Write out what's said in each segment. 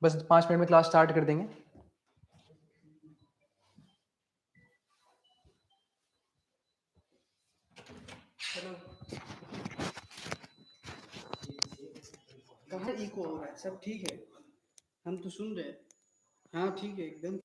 बस 5 मिनट में class start कर देंगे। कहाँ इको हो रहा है? सब ठीक है, हम तो सुन रहे हैं। हाँ ठीक है एकदम।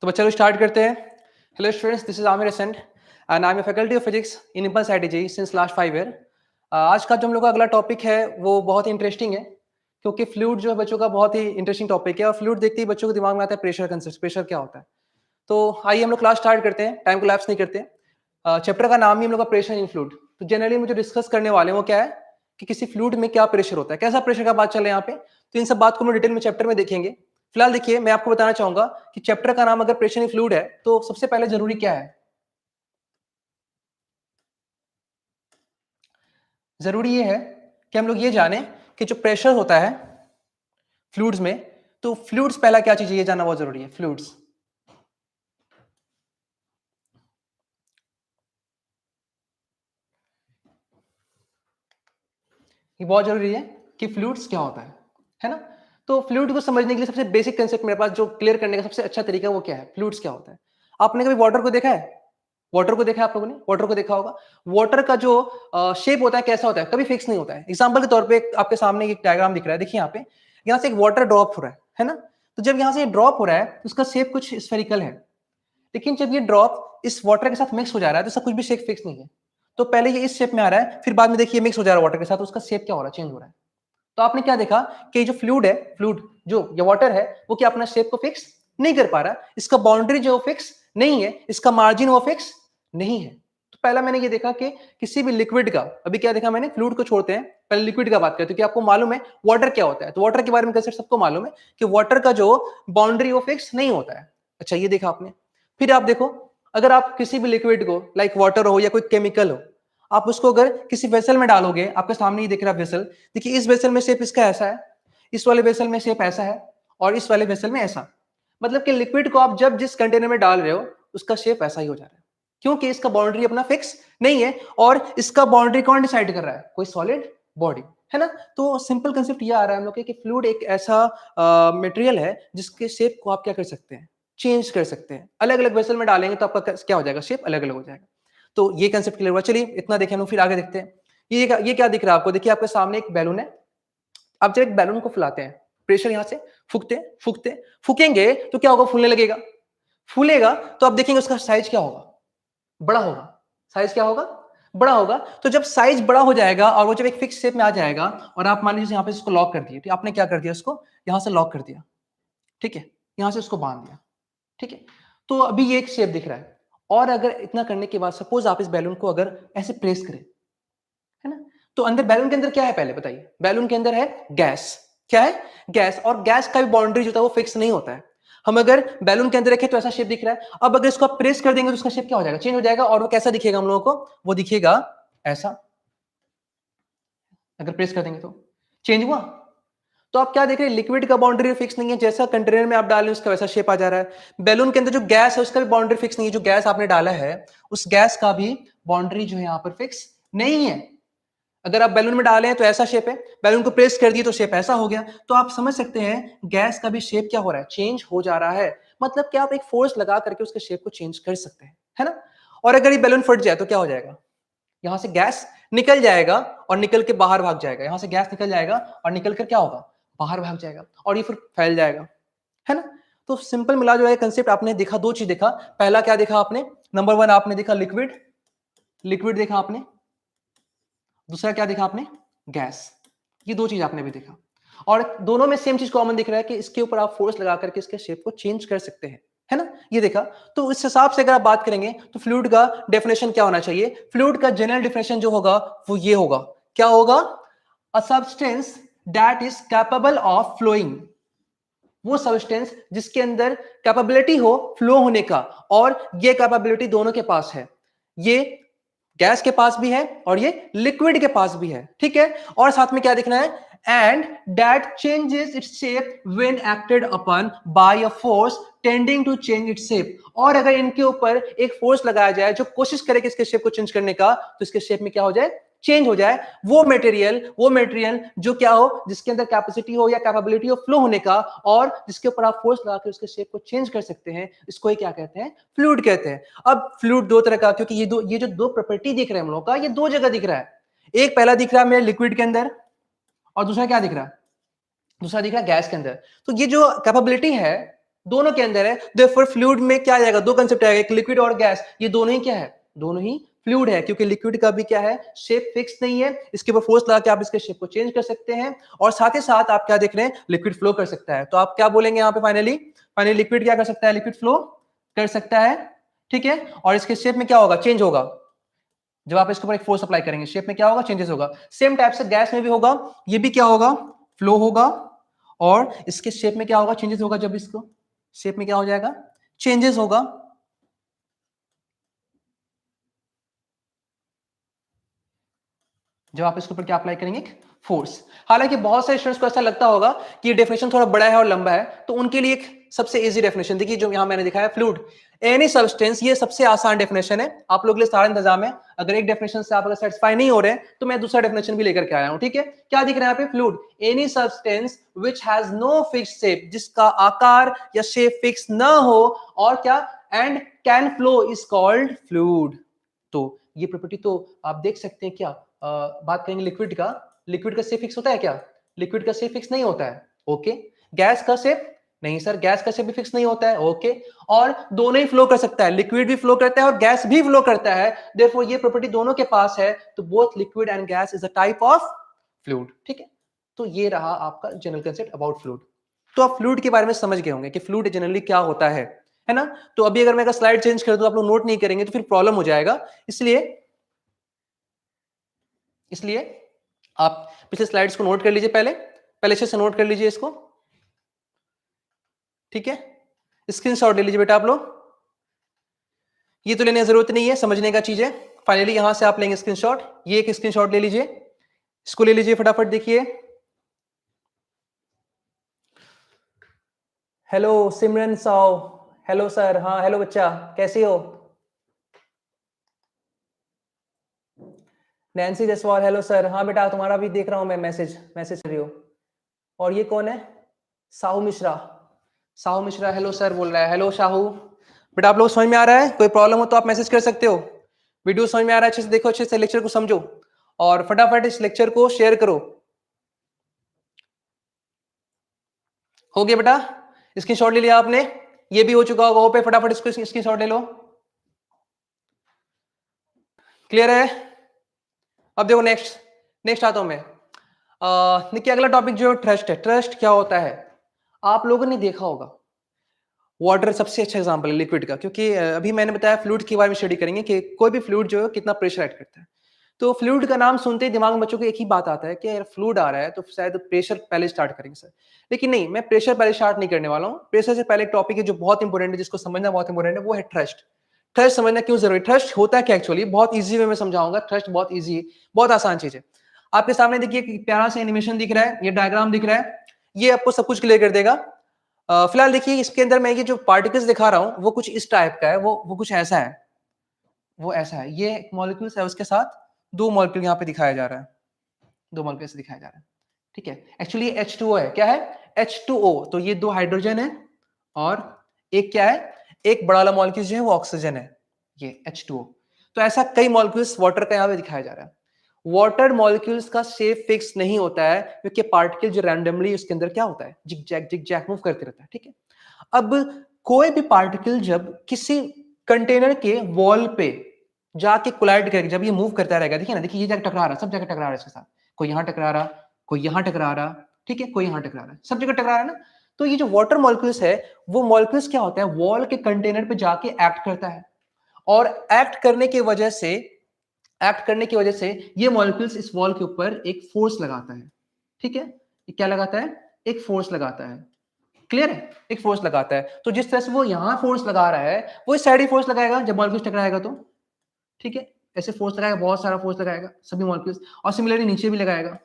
तो चलो स्टार्ट करते हैं। Hello students, this is Aamir Hasan and I am a faculty of physics in Impulse ITG since last 5 year. आज का जो हम लोग का अगला टॉपिक है वो बहुत ही इंटरेस्टिंग है, क्योंकि फ्लूइड जो है बच्चों का बहुत ही इंटरेस्टिंग टॉपिक है और फ्लूइड देखते ही बच्चों के दिमाग में आता है प्रेशर कंसेप्ट, प्रेशर क्या होता है। तो आइए हम लोग क्लास स्टार्ट करते हैं, टाइम को लैप्स नहीं करते। चैप्टर का नाम ही हम लोग का प्रेशर इन फ्लूइड। तो जनरली मुझे डिस्कस करने वाले हैं वो क्या है कि किसी फ्लूइड में क्या प्रेशर होता है, कैसा प्रेशर का बात चल रहा है यहाँ पे। तो इन सब बात को हम डिटेल में चैप्टर में देखेंगे। फिलहाल देखिए, मैं आपको बताना चाहूंगा कि चैप्टर का नाम अगर प्रेशर इन फ्लूइड है तो सबसे पहले जरूरी क्या है। जरूरी ये है कि हम लोग ये जाने कि जो प्रेशर होता है फ्लूइड्स में, तो फ्लूइड्स पहला क्या चीज है ये जानना बहुत जरूरी है। फ्लूइड्स, ये बहुत जरूरी है कि फ्लूइड्स क्या होता है ना। तो फ्लूइड को समझने के लिए सबसे बेसिक कंसेप्ट मेरे पास जो क्लियर करने का सबसे अच्छा तरीका वो क्या है, फ्लूइड्स क्या होता है। आपने कभी वाटर को देखा है? वाटर को देखा है आप लोगों ने? वाटर को देखा होगा। वाटर का जो शेप होता है कैसा होता है, कभी फिक्स नहीं होता है। एग्जांपल के तौर पे आपके सामने एक डायग्राम दिख रहा है, देखिए यहाँ पे, यहाँ से एक वाटर ड्रॉप हो रहा है ना। तो जब यहाँ से ड्रॉप हो रहा है तो उसका शेप कुछ स्फेरिकल है, लेकिन जब ये ड्रॉप इस वाटर के साथ मिक्स हो जा रहा है तो इसका कुछ भी शेप फिक्स नहीं है। तो पहले ये इस शेप में आ रहा है, फिर बाद में देखिए मिक्स हो जा रहा है वाटर के साथ, तो उसका शेप क्या हो रहा है, चेंज हो रहा है। तो आपने क्या देखा कि जो फ्लूइड है, फ्लूइड जो ये वाटर है, वो क्या अपना शेप को फिक्स नहीं कर पा रहा, इसका बाउंड्री जो फिक्स नहीं है, इसका मार्जिन वो फिक्स नहीं है। तो पहला मैंने ये देखा कि किसी भी लिक्विड का, अभी क्या देखा मैंने, फ्लूइड को छोड़ते हैं, पहले लिक्विड का बात करते हैं कि आपको मालूम है वाटर क्या होता है। तो वाटर के बारे में कैसे सबको मालूम है कि वाटर का जो बाउंड्री वो फिक्स नहीं होता है। अच्छा, ये देखा आपने। फिर आप देखो, अगर आप किसी भी लिक्विड को, लाइक वाटर हो या कोई केमिकल हो, आप उसको अगर किसी वेसल में डालोगे, आपके सामने ही दिख रहा वेसल, देखिए इस वेसल में शेप इसका ऐसा है, इस वाले वेसल में शेप ऐसा है, और इस वाले वेसल में ऐसा। मतलब कि लिक्विड को आप जब जिस कंटेनर में डाल रहे हो उसका शेप ऐसा ही हो जा रहा है, क्योंकि इसका बाउंड्री अपना फिक्स नहीं है। और इसका बाउंड्री कौन डिसाइड कर रहा है? कोई सॉलिड बॉडी, है ना। तो सिंपल कंसेप्ट ये आ रहा है हम लोग कि फ्लूइड एक ऐसा मटेरियल है जिसके शेप को आप क्या कर सकते हैं, चेंज कर सकते हैं। अलग अलग वेसल में डालेंगे तो आपका क्या हो जाएगा, शेप अलग अलग हो जाएगा। तो ये कंसेप्ट क्लियर हुआ। चलिए इतना देखें हम लोग, फिर आगे देखते हैं। ये क्या दिख रहा है आपको? देखिए आपके सामने एक बैलून है। आप जब एक बैलून को फुलाते हैं, प्रेशर यहां से फूकते फूकते फूकेंगे तो क्या होगा, फूलने लगेगा। फूलेगा तो आप देखेंगे उसका साइज क्या होगा, बड़ा होगा। साइज क्या होगा, बड़ा होगा। तो जब साइज बड़ा हो जाएगा और वो जब एक फिक्स शेप में आ जाएगा, और आप मान लीजिए यहाँ पे इसको लॉक कर दिए, तो आपने क्या कर दिया, इसको यहां से लॉक कर दिया, ठीक है, यहां से उसको बांध दिया, ठीक है। तो अभी ये एक शेप दिख रहा है। और अगर इतना करने के बाद सपोज आप इस बैलून को अगर ऐसे प्रेस करें, है ना, तो अंदर बैलून के अंदर क्या है, पहले बताइए। बैलून के अंदर है गैस। क्या है? गैस। और गैस का भी बाउंड्री जो होता है वो फिक्स नहीं होता है। हम अगर बैलून के अंदर रखें तो ऐसा शेप दिख रहा है, अब अगर इसको आप प्रेस कर देंगे तो उसका शेप क्या हो जाएगा, चेंज हो जाएगा। और वो कैसा दिखेगा हम लोगों को, वो दिखेगा ऐसा। अगर प्रेस कर देंगे तो चेंज हुआ। तो आप क्या देख रहे हैं, लिक्विड का बाउंड्री फिक्स नहीं है, जैसा कंटेनर में आप डालें उसका वैसा शेप आ जा रहा है। बैलून के अंदर जो गैस है उसका भी बाउंड्री फिक्स नहीं है, जो गैस आपने डाला है उस गैस का भी बाउंड्री जो है यहाँ पर फिक्स नहीं है। अगर आप बैलून में डाले हैं तो ऐसा शेप है, बैलून को प्रेस कर दिए तो शेप ऐसा हो गया। तो आप समझ सकते हैं गैस का भी शेप क्या हो रहा है, चेंज हो जा रहा है। मतलब कि आप एक फोर्स लगा करके उसके शेप को चेंज कर सकते हैं, है ना। और अगर ये बैलून फट जाए तो क्या हो जाएगा, यहां से गैस निकल जाएगा और निकल के बाहर भाग जाएगा। यहां से गैस निकल जाएगा और निकल कर क्या होगा, बाहर भाग जाएगा, और ये फिर फैल जाएगा, है ना। तो सिंपल मिला जो है कंसेप्ट आपने देखा, दो चीज देखा। पहला क्या देखा आपने, नंबर वन आपने देखा लिक्विड, लिक्विड देखा आपने। दूसरा क्या देखा आपने, गैस। ये दो चीज आपने भी देखा और दोनों में सेम चीज कॉमन दिख रहा है कि इसके ऊपर आप फोर्स लगा करके इसके शेप को चेंज कर सकते हैं, है ना, ये देखा। तो इस हिसाब से अगर आप बात करेंगे तो फ्लूइड का डेफिनेशन क्या होना चाहिए, फ्लूइड का जनरल डेफिनेशन जो होगा वो ये होगा, क्या होगा, a substance that is capable of flowing, वो सब्सटेंस जिसके अंदर कैपेबिलिटी हो फ्लो होने का, और ये कैपेबिलिटी दोनों के पास है, ये गैस के पास भी है और ये लिक्विड के पास भी है, ठीक है। और साथ में क्या दिखना है, and that changes its shape when acted upon by a force tending to change its shape, और अगर इनके ऊपर एक फोर्स लगाया जाए जो कोशिश करे कि इसके शेप को चेंज करने का, तो इसके शेप में क्या हो जाए, चेंज हो जाए। वो मटेरियल जो क्या हो, जिसके अंदर कैपेसिटी हो या कैपेबिलिटी हो फ्लो होने का, और जिसके ऊपर आप फोर्स लगा के उसके शेप को चेंज कर सकते हैं, इसको ही क्या कहते हैं, फ्लूइड कहते हैं। अब फ्लूइड दो तरह का, क्योंकि ये जो दो प्रॉपर्टी दिख रहा है हम लोग का, ये दो जगह दिख रहा है। एक पहला दिख रहा है मेरे लिक्विड के अंदर, और दूसरा क्या दिख रहा है, दूसरा दिख रहा है गैस के अंदर। तो ये जो कैपेबिलिटी है दोनों के अंदर है, देयरफॉर फ्लूइड में क्या आएगा, दो कंसेप्ट आएगा, एक लिक्विड और गैस, ये दोनों ही क्या है, दोनों ही फ्लूइड है, क्योंकि लिक्विड का भी क्या है, शेप फिक्स नहीं है, इसके ऊपर फोर्स लगा के आप इसके शेप को चेंज कर सकते हैं, और साथ ही साथ आप क्या देख रहे हैं, लिक्विड फ्लो कर सकता है। तो आप क्या बोलेंगे यहाँ पे, फाइनली लिक्विड क्या कर सकता है, लिक्विड फ्लो कर सकता है, ठीक है। और इसके शेप में क्या होगा, चेंज होगा, जब आप इसके ऊपर एक फोर्स अप्लाई करेंगे शेप में क्या होगा, चेंजेस होगा। सेम टाइप से गैस में भी होगा, ये भी क्या होगा, फ्लो होगा, और इसके शेप में क्या होगा, चेंजेस होगा, जब इसको शेप में क्या हो जाएगा, चेंजेस होगा। जब आप इसके ऊपर क्या अप्लाई करेंगे, फोर्स। हालांकि बहुत सारे स्टूडेंट्स को ऐसा लगता होगा कि ये डेफिनेशन थोड़ा बड़ा है और लंबा है, तो उनके लिए एक सबसे इजी डेफिनेशन देखिए जो यहां मैंने दिखाया, फ्लूइड एनी सब्सटेंस, ये सबसे आसान डेफिनेशन है, आप लोग के लिए सारा इंतजाम है। अगर एक डेफिनेशन से आप अगर सेटिस्फाई नहीं हो रहे हैं तो मैं दूसरा डेफिनेशन भी लेकर के आया हूं, ठीक है। क्या दिख रहा है यहाँ पे, fluid any substance which has no fixed shape, जिसका आकार या शेप फिक्स ना हो, और क्या, and can flow is called fluid. तो ये प्रॉपर्टी तो आप देख सकते हैं, क्या बात करेंगे लिक्विड का, लिक्विड का शेप फिक्स होता है क्या, लिक्विड का शेप फिक्स नहीं होता है, ओके। गैस का शेप, नहीं सर गैस का शेप भी फिक्स नहीं होता है, ओके। और दोनों ही फ्लो कर सकता है, लिक्विड भी फ्लो करता है और गैस भी फ्लो करता है, देयरफॉर ये प्रॉपर्टी दोनों के पास है, तो both liquid and gas is a type of fluid, ठीक है। तो ये रहा आपका जनरल कंसेप्ट अबाउट फ्लूइड। तो आप फ्लूइड के बारे में समझ गए होंगे कि फ्लूइड जनरली क्या होता है ना। तो अभी अगर मैं स्लाइड चेंज कर दूं, आप लोग नोट नहीं करेंगे तो फिर प्रॉब्लम हो जाएगा, इसलिए आप पिछले स्लाइड्स को नोट कर लीजिए, पहले अच्छे से नोट कर लीजिए इसको, ठीक है। स्क्रीनशॉट ले लीजिए बेटा आप लोग, ये तो लेने की जरूरत नहीं है, समझने का चीज है। फाइनली यहां से आप लेंगे स्क्रीनशॉट, ये एक स्क्रीनशॉट ले लीजिए, इसको ले लीजिए फटाफट, देखिए। हेलो सिमरन साव, हेलो सर, हाँ हेलो बच्चा, कैसे हो। नैन्सी जसवाल, हेलो सर, हाँ बेटा तुम्हारा भी देख रहा हूं मैं, मैसेज कर रही हो। और ये कौन है, साहू मिश्रा, साहू मिश्रा हेलो सर बोल रहा है, हेलो साहू। बेटा आप लोग समझ में आ रहा है, कोई प्रॉब्लम हो तो आप मैसेज कर सकते हो। वीडियो समझ में आ रहा है, अच्छे से देखो, अच्छे से लेक्चर को समझो, और फटाफट इस लेक्चर को शेयर करो। हो गया बेटा, स्क्रीनशॉट ले लिया आपने, ये भी हो चुका होगा, पे फटाफट इसको स्क्रीनशॉट ले लो। क्लियर है। अब देखो नेक्स्ट आता हूं मैं। देखिए अगला टॉपिक जो ट्रस्ट है, ट्रस्ट क्या होता है, आप लोगों ने देखा होगा, वाटर सबसे अच्छा एग्जांपल है लिक्विड का, क्योंकि अभी मैंने बताया फ्लूइड के बारे में स्टडी करेंगे कि कोई भी फ्लूइड जो है कितना प्रेशर ऐड करता है। तो फ्लूइड का नाम सुनते ही दिमाग में बच्चों को एक ही बात आता है कि यार फ्लूइड आ रहा है तो शायद प्रेशर पहले स्टार्ट करेंगे सर, लेकिन नहीं, मैं प्रेशर पहले स्टार्ट नहीं करने वाला हूँ। प्रेशर से पहले एक टॉपिक है जो बहुत इंपॉर्टेंट है, जिसको समझना बहुत इंपॉर्टेंट है, वो है ट्रस्ट। ट्रस्ट समझना क्यों जरूरी, ट्रस्ट होता है क्या एक्चुअली, बहुत ईजी वे में समझाऊंगा। ट्रस्ट बहुत ईजी, बहुत आसान चीज है। आपके सामने देखिए एक प्यारा सा एनिमेशन दिख रहा है, ये डायग्राम दिख रहा है, ये आपको सब कुछ क्लियर कर देगा। फिलहाल देखिए इसके अंदर मैं ये जो पार्टिकल्स दिखा रहा हूं वो कुछ इस टाइप का है, वो कुछ ऐसा है, वो ऐसा है, ये एक मॉलिक्यूल्स है, उसके साथ दो मॉलिक्यूल यहाँ पे दिखाया जा रहा है, दो मॉलिक्यूल से दिखाया जा रहा है, ठीक है। एक्चुअली H2O है, क्या है, H2O, तो ये दो हाइड्रोजन है, और एक क्या है, एक बड़ा वाला मॉलिक्यूल जो है वो ऑक्सीजन है, ये H2O। तो ऐसा कई मॉलिक्यूल्स वाटर का यहाँ पे दिखाया जा रहा है। वाटर मॉलिक्यूल्स का शेप फिक्स नहीं होता है, क्योंकि पार्टिकल जो रैंडमली उसके अंदर क्या होता है, जिग जैग मूव करते रहता है, ठीक है। अब कोई भी पार्टिकल जब किसी कंटेनर के वॉल पे जाके कोलाइड करेगा, जब ये मूव करता रहेगा, देखिए ना, देखिए ये जगह टकरा रहा है, सब जगह टकरा रहा है इसके साथ, कोई यहाँ टकरा रहा, कोई यहाँ टकरा रहा, ठीक है, कोई यहाँ टकरा रहा है, सब जगह टकरा रहा है ना। तो ये जो वाटर मॉलिक्यूल्स है, वो मॉलिक्यूल्स क्या होता है, वॉल के कंटेनर पे जाके एक्ट करता है, और एक्ट करने की वजह से ये मॉलिक्यूल्स इस वॉल के ऊपर एक फोर्स लगाता है, ठीक है। ये क्या लगाता है, एक फोर्स लगाता है, क्लियर है, एक फोर्स लगाता है। तो जिस तरह से वो यहां फोर्स लगा रहा है, वो इस साइड ही फोर्स लगाएगा जब मॉलिक्यूल्स टकराएगा तो, ठीक है, ऐसे फोर्स लगाएगा, बहुत सारा फोर्स लगाएगा सभी मॉलिक्यूल्स, और सिमिलरली नीचे भी लगाएगा,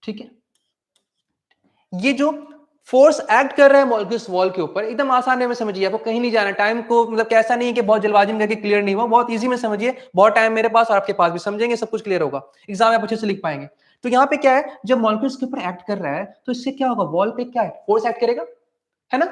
ठीक है। ये जो फोर्स एक्ट कर रहा है मॉलिक्यूल्स वॉल के ऊपर, एकदम आसान है में समझिए, आपको कहीं नहीं जाना, टाइम को मतलब कैसा नहीं है कि बहुत जल्दबाजी में करके क्लियर नहीं हुआ, बहुत इजी में समझिए, बहुत टाइम मेरे पास और आपके पास भी, समझेंगे सब कुछ क्लियर होगा, एग्जाम में आप अच्छे से लिख पाएंगे। तो यहाँ पे क्या है, जब मॉलिक्यूल्स के ऊपर एक्ट कर रहा है तो इससे क्या होगा, वॉल पे क्या है, फोर्स एक्ट करेगा, है ना।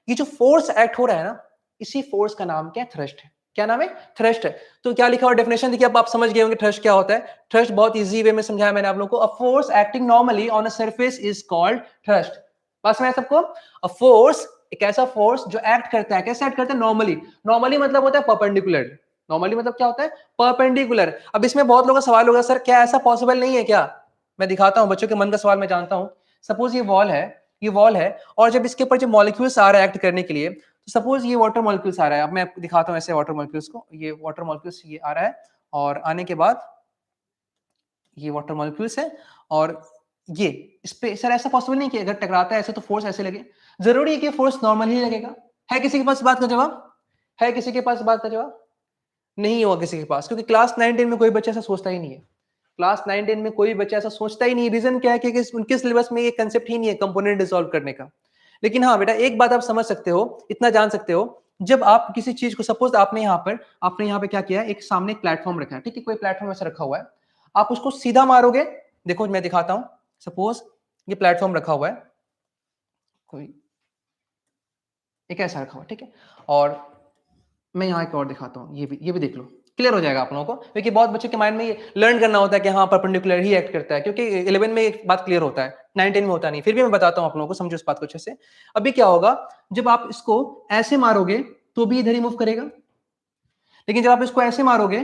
ये जो फोर्स एक्ट हो रहा है ना, इसी फोर्स का नाम क्या है, थ्रस्ट है। क्या नाम है, थ्रस्ट है। तो क्या लिखा हुआ डेफिनेशन देखिए, अब आप समझ गए होंगे थ्रस्ट क्या होता है। थ्रस्ट बहुत इजी वे में समझाया मैंने आप लोगों को, a force acting normally on a surface is called thrust. बस मैं सबको, अ फोर्स एक ऐसा फोर्स जो एक्ट करता है, कैसे एक्ट करता है, नॉर्मली। नॉर्मली मतलब होता है परपेंडिकुलर, नॉर्मली मतलब क्या होता है, परपेंडिकुलर। अब इसमें बहुत लोगों का सवाल होगा, सर क्या ऐसा पॉसिबल नहीं है क्या, मैं दिखाता हूं, बच्चों के मन का सवाल मैं जानता हूं। सपोज ये वॉल है, ये वॉल है, और जब इसके ऊपर जो मॉलिक्यूल्स आ रहा है एक्ट करने के लिए, तो सपोज ये वाटर मॉलिक्यूल्स आ रहा है, अब मैं आपको दिखाता हूं ऐसे वाटर मॉलिक्यूल्स को, ये वाटर मॉलिक्यूल्स ये आ रहा है, और आने के बाद ये वाटर मॉलिक्यूल्स है, और ये इस पे, सर ऐसा पॉसिबल नहीं कि अगर टकराता है ऐसे तो फोर्स ऐसे लगे, जरूरी है कि फोर्स नॉर्मल ही लगेगा। है किसी के पास बात का जवाब, है किसी के पास बात का जवाब, नहीं होगा किसी के पास, क्योंकि क्लास 9-10 में कोई बच्चा ऐसा सोचता ही नहीं है, क्लास 9-10 में कोई बच्चा ऐसा सोचता ही नहीं। रीजन क्या है, कि उनके सिलेबस में ये कंसेप्ट ही नहीं है कंपोनेंट डिसॉल्व करने का। लेकिन हाँ बेटा, एक बात आप समझ सकते हो, इतना जान सकते हो, जब आप किसी चीज को, सपोज आपने यहाँ पे क्या किया, एक सामने एक प्लेटफॉर्म रखा है, ठीक है, कोई प्लेटफॉर्म ऐसा रखा हुआ है, आप उसको सीधा मारोगे, देखो मैं दिखाता हूं, सपोज ये प्लेटफॉर्म रखा हुआ है, कोई एक ऐसा रखा हुआ है, ठीक है, और मैं यहाँ एक और दिखाता हूँ, ये भी देख लो, क्लियर हो जाएगा आप लोगों को, क्योंकि बहुत बच्चों के माइंड में ये लर्न करना होता है कि हाँ परपेंडिकुलर ही एक्ट करता है, क्योंकि 11 में एक बात क्लियर होता है, 9-10 में होता नहीं, फिर भी मैं बताता हूँ आप लोगों को, समझो इस बात को अच्छे से। अभी क्या होगा, जब आप इसको ऐसे मारोगे तो भी इधर ही मूव करेगा, लेकिन जब आप इसको ऐसे मारोगे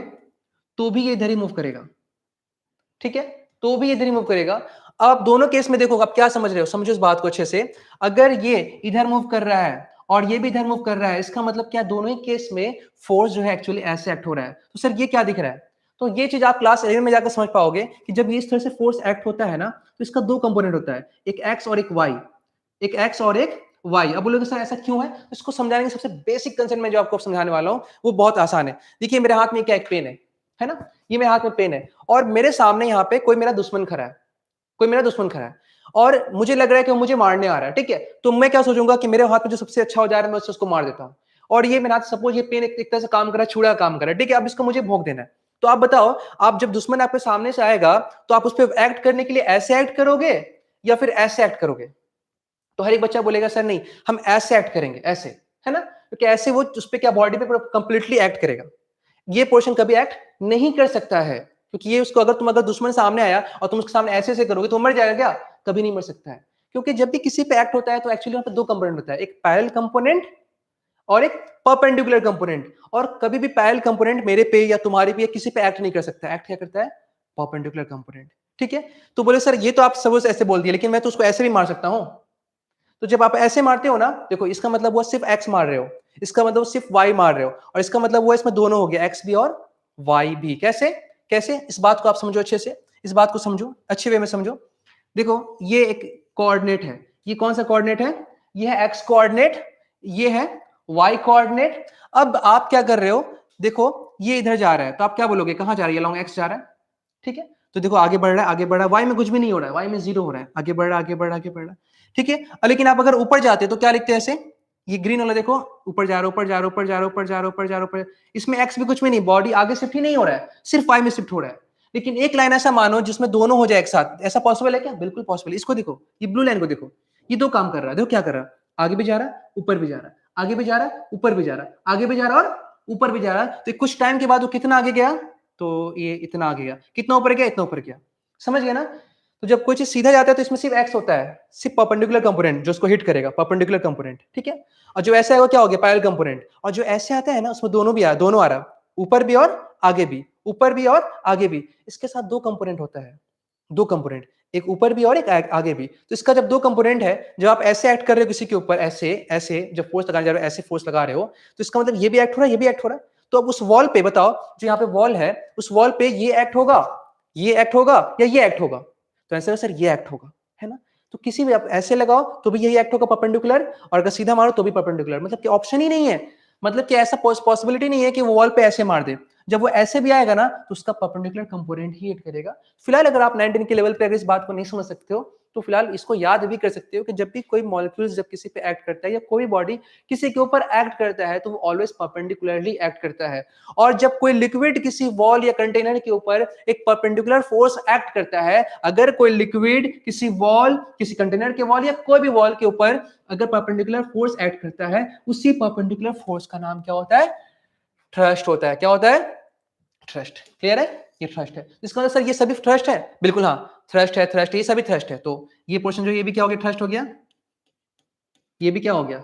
तो भी ये इधर ही मूव करेगा, ठीक है, तो भी इधर ही मूव करेगा। अब दोनों केस में देखो, आप क्या समझ रहे हो, समझो इस बात को अच्छे से, अगर ये इधर मूव कर रहा है और ये भी इधर मूव कर रहा है, इसका मतलब क्या, दोनों ही केस में फोर्स जो है एक्चुअली ऐसे एक्ट हो रहा है। तो सर ये क्या दिख रहा है, तो ये चीज आप क्लास 11 में जाकर समझ पाओगे कि जब ये इस तरह से फोर्स एक्ट होता है ना, तो इसका दो कंपोनेंट होता है, एक एक्स और एक वाई, एक एक्स और एक वाई। अब बोलोगे सर ऐसा क्यों है, इसको समझाने के सबसे बेसिक कंसेप्ट में जो आपको समझाने वाला हूं वो बहुत आसान है। देखिए मेरे हाथ में क्या एक पेन है ना, ये मेरे हाथ में पेन है, और मेरे सामने यहाँ पे कोई मेरा दुश्मन खड़ा है, कोई मेरा दुश्मन खड़ा है, और मुझे लग रहा है कि वो मुझे मारने आ रहा है, ठीक है, तो मैं क्या सोचूंगा कि मेरे हाथ में जो सबसे अच्छा औजार है मैं उसको मार देता हूं, और ये मेरे हाथ, सपोज ये पेन एक तरह से काम कर रहा है, छुड़ा काम कर रहा है, ठीक है, अब इसको मुझे भोंक देना है। तो आप बताओ, आप जब दुश्मन आपके सामने से आएगा तो आप उस पर एक्ट करने के लिए ऐसे एक्ट करोगे या फिर ऐसे एक्ट करोगे, तो हर एक बच्चा बोलेगा सर नहीं हम ऐसे एक्ट करेंगे, ऐसे, है ना, क्योंकि ऐसे वो उस पर क्या बॉडी पे कंप्लीटली एक्ट करेगा, ये पोर्शन कभी एक्ट नहीं कर सकता है, क्योंकि ये उसको, अगर दुश्मन सामने आया और तुम उसके सामने ऐसे ऐसे करोगे तो मर जाएगा क्या, कभी नहीं मर सकता है। क्योंकि जब भी किसी पे एक्ट होता है तो एक्चुअली वहां पे दो कंपोनेंट होता है, एक पैरेलल कंपोनेंट और एक परपेंडिकुलर कंपोनेंट, और कभी भी पैरेलल कंपोनेंट मेरे पे या तुम्हारे पे या किसी पे एक्ट नहीं कर सकता, एक्ट क्या करता है, परपेंडिकुलर कंपोनेंट, ठीक है। तो बोले सर ये तो आप सब ऐसे बोल दिए, लेकिन मैं तो उसको ऐसे भी मार सकता हूं। तो जब आप ऐसे मारते हो ना, देखो इसका मतलब वो सिर्फ एक्स मार रहे हो, इसका मतलब सिर्फ वाई मार रहे हो, और इसका मतलब वो इसमें दोनों हो गया, एक्स भी और वाई भी। कैसे कैसे, इस बात को आप समझो अच्छे से, इस बात को समझो अच्छे वे में समझो। देखो ये एक कोऑर्डिनेट है, ये कौन सा कोऑर्डिनेट है, ये है एक्स कोऑर्डिनेट, ये है वाई कोऑर्डिनेट। अब आप क्या कर रहे हो, देखो ये इधर जा रहा है, तो आप क्या बोलोगे, कहां जा रही है, लॉन्ग एक्स जा रहा है, ठीक है, तो देखो आगे बढ़ रहा है, आगे बढ़ रहा है, वाई में कुछ भी नहीं हो रहा है, वाई में जीरो हो रहा है, आगे बढ़ रहा है, आगे बढ़ रहा है, आगे बढ़ रहा है, ठीक है। लेकिन आप अगर ऊपर जाते तो क्या लिखते हैं ऐसे, ये ग्रीन वाला देखो, ऊपर जा रहा, ऊपर जा रहा, ऊपर जा रहा, ऊपर जा रहा, ऊपर जा रहा, ऊपर, इसमें एक्स भी कुछ भी नहीं, बॉडी आगे शिफ्ट ही नहीं हो रहा है, सिर्फ वाई में शिफ्ट हो रहा है। लेकिन एक लाइन ऐसा मानो जिसमें दोनों हो जाए एक साथ, ऐसा पॉसिबल है क्या, बिल्कुल पॉसिबल। इसको देखो, ये ब्लू लाइन को देखो, ये दो काम कर रहा है, देखो क्या कर रहा है, आगे भी जा रहा है, ऊपर भी जा रहा है, आगे भी जा रहा है, ऊपर भी जा रहा है, आगे भी जा रहा है और ऊपर भी जा रहा है। तो कुछ टाइम के बाद वो कितना आगे गया, तो ये इतना आगे गया, कितना ऊपर गया, इतना ऊपर गया, समझ गया ना। तो जब कोई चीज सीधा जाता है तो इसमें सिर्फ एक्स होता है, सिर्फ परपेंडिकुलर कंपोनेंट जो उसको हिट करेगा, परपेंडिकुलर कंपोनेंट, ठीक है। और जो ऐसे आएगा क्या हो गया, पैरेलल कंपोनेंट। और जो ऐसे आता है ना उसमें दोनों भी दोनों आ रहा, ऊपर भी और आगे भी, ऊपर भी और आगे भी। इसके साथ दो कंपोनेंट होता है, दो कंपोनेंट, एक ऊपर भी और एक आगे भी। तो इसका जब दो कंपोनेंट है, जब आप ऐसे एक्ट कर रहे हो किसी के ऊपर, ऐसे ऐसे जब फोर्स लगाने जा रहे हो, ऐसे फोर्स लगा रहे हो, तो इसका मतलब ये भी एक्ट हो रहा है, ये भी एक्ट हो रहा है। तो अब उस वॉल पे बताओ, जो यहाँ पे वॉल है, उस वॉल पे ये एक्ट होगा, ये एक्ट होगा या ये एक्ट होगा? तो आंसर है सर ये एक्ट होगा, है ना। तो किसी भी आप ऐसे लगाओ तो भी यही एक्ट होगा परपेंडिकुलर, और अगर सीधा मारो तो भी परपेंडिकुलर। मतलब कि ऑप्शन ही नहीं है, मतलब कि ऐसा पॉसिबिलिटी नहीं है कि वो वॉल पे ऐसे मार दे। जब वो ऐसे भी आएगा ना तो उसका परपेंडिकुलर कंपोनेंट ही हिट करेगा। फिलहाल अगर आप 19 के लेवल पे अगर इस बात को नहीं समझ सकते हो तो फिलहाल इसको याद भी कर सकते हो कि जब भी कोई मॉलिक्यूल्स जब किसी पे एक्ट करता है या कोई बॉडी किसी के ऊपर एक्ट करता है तो वो ऑलवेज परपेंडिकुलरली एक्ट करता है। और जब कोई लिक्विड किसी वॉल या कंटेनर के ऊपर एक परपेंडिकुलर फोर्स एक्ट करता है, अगर कोई लिक्विड किसी वॉल, किसी कंटेनर के वॉल या कोई भी वॉल के ऊपर अगर परपेंडिकुलर फोर्स एक्ट करता है, उसी परपेंडिकुलर फोर्स का नाम क्या होता है? थ्रस्ट होता है। क्या होता है? थ्रस्ट। क्लियर है? ये थ्रस्ट है। इसका मतलब सर ये सभी थ्रस्ट है? बिल्कुल हाँ, थ्रस्ट है, थ्रस्ट, ये सभी थ्रस्ट है। तो ये पोर्शन जो ये भी क्या हो गया? थ्रस्ट हो गया। ये भी क्या हो गया?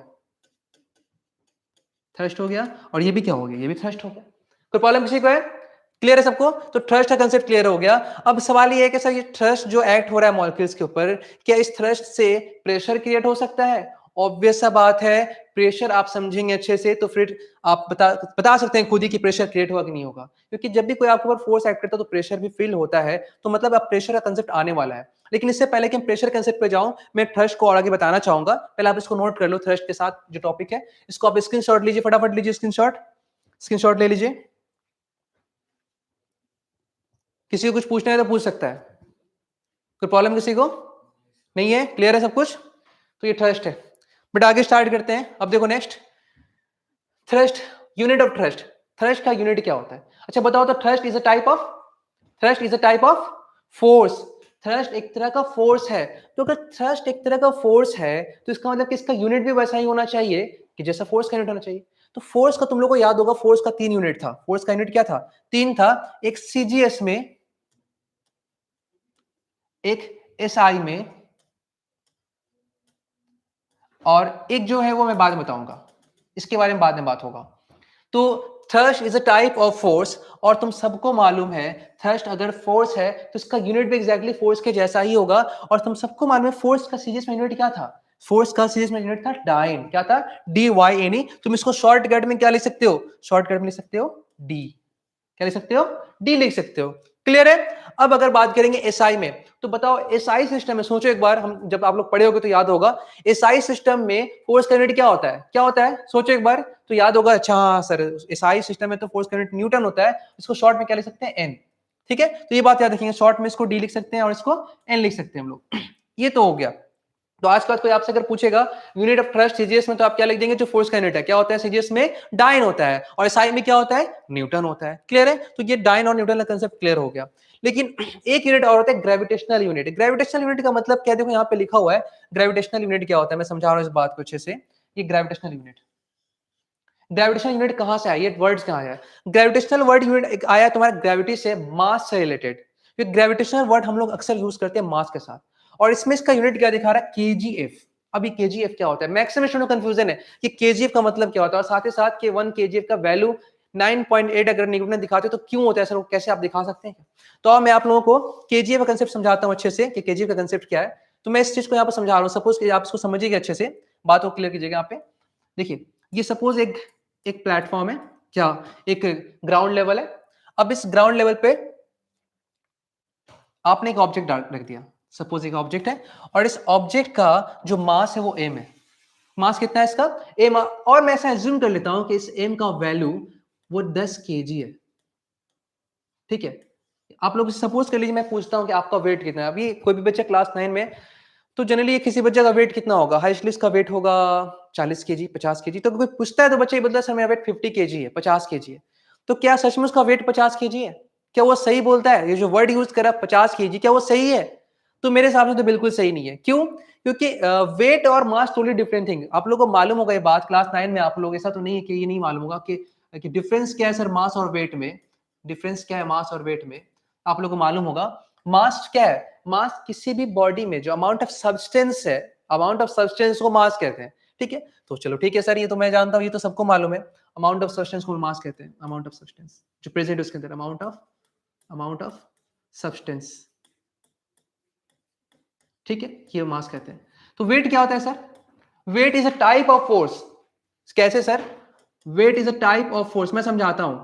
थ्रस्ट हो गया। और ये भी क्या हो गया? ये भी थ्रस्ट हो गया। कोई प्रॉब्लम किसी को है? क्लियर है सबको? तो थ्रस्ट का कंसेप्ट क्लियर हो गया। अब सवाल ये है कि सर ये थ्रस्ट जो एक्ट हो रहा है मॉलिक्यूल्स के ऊपर, क्या इस थ्रस्ट से प्रेशर क्रिएट हो सकता है? ऑब्वियस सा बात है, प्रेशर आप समझेंगे अच्छे से तो फिर आप बता सकते हैं खुद ही कि प्रेशर क्रिएट होगा कि नहीं होगा। क्योंकि जब भी कोई आपके ऊपर फोर्स एक्ट करता है तो प्रेशर भी फील होता है, तो मतलब अब प्रेशर का कंसेप्ट आने वाला है। लेकिन इससे पहले कि हम प्रेशर कंसेप्ट पे जाऊं, मैं थ्रस्ट को और आगे बताना चाहूंगा। पहले आप इसको नोट कर लो, थ्रस्ट के साथ जो टॉपिक है इसको आप स्क्रीनशॉट लीजिए, फटाफट लीजिए स्क्रीनशॉट, स्क्रीनशॉट ले लीजिए। किसी को कुछ पूछना है तो पूछ सकता है। कोई प्रॉब्लम किसी को नहीं है? क्लियर है सब कुछ? तो ये थ्रस्ट है। बट आगे स्टार्ट करते हैं। अब देखो next, thrust, unit of thrust. Thrust का यूनिट क्या होता है? अच्छा बताओ तो, thrust is a type of, thrust is a type of force. Thrust एक तरह का फोर्स है। तो अगर थ्रस्ट एक तरह का फोर्स है तो इसका मतलब कि इसका यूनिट भी वैसा ही होना चाहिए कि जैसा फोर्स का यूनिट होना चाहिए। तो फोर्स का तुम लोगों को याद होगा, फोर्स का 3 यूनिट था। फोर्स का यूनिट क्या था? 3 था। एक सीजीएस में, एक एसआई में, और एक जो है वो मैं बाद में बताऊंगा, इसके बारे में बाद में बात होगा। तो thrust is a type of force, और तुम सबको मालूम है थ्रस्ट अगर फोर्स है तो इसका यूनिट भी एग्जैक्टली फोर्स के जैसा ही होगा। और तुम सबको मालूम है फोर्स का सीरीज में यूनिट क्या था? फोर्स का सीरीज में यूनिट था डाइन। क्या था? D Y N E. तुम इसको शॉर्टकट में क्या लिख सकते हो? शॉर्टकट में लिख सकते हो डी। क्या लिख सकते हो? डी लिख सकते हो। क्लियर है? अब अगर बात करेंगे एसआई में, तो बताओ एसआई सिस्टम में, सोचो एक बार, हम जब आप लोग पढ़े होगे तो याद होगा, एसआई सिस्टम में फोर्स का यूनिट क्या होता है? क्या होता है? सोचो एक बार तो याद होगा। अच्छा हाँ सर, एसआई सिस्टम में तो फोर्स का यूनिट न्यूटन होता है, इसको शॉर्ट में क्या लिख सकते हैं? एन। ठीक है, तो ये बात याद रखेंगे, शॉर्ट में इसको डी लिख सकते हैं और इसको एन लिख सकते हैं हम लोग। ये तो हो गया। तो आज के बाद कोई आपसे अगर पूछेगा यूनिट ऑफ थ्रस्ट सीजीएस में, तो आप क्या लिख देंगे? जो फोर्स का यूनिट है क्या होता है सीजीएस में? डाइन होता है। और एसआई में क्या होता है? न्यूटन होता है। क्लियर है? तो ये डाइन और न्यूटन का कंसेप्ट क्लियर हो गया। लेकिन एक यूनिट और होता है ग्रेविटेशनल यूनिट। ग्रेविटेशनल यूनिट का मतलब क्या? देखो यहाँ पे लिखा हुआ है ग्रेविटेशनल यूनिट क्या होता है, मैं समझा रहा हूँ इस बात को अच्छे से। ये ग्रेविटेशनल यूनिट, ग्रेविटेशनल यूनिट कहां से आया? ये वर्ड्स कहां आया? ग्रेविटेशनल वर्ड यूनिट आया तुम्हारा ग्रेविटी से, मास से रिलेटेड। ये ग्रेविटेशनल वर्ड हम लोग अक्सर यूज करते हैं मास के साथ। और इसमें इसका यूनिट क्या दिखा रहा है? केजीएफ। अभी केजीएफ क्या होता है? मैक्सिमम स्टूडेंट को कंफ्यूजन है कि केजीएफ का मतलब क्या होता है, और साथ ही साथ के 1 केजीएफ का वैल्यू 9.8 अगर न्यूटन दिखाते तो क्यों होता है सर, कैसे आप दिखा सकते हैं? तो अब मैं आप लोगों को केजीएफ का कंसेप्ट समझाता हूं अच्छे से कि केजीएफ का कंसेप्ट क्या है। तो मैं इस चीज को यहाँ पर समझा रहा हूँ, सपोज कि आप इसको समझिएगा अच्छे से, बात को क्लियर कीजिएगा। यहाँ पे देखिए, ये सपोज एक एक प्लेटफॉर्म है, क्या एक ग्राउंड लेवल है। अब इस ग्राउंड लेवल पे आपने एक ऑब्जेक्ट रख दिया, सपोज एक ऑब्जेक्ट है, और इस ऑब्जेक्ट का जो मास है वो एम है। मास कितना है इसका? एम। और मैं ऐसा एज्यूम कर लेता हूं कि इस एम का वैल्यू वो 10 केजी है। ठीक है, आप लोग सपोज कर लीजिए मैं पूछता हूं कि आपका वेट कितना है। अभी कोई भी बच्चा क्लास 9 में, तो जनरली किसी बच्चे का वेट कितना होगा? हाईएस्ट लिस्ट का वेट होगा 40 केजी, 50 केजी। तो कोई पूछता है तो बच्चे बोलता है सर मेरा वेट 50 केजी है, 50 केजी है। तो क्या सच में उसका वेट 50 केजी है? क्या वो सही बोलता है? ये जो वर्ड यूज करा 50 केजी, क्या वो सही है? तो मेरे हिसाब से तो बिल्कुल सही नहीं है। क्यों? क्योंकि वेट और मास टोटली डिफरेंट थिंग। आप लोगों को मालूम होगा ये बात, क्लास 9 में आप लोग, ऐसा तो नहीं है कि ये नहीं मालूम होगा कि डिफरेंस क्या है सर मास और वेट में। डिफरेंस क्या है मास और वेट में? आप लोगों को मालूम होगा। मास क्या है? मास किसी भी बॉडी में जो अमाउंट ऑफ सब्सटेंस है, अमाउंट ऑफ सब्सटेंस को मास कहते हैं, ठीक है। तो चलो ठीक है सर, ये तो मैं जानता हूँ, ये तो सबको मालूम है, अमाउंट ऑफ सब्सटेंस को मास कहते हैं, अमाउंट ऑफ सब्सटेंस जो प्रेजेंट उसके अंदर, अमाउंट ऑफ सब्सटेंस, ठीक है, ये मास कहते हैं। तो वेट क्या होता है sir? Weight is a type of force. कैसे sir? Weight is a type of force, मैं समझाता हूं।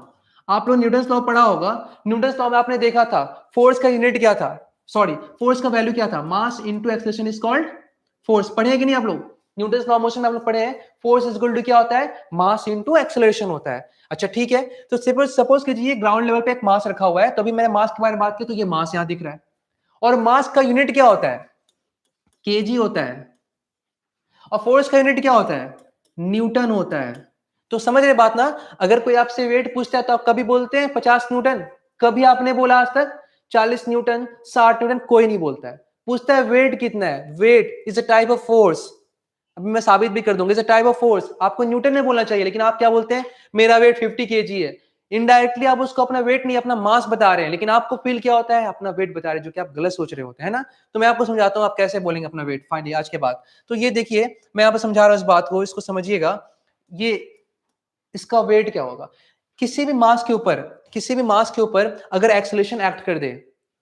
आप लोग न्यूटन्स लॉ पढ़ा होगा, न्यूटन्स लॉ में आपने देखा था फोर्स का यूनिट क्या था, सॉरी फोर्स का वैल्यू क्या था, mass into acceleration is called force. पढ़े हैं कि नहीं आप लोग? न्यूटन्स लॉ ऑफ मोशन में आप लोग पढ़े हैं, फोर्स इज इक्वल टू क्या होता है, मास इनटू एक्सेलरेशन होता है। अच्छा ठीक है, तो सपोज कीजिए ग्राउंड लेवल पे एक मास रखा हुआ है, तो अभी मैंने मास के बारे में बात की, तो ये मास यहां दिख रहा है, और मास का यूनिट क्या होता है, केजी होता है, और फोर्स का यूनिट क्या होता है, न्यूटन होता है। तो समझ रहे बात ना? अगर कोई आपसे वेट पूछता है तो आप कभी बोलते हैं 50 न्यूटन, कभी आपने बोला आज तक 40 न्यूटन, 60 न्यूटन, कोई नहीं बोलता है। पूछता है वेट कितना है, weight is a type of force. अभी मैं साबित भी कर दूंगा, is a type of force. आपको न्यूटन में बोलना चाहिए, लेकिन आप क्या बोलते हैं, मेरा वेट 50 केजी है। इनडायरेक्टली आप उसको अपना वेट नहीं, अपना मास बता रहे हैं, लेकिन आपको फील क्या होता है, अपना वेट बता रहे हैं, जो कि आप गलत सोच रहे होते हैं, है ना। तो मैं आपको समझाता हूं आप कैसे बोलेंगे अपना वेट फाइनली आज के बाद। तो ये देखिए, मैं आपको समझा रहा हूं इस बात को, इसको समझिएगा। ये इसका वेट क्या होगा, किसी भी मास के ऊपर, किसी भी मास के ऊपर अगर एक्सेलरेशन एक्ट कर दे,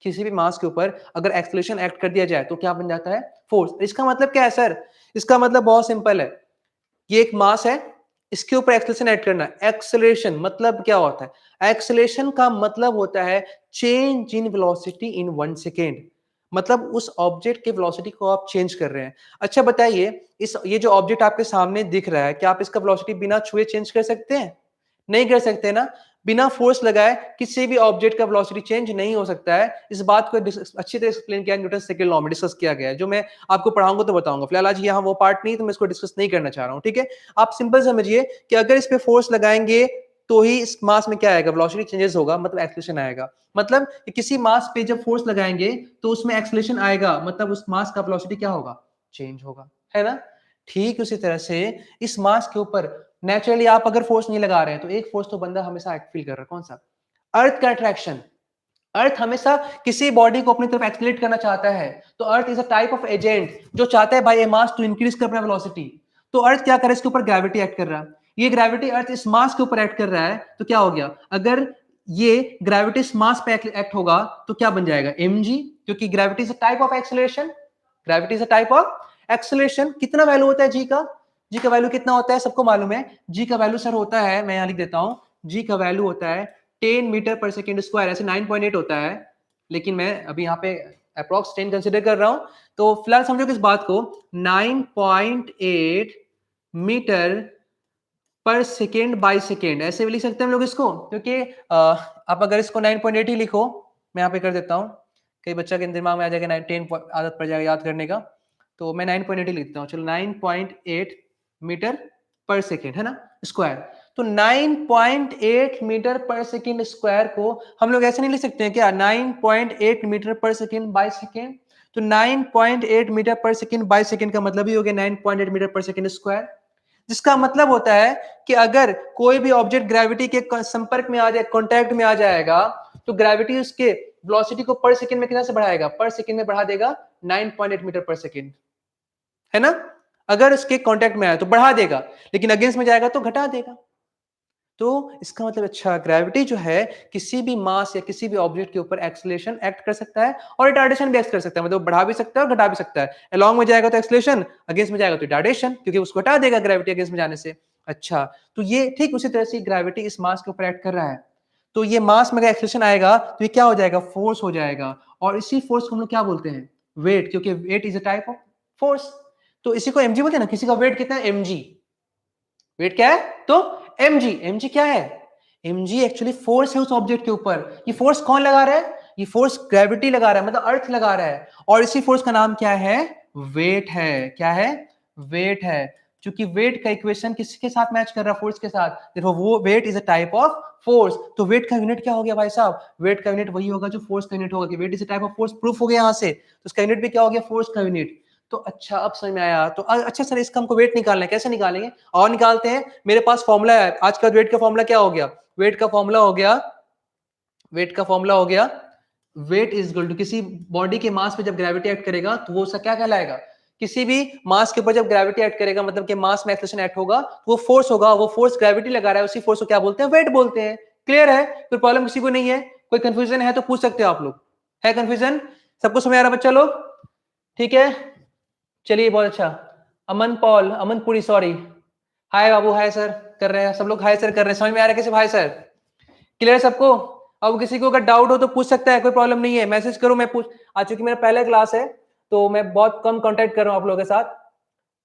किसी भी मास के ऊपर अगर एक्सेलरेशन एक्ट कर दिया जाए तो क्या बन जाता है, फोर्स। इसका मतलब क्या है सर? इसका मतलब बहुत सिंपल है, ये एक मास है, इसके ऊपर एक्सेलरेशन ऐड करना। एक्सेलरेशन मतलब क्या होता है, एक्सेलरेशन का मतलब होता है change in velocity in 1 second. मतलब उस ऑब्जेक्ट के वेलोसिटी को आप चेंज कर रहे हैं। अच्छा बताइए, ये जो ऑब्जेक्ट आपके सामने दिख रहा है, क्या आप इसका वेलोसिटी बिना छुए चेंज कर सकते हैं? नहीं कर सकते ना। बिना फोर्स लगाए किसी भी ऑब्जेक्ट का वेलोसिटी चेंज नहीं हो सकता है। इस बात को अच्छी तरह एक्सप्लेन किया न्यूटन सेकंड लॉ में, डिस्कस किया गया है, जो मैं आपको पढ़ाऊंगा तो बताऊंगा। फिलहाल आज यहाँ वो पार्ट नहीं, तो मैं इसको डिस्कस नहीं करना चाह रहा हूँ, ठीक है। आप सिंपल समझिए कि अगर इस पे फोर्स लगाएंगे तो ही इस मास में क्या आएगा, वेलोसिटी चेंजेस होगा, मतलब एक्सेलरेशन आएगा। मतलब किसी मास पे जब फोर्स लगाएंगे तो उसमें एक्सेलरेशन आएगा, मतलब उस मास का वेलोसिटी क्या होगा, चेंज होगा, है ना। ठीक उसी तरह से इस मास के ऊपर नेचुरली आप अगर फोर्स नहीं लगा रहे हैं तो एक फोर्स तो बंदा हमेशा फील कर रहा है, कौन सा, अर्थ का अट्रैक्शन। अर्थ हमेशा किसी बॉडी को अपनी तरफ एक्सीलरेट करना चाहता है, तो earth is a type of agent जो चाहता है by a mass to increase कर अपना वेलोसिटी। तो अर्थ क्या कर रहा है, इसके ऊपर ग्रेविटी एक्ट कर रहा है। ये ग्रेविटी अर्थ इस मास के ऊपर एक्ट कर रहा है, तो क्या हो गया, अगर ये ग्रेविटी इस मास पे एक्ट होगा तो क्या बन जाएगा, mg, क्योंकि gravity is a type of acceleration. Gravity is a type of acceleration. कितना वैल्यू होता है जी का, जी का वैल्यू कितना होता है, सबको मालूम है। जी का वैल्यू सर होता है, मैं यहां लिख देता हूं, जी का वैल्यू होता है 10 मीटर पर सेकेंड स्क्वायर। ऐसे 9.8 होता है, लेकिन मैं अभी यहाँ पे अप्रोक्स 10 कंसिडर कर रहा हूं। तो फिलहाल समझो किस बात को, 9.8 metre per second by second, ऐसे भी लिख सकते हैं हम लोग इसको, क्योंकि आप अगर इसको 9.8 ही लिखो, मैं यहाँ पे कर देता हूँ, कई बच्चा के दिमाग में आ जाएगा 10 आदत पड़ जाएगा याद करने का, तो मैं 9.8 ही लिखता हूँ। चलो 9.8 मीटर पर सेकेंड, है ना, स्क्वायर। तो 9.8 मीटर पर सेकेंड स्क्वायर को हम लोग ऐसे नहीं लिख सकते हैं क्या, 9.8 metre per second by second. तो 9.8 metre per second by second का मतलब ही हो गया 9.8 मीटर पर सेकेंड स्क्वायर, जिसका मतलब होता है कि अगर कोई भी ऑब्जेक्ट ग्रेविटी के संपर्क में आ जाए, कांटेक्ट में आ जाएगा, तो ग्रेविटी उसके वेलोसिटी को पर सेकंड में कितना से बढ़ाएगा, पर सेकंड में बढ़ा देगा 9.8 मीटर पर सेकंड, है ना। अगर उसके कांटेक्ट में आया तो बढ़ा देगा, लेकिन अगेंस्ट में जाएगा तो घटा देगा। तो इसका मतलब अच्छा, ग्रेविटी जो है किसी भी मास या किसी भी ऑब्जेक्ट के ऊपर एक्सेलरेशन एक्ट कर सकता है और रिटार्डेशन भी एक्ट कर सकता है, मतलब बढ़ा भी सकता है और घटा भी सकता है। अलोंग में जाएगा तो एक्सेलरेशन, अगेंस्ट में जाएगा तो रिटार्डेशन, क्योंकि उसको हटा देगा ग्रेविटी अगेंस्ट में जाने से। अच्छा, तो ये ठीक उसी तरह से ग्रेविटी इस मास के ऊपर एक्ट कर रहा है, तो ये मास में अगर एक्सेलरेशन आएगा तो ये क्या हो जाएगा, फोर्स हो जाएगा। और इसी फोर्स को हम लोग क्या बोलते हैं, वेट, क्योंकि weight is a type of force. तो इसी को mg बोलते हैं ना, किसी का वेट कितना है, mg। वेट क्या है, तो mg। mg क्या है, mg एक्चुअली फोर्स है उस ऑब्जेक्ट के ऊपर। ये फोर्स कौन लगा रहा है, ये फोर्स ग्रेविटी लगा रहा है, मतलब अर्थ लगा रहा है, और इसी फोर्स का नाम क्या है, वेट है। क्या है, वेट है। क्योंकि वेट का इक्वेशन किसके साथ मैच कर रहा है, फोर्स के साथ। देखो वो weight is a type of force, तो वेट का यूनिट क्या हो गया भाई साहब, वेट का यूनिट वही होगा जो फोर्स का यूनिट होगा, कि weight is a type of force, proof हो गया यहां से। तो उसका यूनिट भी क्या हो गया, फोर्स का यूनिट। तो अच्छा, अब समझ में आया। तो अच्छा सर, इसका हमको वेट निकालना है, कैसे निकालेंगे, और निकालते हैं। मेरे पास फॉर्मूला है, आज का वेट का फॉर्मूला क्या हो गया, वेट का फॉर्मूला हो गया, वेट का फॉर्मूला हो गया वेट इज इक्वल टू किसी बॉडी के मास पे जब ग्रेविटी एक्ट करेगा तो वो उसका क्या कहलाएगा, किसी भी मास के ऊपर जब ग्रेविटी एक्ट करेगा मतलब कि मास में एक्सेलरेशन एक्ट होगा तो वो फोर्स होगा, वो फोर्स ग्रेविटी लगा रहा है, उसी फोर्स को क्या बोलते हैं, वेट बोलते हैं। क्लियर है, कोई प्रॉब्लम किसी को नहीं है, कोई कंफ्यूजन है तो पूछ सकते हो आप लोग, है कंफ्यूजन, सबको समझ आ रहा बच्चा लोग, ठीक है चलिए बहुत अच्छा। अमन पॉल, अमन पुरी सॉरी, हाय बाबू, हाय सर कर रहे हैं सब लोग, हाय सर कर रहे हैं, समझ में आ रहा है कैसे, हाय सर, क्लियर सबको। अब किसी को अगर डाउट हो तो पूछ सकता है, कोई प्रॉब्लम नहीं है, मैसेज करो, मैं पूछ, आज चूंकि मेरा पहला क्लास है तो मैं बहुत कम कांटेक्ट कर रहा हूँ आप लोगों के साथ,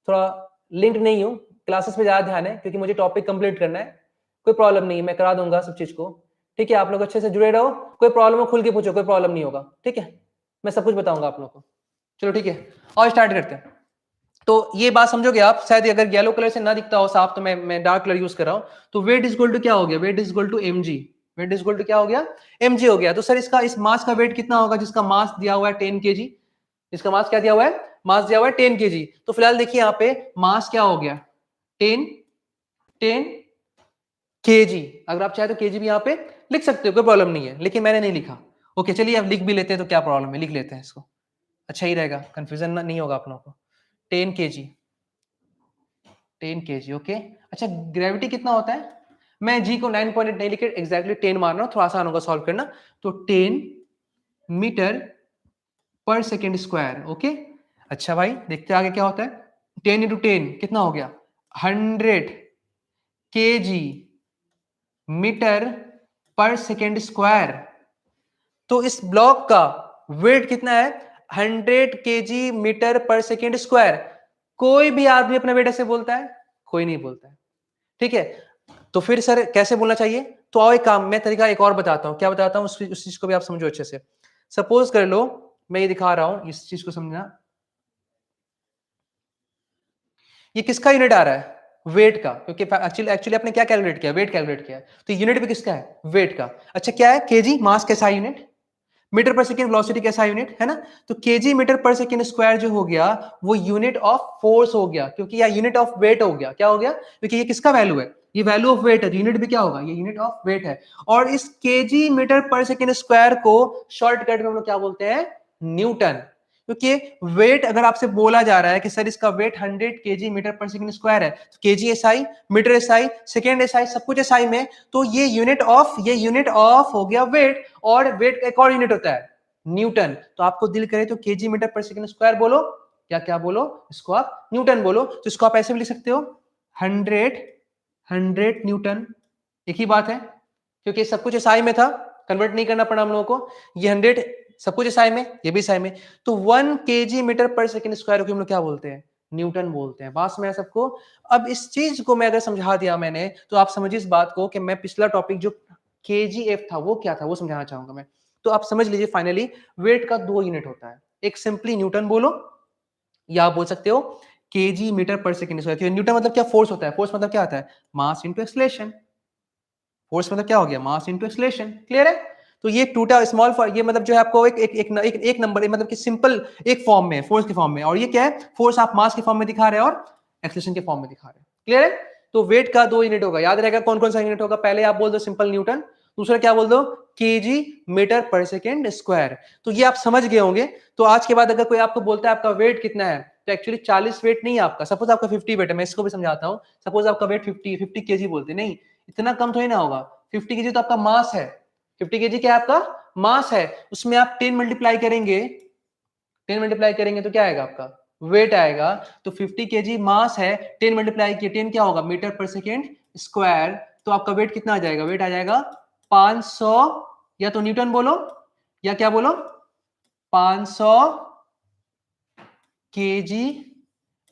थोड़ा लिंक नहीं हूँ, क्लासेस पे ज्यादा ध्यान है क्योंकि मुझे टॉपिक कंप्लीट करना है, कोई प्रॉब्लम नहीं है, मैं करा दूंगा सब चीज को, ठीक है, आप लोग अच्छे से जुड़े रहो, कोई प्रॉब्लम हो खुल के पूछो, कोई प्रॉब्लम नहीं होगा, ठीक है, मैं सब कुछ बताऊंगा आप लोग को। चलो ठीक है, और स्टार्ट करते हैं। तो ये बात समझोगे आप, शायद अगर येलो कलर से ना दिखता हो साफ तो मैं डार्क कलर यूज कर रहा हूं। तो वेट इज इक्वल टू क्या हो गया, weight is equal to mg, weight is equal to क्या हो गया, mg हो गया। तो सर इसका इस मास का वेट कितना होगा जिसका मास दिया हुआ है 10 kg, इसका मास क्या दिया हुआ है, मास दिया हुआ है 10 kg। तो फिलहाल देखिए यहाँ पे मास क्या हो गया 10 kg, अगर आप चाहे तो kg भी यहाँ पे लिख सकते हो, कोई प्रॉब्लम नहीं है, लेकिन मैंने नहीं लिखा। ओके चलिए अब लिख भी लेते हैं तो क्या प्रॉब्लम है, लिख लेते हैं इसको, अच्छा ही रहेगा, कंफ्यूजन नहीं होगा आप लोगों को। 10 kg, 10 kg, ओके। अच्छा ग्रेविटी कितना होता है, मैं जी को 9.8 नहीं लिखे, एग्जैक्टली 10 मान रहा हूं, थोड़ा आसान होगा सॉल्व करना। तो 10 metre per second square, okay. अच्छा भाई देखते हैं आगे क्या होता है, 10 इंटू 10 कितना हो गया 100 kg metre per second square. तो इस ब्लॉक का वेट कितना है 100 kg metre per second square. कोई भी आदमी अपना वेट ऐसे बोलता है, कोई नहीं बोलता है, ठीक है। तो फिर सर कैसे बोलना चाहिए, तो आओ एक काम, मैं तरीका एक और बताता हूं, क्या बताता हूं उस चीज को भी आप समझो अच्छे से। सपोज कर लो मैं ये दिखा रहा हूं, इस चीज को समझना, ये किसका यूनिट आ रहा है, वेट का, क्योंकि एक्चुअली एक्चुअली आपने क्या कैलकुलेट किया, वेट कैलकुलेट किया, तो यूनिट भी किसका है, वेट का। अच्छा क्या है, केजी मास कैसा unit, metre per second velocity कैसा यूनिट है ना, तो KG metre per second square जो हो गया वो यूनिट ऑफ फोर्स हो गया, क्योंकि यह यूनिट ऑफ वेट हो गया, क्या हो गया, क्योंकि ये किसका वैल्यू है, ये वैल्यू ऑफ वेट है, यूनिट भी क्या होगा, ये यूनिट ऑफ वेट है। और इस KG metre per second square को शॉर्टकट में हम लोग क्या बोलते हैं, न्यूटन। क्योंकि वेट अगर आपसे बोला जा रहा है कि सर इसका weight 100 KG metre per second square है, तो KG SI, metre SI, second SI, सब कुछ एसआई में, तो ये यूनिट ऑफ हो गया वेट, और वेट का एक और यूनिट होता है न्यूटन। तो आपको दिल करे तो KG metre per second square बोलो, क्या क्या बोलो, इसको आप न्यूटन बोलो। तो इसको आप ऐसे भी लिख सकते हो 100 न्यूटन, एक ही बात है, क्योंकि सब कुछ एसआई में था, कन्वर्ट नहीं करना पड़ा हम लोगों को, ये 100 सब कुछ एसआई में, ये भी एसआई में, तो 1 KG metre per second square को हम लोग क्या बोलते हैं, न्यूटन बोलते हैं। बात में सबको, अब इस चीज को मैं अगर समझा दिया मैंने तो आप समझिए इस बात को कि मैं पिछला टॉपिक जो केजीएफ था वो क्या था वो समझाना चाहूंगा मैं। तो आप समझ लीजिए फाइनली वेट का दो यूनिट होता है, एक सिंपली न्यूटन बोलो, या आप बोल सकते हो KG metre per second square. Newton मतलब क्या, फोर्स होता है, फोर्स मतलब क्या होता है, मास इंटू एक्सलेशन, फोर्स मतलब क्या हो गया, मास इंटू एक्सलेशन, क्लियर है। तो ये टूटा स्मॉल, ये मतलब जो है आपको एक नंबर मतलब कि सिंपल एक फॉर्म में, फोर्स के फॉर्म में, और ये क्या है, फोर्स आप मास के फॉर्म में दिखा रहे हैं और एक्सलेशन के फॉर्म में दिखा रहे हैं, क्लियर है। तो वेट का दो यूनिट होगा, याद रहेगा कौन कौन सा यूनिट होगा, पहले आप बोल दो सिंपल न्यूटन, दूसरा क्या बोल दो KG metre per second square. तो ये आप समझ गए होंगे। तो आज के बाद अगर कोई आपको बोलता है आपका वेट कितना है, तो एक्चुअली 40 वेट नहीं है आपका, सपोज आपका 50 वेट है, मैं इसको भी समझाता हूँ, सपोज आपका वेट 50 केजी बोलते नहीं, इतना कम थोड़ी ना होगा, 50 केजी तो आपका मास है, 50 केजी क्या है आपका मास है, उसमें आप 10 मल्टीप्लाई करेंगे, 10 मल्टीप्लाई करेंगे तो क्या आएगा आपका वेट आएगा। तो 50 केजी मास है, 10 मल्टीप्लाई किए 10 क्या होगा मीटर पर सेकेंड स्क्वायर, तो आपका वेट कितना आ जाएगा, वेट आ जाएगा 500, या तो न्यूटन बोलो या क्या बोलो 500 KG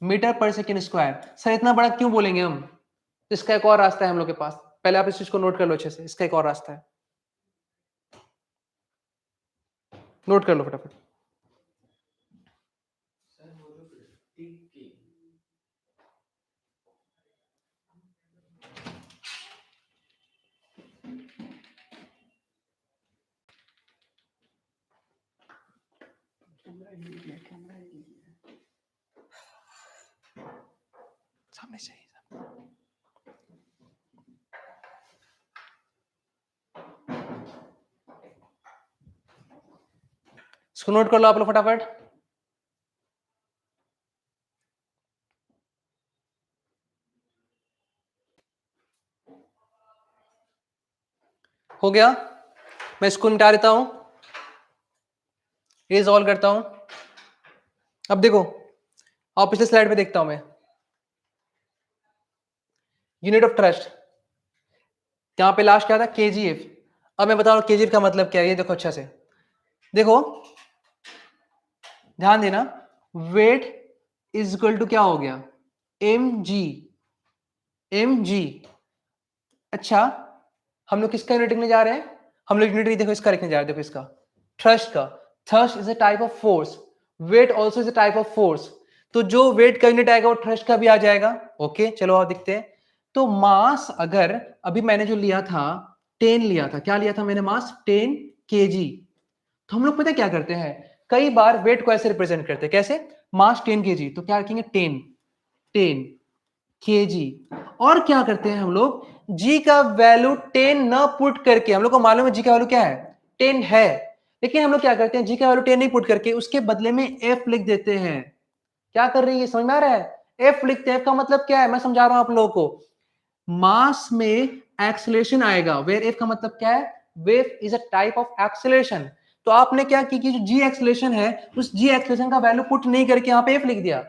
metre per second square. Sir इतना बड़ा क्यों बोलेंगे हम, तो इसका एक और रास्ता है हम लोग के पास, पहले आप इस चीज को नोट कर लो अच्छे से, इसका एक और रास्ता है, नोट कर लो फटाफट। सामने से इसको नोट कर लो आप लोग फटाफट। हो गया, मैं इसको मिटा देता हूं, ये सॉल्व करता हूं। अब देखो, आप पिछले स्लाइड पे देखता हूं मैं, यूनिट ऑफ ट्रस्ट, यहां पे लास्ट क्या था, केजीएफ। अब मैं बता रहा हूं केजीएफ का मतलब क्या है, ये देखो अच्छा से देखो, ध्यान देना, वेट इज इक्वल टू क्या हो गया, एम जी, एम जी। अच्छा, हम लोग किसका यूनिट लिखने जा रहे हैं, हम लोग यूनिट देखो इसका लिखने जा रहे हैं, देखो इसका थ्रस्ट का। Thrust is a type of force, weight also is a type of force. तो जो वेट का यूनिट आएगा वो थ्रस्ट का भी आ जाएगा। ओके चलो आप दिखते हैं। तो मास अगर अभी मैंने जो लिया था 10 लिया था, क्या लिया था मैंने मास 10 केजी। तो हम लोग पता क्या करते हैं, कई बार वेट को ऐसे रिप्रेजेंट करते हैं, कैसे, मास 10 केजी, तो क्या रखेंगे 10 10 केजी। और क्या करते हैं हम लोग, जी का वैल्यू 10 न पुट करके, हम लोग को मालूम है जी का वैल्यू क्या है 10 है, लेकिन हम लोग क्या करते हैं, जी का वैल्यू 10 नहीं पुट करके उसके बदले में एफ लिख देते हैं। क्या कर रही है, समझ में आ रहा है, एफ लिखते हैं। एफ का मतलब क्या है, मैं समझा रहा हूं आप लोगों को, मास में एक्सेलरेशन आएगा, वेयर एफ का मतलब क्या है, wave is a type of acceleration. तो आपने क्या की कि जो जी एक्सेलरेशन है, उस जी एक्सेलरेशन का वैल्यू पुट नहीं करके यहां पे एफ लिख दिया।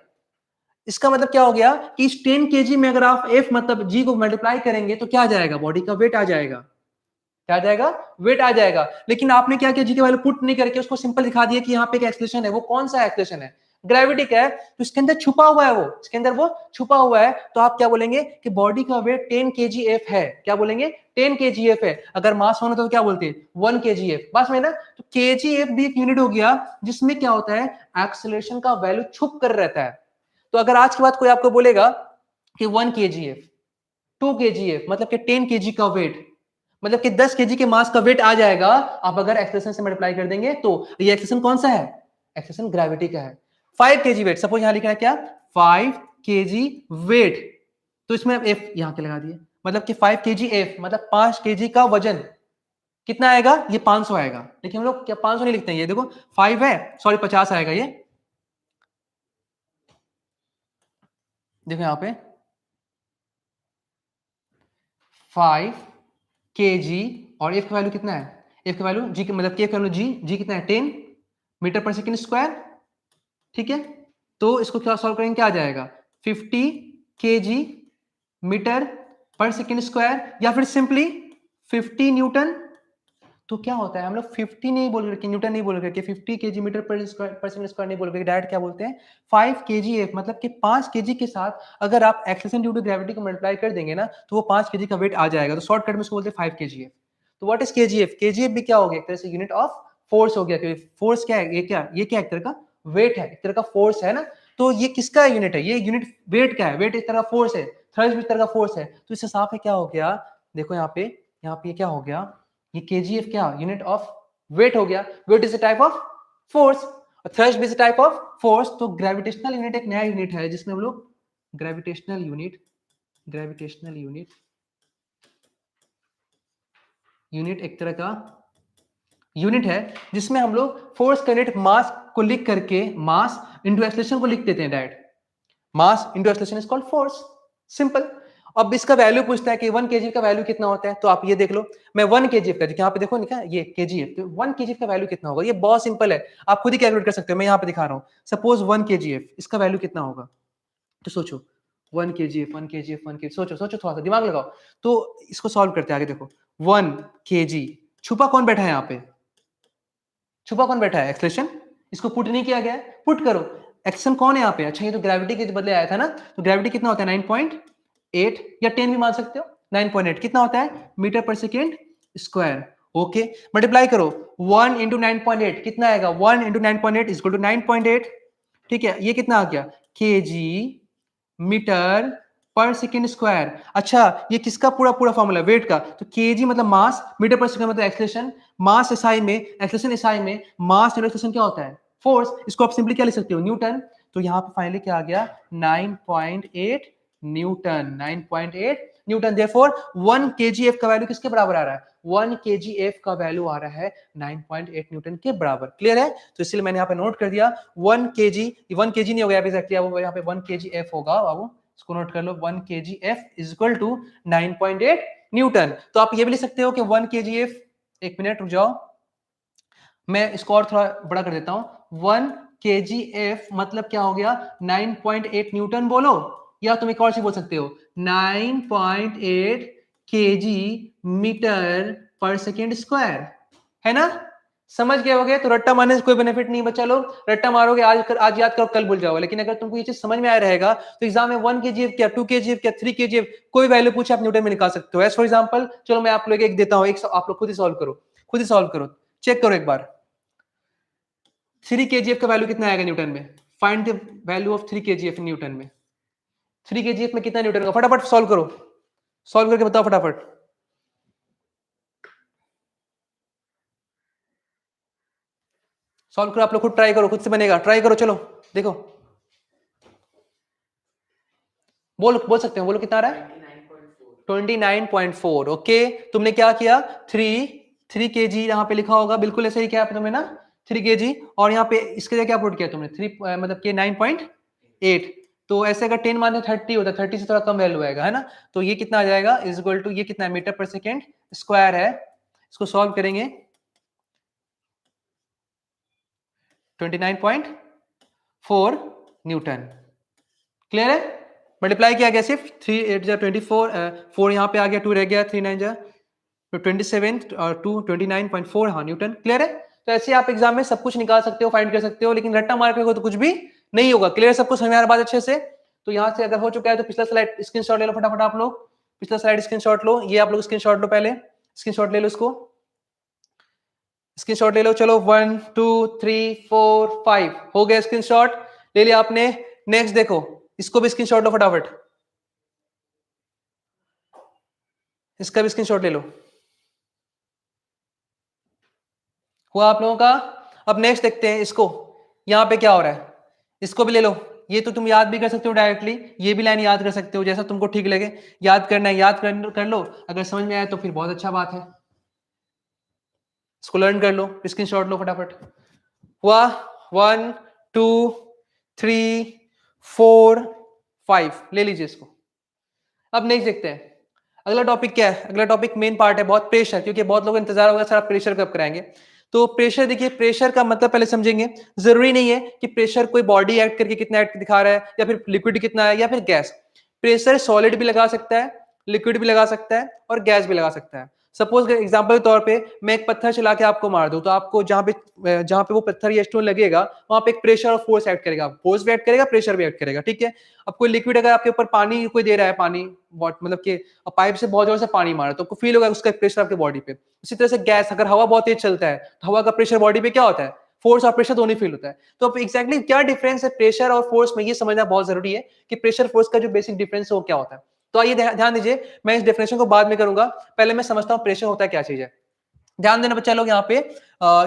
इसका मतलब क्या हो गया कि इस 10 केजी में अगर आप एफ मतलब जी को मल्टीप्लाई करेंगे तो क्या आ जाएगा, बॉडी का वेट आ जाएगा। क्या आ जाएगा, वेट आ जाएगा। लेकिन आपने क्या किया, जी के वैल्यू पुट नहीं करके उसको सिंपल दिखा दिया कि यहाँ पे एक एक्सेलरेशन है। वो कौन सा एक्सेलरेशन है, ग्रेविटी का है, तो इसके अंदर छुपा हुआ है, वो इसके अंदर वो छुपा हुआ है। तो आप क्या बोलेंगे कि बॉडी का वेट 10 केजी एफ है, क्या बोलेंगे 10 केजी एफ है। अगर मास होना तो क्या बोलते हैं 1 केजी एफ, बस में ना। तो केजी एफ भी एक यूनिट हो गया जिसमें क्या होता है, एक्सेलरेशन का वैल्यू छुप कर रहता है। तो अगर आज के बाद कोई आपको बोलेगा कि 1 kgf, 2 kgf मतलब कि 10 kg का वेट, मतलब कि 10 kg के मास का वेट आ जाएगा, आप अगर एक्सेलरेशन से मल्टीप्लाई कर देंगे तो। ये एक्सेलरेशन कौन सा है, एक्सेलरेशन ग्रेविटी का है। 5 kg वेट, सपोज यहां लिखा है क्या 5 kg वेट, तो इसमें एफ यहां के लगा दिए, मतलब कि 5 kg एफ मतलब 5 kg का वजन कितना आएगा, ये 500 आएगा। लेकिन हम लोग क्या 500 नहीं लिखते हैं, ये देखो 5 है, सॉरी 50 आएगा ये, देखो यहां पे 5 kg और एफ का वैल्यू कितना है, एफ का वैल्यू जी मतलब के वैल्यू जी कितना है 10 मीटर पर सेकंड स्क्वायर। ठीक है, तो इसको क्या सॉल्व करेंगे, क्या आ जाएगा 50 kg मीटर पर सेकंड स्क्वायर, या फिर सिंपली 50 न्यूटन। तो क्या होता है, हम लोग 50 नहीं बोल करके, न्यूटन नहीं बोल करके, 50 केजी मीटर पर सेकंड स्क्वायर नहीं बोल करके, डायरेक्ट क्या बोलते हैं 5 केजी एफ, मतलब कि 5 केजी के साथ अगर आप एक्सेलरेशन ड्यू टू ग्रेविटी को मल्टीप्लाई कर देंगे ना, तो वो 5 केजी का वेट आ जाएगा। तो शॉर्टकट में इसको बोलते हैं 5 केजी एफ। तो व्हाट इज केजीएफ, केजीएफ भी क्या हो गया, एक तरह से यूनिट ऑफ फोर्स हो गया, क्योंकि फोर्स क्या है, ये क्या एक तरह का वेट है, एक तरह का फोर्स है ना। तो ये किसका यूनिट है, ये यूनिट वेट का है, वेट एक तरह का फोर्स है, थ्रस्ट भी एक तरह का फोर्स है। तो इस हिसाब से क्या हो गया, देखो यहाँ पे क्या हो गया, ये केजीएफ क्या यूनिट ऑफ वेट हो गया, weight is a type of force, thrust भी is a type of force. तो ग्रेविटेशनल यूनिट एक नया यूनिट है जिसमें हम लोग ग्रेविटेशनल यूनिट, ग्रेविटेशनल यूनिट एक तरह का यूनिट है जिसमें हम लोग फोर्स का यूनिट मास को लिख करके, मास इंटू एक्सेलरेशन को लिख देते हैं direct, mass into acceleration is called force, simple. अब इसका वैल्यू पूछता है कि 1 केजी का वैल्यू कितना होता है, तो आप ये देख लो, मैं 1 केजी का, यहाँ पे देखो लिखा ये केजी है, तो 1 केजी का वैल्यू कितना होगा, ये बहुत सिंपल है, आप खुद ही कैलकुलेट कर सकते हो, मैं यहाँ पे दिखा रहा हूँ। सपोज 1 केजीएफ, इसका वैल्यू कितना होगा, तो सोचो 1 केजीएफ, 1 केजीएफ, 1 केजी, सोचो सोचो, थोड़ा सा दिमाग लगाओ। तो इसको सॉल्व करते हैं आगे, देखो 1 केजी, छुपा कौन बैठा है यहाँ पे, छुपा कौन बैठा है, एक्सेलरेशन, इसको पुट नहीं किया गया है, पुट करो। एक्शन कौन है यहाँ पे, अच्छा ये तो ग्रेविटी के बदले आया था ना, तो ग्रेविटी कितना होता है 9.8 या 10 भी मान सकते हो, 9.8 कितना होता है metre per second square. Okay, multiply करो 1 इंटू 9.8 कितना आएगा, 1 इंटू 9.8 इज इक्वल टू 9.8। ठीक है, ये कितना आ गया KG metre per second square. अच्छा, ये किसका पूरा पूरा फॉर्मूला, वेट का, तो केजी मतलब मास, मीटर पर सेकंड मतलब एक्सेलरेशन, मास एसआई में, एक्सेलरेशन एसआई में, मास और एक्सेलरेशन क्या होता है फोर्स, इसको आप सिंपली क्या लिख सकते हो न्यूटन। तो यहाँ पे फाइनली क्या आ गया 9.8 न्यूटन, 9.8 न्यूटन। देयरफॉर 1 kgf का वैल्यू किसके बराबर आ रहा है? 1 kgf का वैल्यू आ रहा है 9.8 न्यूटन के बराबर। क्लियर है? तो इसलिए मैंने यहाँ पे नोट कर दिया 1 kg नहीं होगा एग्जैक्टली, अब यहाँ पे 1 kgf होगा बाबू, इसको नोट कर लो। 1 kgf is equal to 9.8 newton. तो आप ये भी लिख सकते हो कि 1 kgf, एक मिनट रुक जाओ, मैं इसको और थोड़ा बड़ा कर देता हूं। 1 kgf मतलब क्या हो गया? 9.8 न्यूटन बोलो, या तुम एक और चीज बोल सकते हो 9.8 kg metre per second square, है ना? समझ गए होगे? तो रट्टा मारने से कोई बेनिफिट नहीं बच्चा लोग, रट्टा मारोगे आज याद करो कल भूल जाओगे। लेकिन अगर तुमको ये चीज समझ में आ रहेगा तो एग्जाम में 1 kgf क्या, 2 kgf क्या, 3 kgf कोई वैल्यू पूछे आप न्यूटन में निकाल सकते हो। एज फॉर एग्जांपल चलो मैं आप लोग एक देता हूं, एक आप लोग खुद ही सॉल्व करो, खुद ही सॉल्व करो, चेक करो एक बार। 3 kgf का वैल्यू कितना आएगा न्यूटन में? Find the value of 3 kgf in newton में। 3 kgf में कितना न्यूटन का? फटाफट सॉल्व करो, सॉल्व करके बताओ फटाफट। सॉल्व करो, आप लोग खुद ट्राई करो, खुद से बनेगा, ट्राई करो, चलो देखो, बोल सकते हो, बोलो कितना आ रहा है? 29.4। ओके, तुमने क्या किया? 3 kg यहाँ पे लिखा होगा, बिल्कुल ऐसे ही किया तुमने ना, 3 kg, और यहाँ पे इसके लिए क्या पुट किया तुमने? 3 मतलब कि 9.8। तो ऐसे अगर 10 माने 30 होता है, 30 से थोड़ा कम वैल्यू आएगा, है ना? तो ये कितना आ जाएगा? इज इक्वल टू, ये कितना मीटर पर सेकेंड स्क्वायर है, इसको सॉल्व करेंगे 29.4 न्यूटन। क्लियर है? मल्टीप्लाई किया गया सिर्फ 3 8 जा 24, 4 यहाँ पे आ गया, 2 रह गया, 3 9 जा तो 27 और 2 29.4, हाँ न्यूटन। क्लियर है? तो ऐसे आप एग्जाम में सब कुछ निकाल सकते हो, फाइंड कर सकते हो, लेकिन रट्टा मार के तो कुछ भी नहीं होगा। क्लियर? सब कुछ समझ में आ रहा बात अच्छे से? तो यहाँ से अगर हो चुका है तो पिछला स्लाइड स्क्रीनशॉट ले लो फटाफट आप लोग, पिछला स्लाइड स्क्रीनशॉट लो, ये आप लोग स्क्रीनशॉट लो, पहले स्क्रीनशॉट ले लो, इसको स्क्रीनशॉट ले लो। चलो 1 2 3 4 5 हो गया, स्क्रीनशॉट ले लिया आपने। नेक्स्ट देखो, इसको भी स्क्रीनशॉट लो फटाफट, इसका भी स्क्रीनशॉट ले लो। हुआ आप लोगों का? अब नेक्स्ट देखते हैं इसको, यहाँ पे क्या हो रहा है, इसको भी ले लो। ये तो तुम याद भी कर सकते हो डायरेक्टली, ये भी लाइन याद कर सकते हो, जैसा तुमको ठीक लगे। याद करना है याद कर लो, अगर समझ में आए तो फिर बहुत अच्छा बात है, इसको लर्न कर लो, स्क्रीनशॉट लो फटाफट। हुआ? 1 2 3 4 5 ले लीजिए इसको। अब नेक्स्ट देखते हैं अगला टॉपिक क्या है। अगला टॉपिक मेन पार्ट है बहुत, प्रेशर, क्योंकि बहुत लोग इंतजार होगा सर प्रेशर कब कराएंगे। तो प्रेशर देखिए, प्रेशर का मतलब पहले समझेंगे। जरूरी नहीं है कि प्रेशर कोई बॉडी एक्ट करके कितना एक्ट दिखा रहा है, या फिर लिक्विड कितना है, या फिर गैस। प्रेशर सॉलिड भी लगा सकता है, लिक्विड भी लगा सकता है, और गैस भी लगा सकता है। सपोज एग्जांपल के तौर पे मैं एक पत्थर चला के आपको मार दूं, तो आपको जहां पे वो पत्थर या स्टोन लगेगा वहां पे एक प्रेशर और फोर्स एक्ट करेगा, फोर्स भी एक्ट करेगा, प्रेशर भी एक्ट करेगा, ठीक है। अब कोई लिक्विड अगर आपके ऊपर पानी कोई दे रहा है, पानी मतलब कि पाइप से बहुत जोर से पानी मारा तो आपको फील होगा उसका प्रेशर आपके बॉडी पे। उसी तरह से गैस, अगर हवा बहुत तेज चलता है तो हवा का प्रेशर बॉडी पे क्या होता है? फोर्स और प्रेशर दोनों फील होता है। तो अब एग्जैक्टली क्या डिफरेंस है प्रेशर और फोर्स में, ये समझना बहुत जरूरी है कि प्रेशर फोर्स का जो बेसिक डिफरेंस है वो क्या होता है। तो आइए ध्यान दीजिए, मैं इस डेफिनेशन को बाद में करूंगा, पहले मैं समझता हूँ प्रेशर होता है क्या चीज है। ध्यान देना बच्चा लोग, यहाँ पे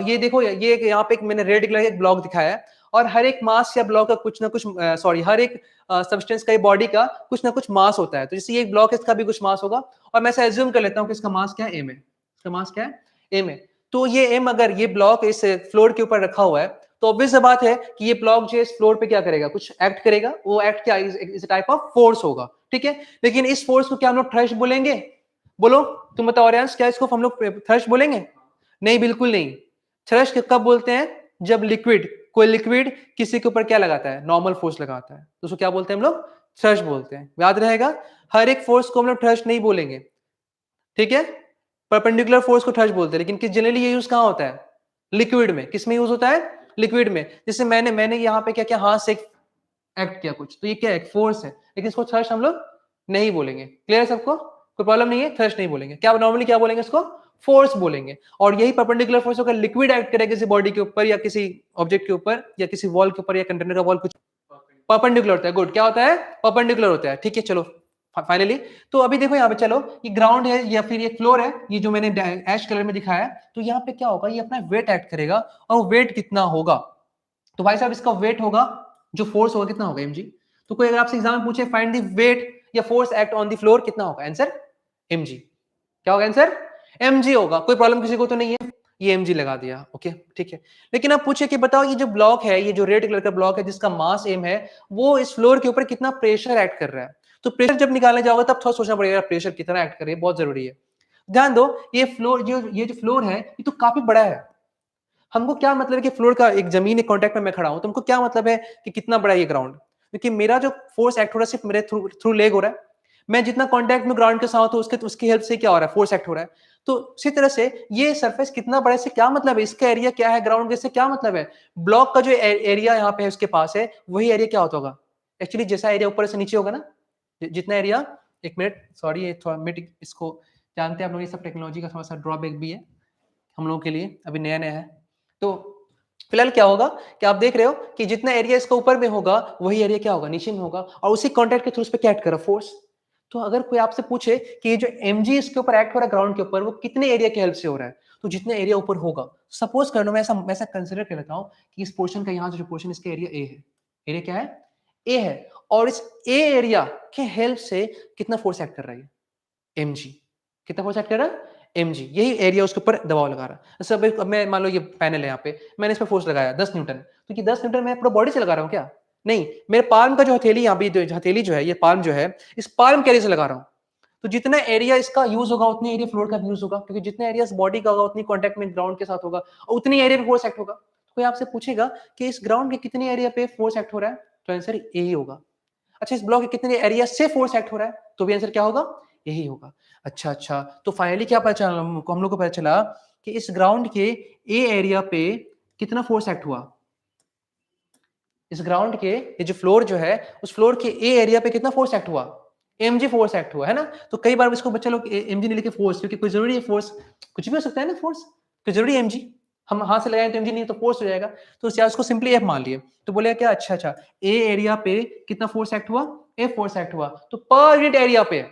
ये देखो, ये यहाँ पे मैंने रेड कलर का एक ब्लॉक दिखाया है, और हर एक मास या ब्लॉक का कुछ ना कुछ सॉरी हर एक सब्सटेंस का, बॉडी का कुछ ना कुछ मास होता है। तो जैसे ये एक ब्लॉक है, इसका भी कुछ मास होगा, और मैं ऐसा एज्यूम कर लेता हूँ कि इसका मास क्या है? एम है। इसका मास क्या है? एम है। तो ये एम अगर ये ब्लॉक इस फ्लोर के ऊपर रखा हुआ है, तो ऑब्वियस बात है कि ये ब्लॉक जो इस फ्लोर पे क्या करेगा? कुछ एक्ट करेगा। वो एक्ट क्या? इस टाइप ऑफ फोर्स होगा, ठीक है। लेकिन इस फोर्स को क्या हम लोग थ्रस्ट बोलेंगे? बोलो तुम बताओ ऑडियंस, क्या इसको हम लोग थ्रस्ट बोलेंगे? नहीं, बिल्कुल नहीं। थ्रस्ट कब बोलते हैं? जब कोई लिक्विड किसी के ऊपर क्या लगाता है? नॉर्मल फोर्स लगाता है, तो उसको क्या बोलते हैं हम लोग? थ्रस्ट बोलते हैं। याद रहेगा, हर एक फोर्स को हम लोग थ्रस्ट नहीं बोलेंगे, ठीक है। परपेंडिकुलर फोर्स को थ्रस्ट बोलते हैं, लेकिन किस जनरली ये यूज कहां होता है? लिक्विड में। किस में यूज होता है? लिक्विड में। जैसे मैंने यहाँ पे क्या किया, हाथ से एक्ट किया कुछ, तो ये क्या है? फोर्स है, लेकिन इसको थ्रस्ट हम लोग नहीं बोलेंगे। क्लियर है सबको? कोई प्रॉब्लम नहीं है, थ्रस्ट नहीं बोलेंगे। क्या नॉर्मली क्या बोलेंगे? इसको फोर्स बोलेंगे। और यही परपेंडिकुलर फोर्स अगर लिक्विड एक्ट करेगा किसी बॉडी के ऊपर, या किसी ऑब्जेक्ट के ऊपर, या किसी वॉल के ऊपर, या कंटेनर का वॉल, कुछ परपेंडिकुलर होता है। गुड, क्या होता है? परपेंडिकुलर होता है, ठीक है। चलो फाइनली, तो अभी देखो यहाँ पे, चलो ये ग्राउंड है या फिर ये फ्लोर है, ये जो मैंने ऐश कलर में दिखाया है, तो यहाँ पे क्या होगा? ये अपना वेट एक्ट करेगा, और वेट कितना होगा? तो भाई साहब इसका वेट होगा, जो फोर्स होगा कितना होगा? mg। तो कोई अगर आपसे एग्जाम में पूछे फाइंड द वेट या force act on the floor कितना होगा? Answer mg। क्या होगा आंसर? mg होगा। कोई प्रॉब्लम किसी को तो नहीं है? ये mg लगा दिया, ओके ठीक है। लेकिन अब पूछे कि बताओ ये जो ब्लॉक है, ये जो रेड कलर का ब्लॉक है जिसका मास m है, वो इस फ्लोर के ऊपर कितना प्रेशर एक्ट कर रहा है? तो प्रेशर जब निकालने जाओगे तब थोड़ा सोचना पड़ेगा प्रेशर कितना एक्ट कर रही है, बहुत जरूरी है। ध्यान दो, ये फ्लोर ये जो फ्लोर है ये तो काफी बड़ा है। हमको क्या मतलब है कि फ्लोर का एक जमीन एक कांटेक्ट में मैं खड़ा हूं, तो हमको क्या मतलब है कि कितना बड़ा है ये ग्राउंड? क्योंकि मेरा जो फोर्स एक्ट हो रहा है सिर्फ मेरे थ्रू लेग हो रहा है। मैं जितना कांटेक्ट में ग्राउंड के साथ हूं उसकी हेल्प से क्या हो रहा है? फोर्स एक्ट हो रहा है। तो इसी तरह से ये सरफेस कितना बड़ा है इससे क्या मतलब है? इसका एरिया क्या है ग्राउंड के, इससे क्या मतलब है? ब्लॉक का जो एरिया यहाँ पे है उसके पास है, वही एरिया क्या होता होगा? एक्चुअली जैसा एरिया ऊपर से नीचे होगा ना, जितना एरिया, एक मिनट सॉरी, ये थोड़ा मिनट, इसको जानते हैं आप लोग, ये सब टेक्नोलॉजी का थोड़ा सा ड्रॉबैक भी है हम लोगों के लिए, अभी नया नया है। तो फिलहाल क्या होगा कि आप देख रहे हो कि जितना एरिया इसका ऊपर में होगा वही एरिया क्या होगा? नीचे में होगा, और उसी कॉन्टैक्ट के थ्रू उस पर क्या एक्ट कर रहा है? फोर्स। तो अगर कोई आपसे पूछे कि ये जो mg इसके ऊपर एक्ट हो रहा है ग्राउंड के ऊपर, वो कितने एरिया की हेल्प से हो रहा है, तो जितना एरिया ऊपर होगा, सपोज कर लो मैं ऐसा कंसिडर कर लेता हूं कि इस पोर्शन का यहाँ जो पोर्शन इसका एरिया ए है, एरिया क्या है? ए है, और इस ए एरिया के हेल्प से कितना फोर्स एक्ट कर रहा है? mg। कितना फोर्स एक्ट कर रहा है? mg। यही एरिया उसके ऊपर दबाव लगा रहा है। जैसे अब मैं मान लो ये पैनल है यहाँ पे, मैंने इस पे फोर्स लगाया 10 न्यूटन, तो कि 10 न्यूटन मैं पूरा बॉडी से लगा रहा हूँ क्या? नहीं, मेरे पाल्म का जो हथेली यहाँ पे, जो हथेली जो है, ये पाल्म जो है, इस पाल्म के एरिया से लगा रहा हूँ। तो जितना एरिया इसका यूज होगा उतने एरिया फ्लोर का यूज होगा, क्योंकि जितना एरिया इस बॉडी का होगा उतनी कॉन्टेक्ट में ग्राउंड के साथ होगा, और उतनी एरिया पे फोर्स एक्ट होगा। तो कोई आपसे पूछेगा कि इस ग्राउंड के कितने एरिया पे फोर्स एक्ट हो रहा है, तो आंसर यही होगा। अच्छा, इस ब्लॉक के कितने एरिया से फोर्स एक्ट हो रहा है, तो भी आंसर क्या होगा? यही होगा। अच्छा, तो फाइनली क्या पता चला हम लोग को? पता चला कि इस ग्राउंड के ए एरिया पे कितना फोर्स एक्ट हुआ। इस ग्राउंड के ये जो फ्लोर जो है, उस फ्लोर के ए एरिया पे कितना फोर्स एक्ट हुआ? mg फोर्स एक्ट हुआ है ना। तो कई बार इसको बच्चे लोग mg नहीं लिखे फोर्स, क्योंकि कोई जरूरी है फोर्स, कुछ भी हो सकता है ना फोर्स, कोई जरूरी है mg, हम हाथ से लगाए तो mg नहीं तो फोर्स हो जाएगा, तो उसको सिंपली f मान लिए। तो बोले क्या? अच्छा, ए एरिया पे कितना फोर्स एक्ट हुआ? f फोर्स एक्ट हुआ। तो पर यूनिट एरिया पे,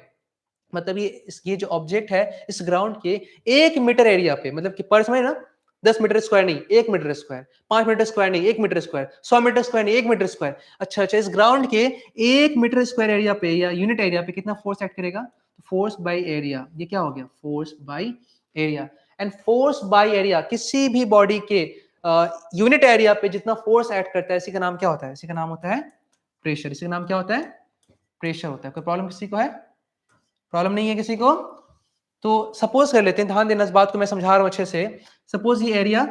मतलब ये जो ऑब्जेक्ट है इस ग्राउंड के 1 मीटर एरिया पे, मतलब कि पर समझ ना, 10 मीटर स्क्वायर नहीं 1 मीटर स्क्वायर, 5 मीटर स्क्वायर नहीं 1 मीटर स्क्वायर, 100 मीटर स्क्वायर नहीं 1 मीटर स्क्वायर। अच्छा, इस ग्राउंड के 1 मीटर स्क्वायर एरिया पे या यूनिट एरिया पे कितना फोर्स एक्ट करेगा? तो फोर्स बाय एरिया, ये क्या हो गया? Force by area. And force by area किसी भी बॉडी के यूनिट एरिया पे जितना फोर्स एक्ट करता है, इसी का नाम क्या होता है? इसी का नाम होता है प्रेशर। इसी का नाम क्या होता है? प्रेशर होता है। कोई प्रॉब्लम किसी को है? प्रॉब्लम नहीं है किसी को? तो सपोज कर लेते हैं, ध्यान देना इस बात को, मैं समझा रहा हूं अच्छे से। सपोज ये एरिया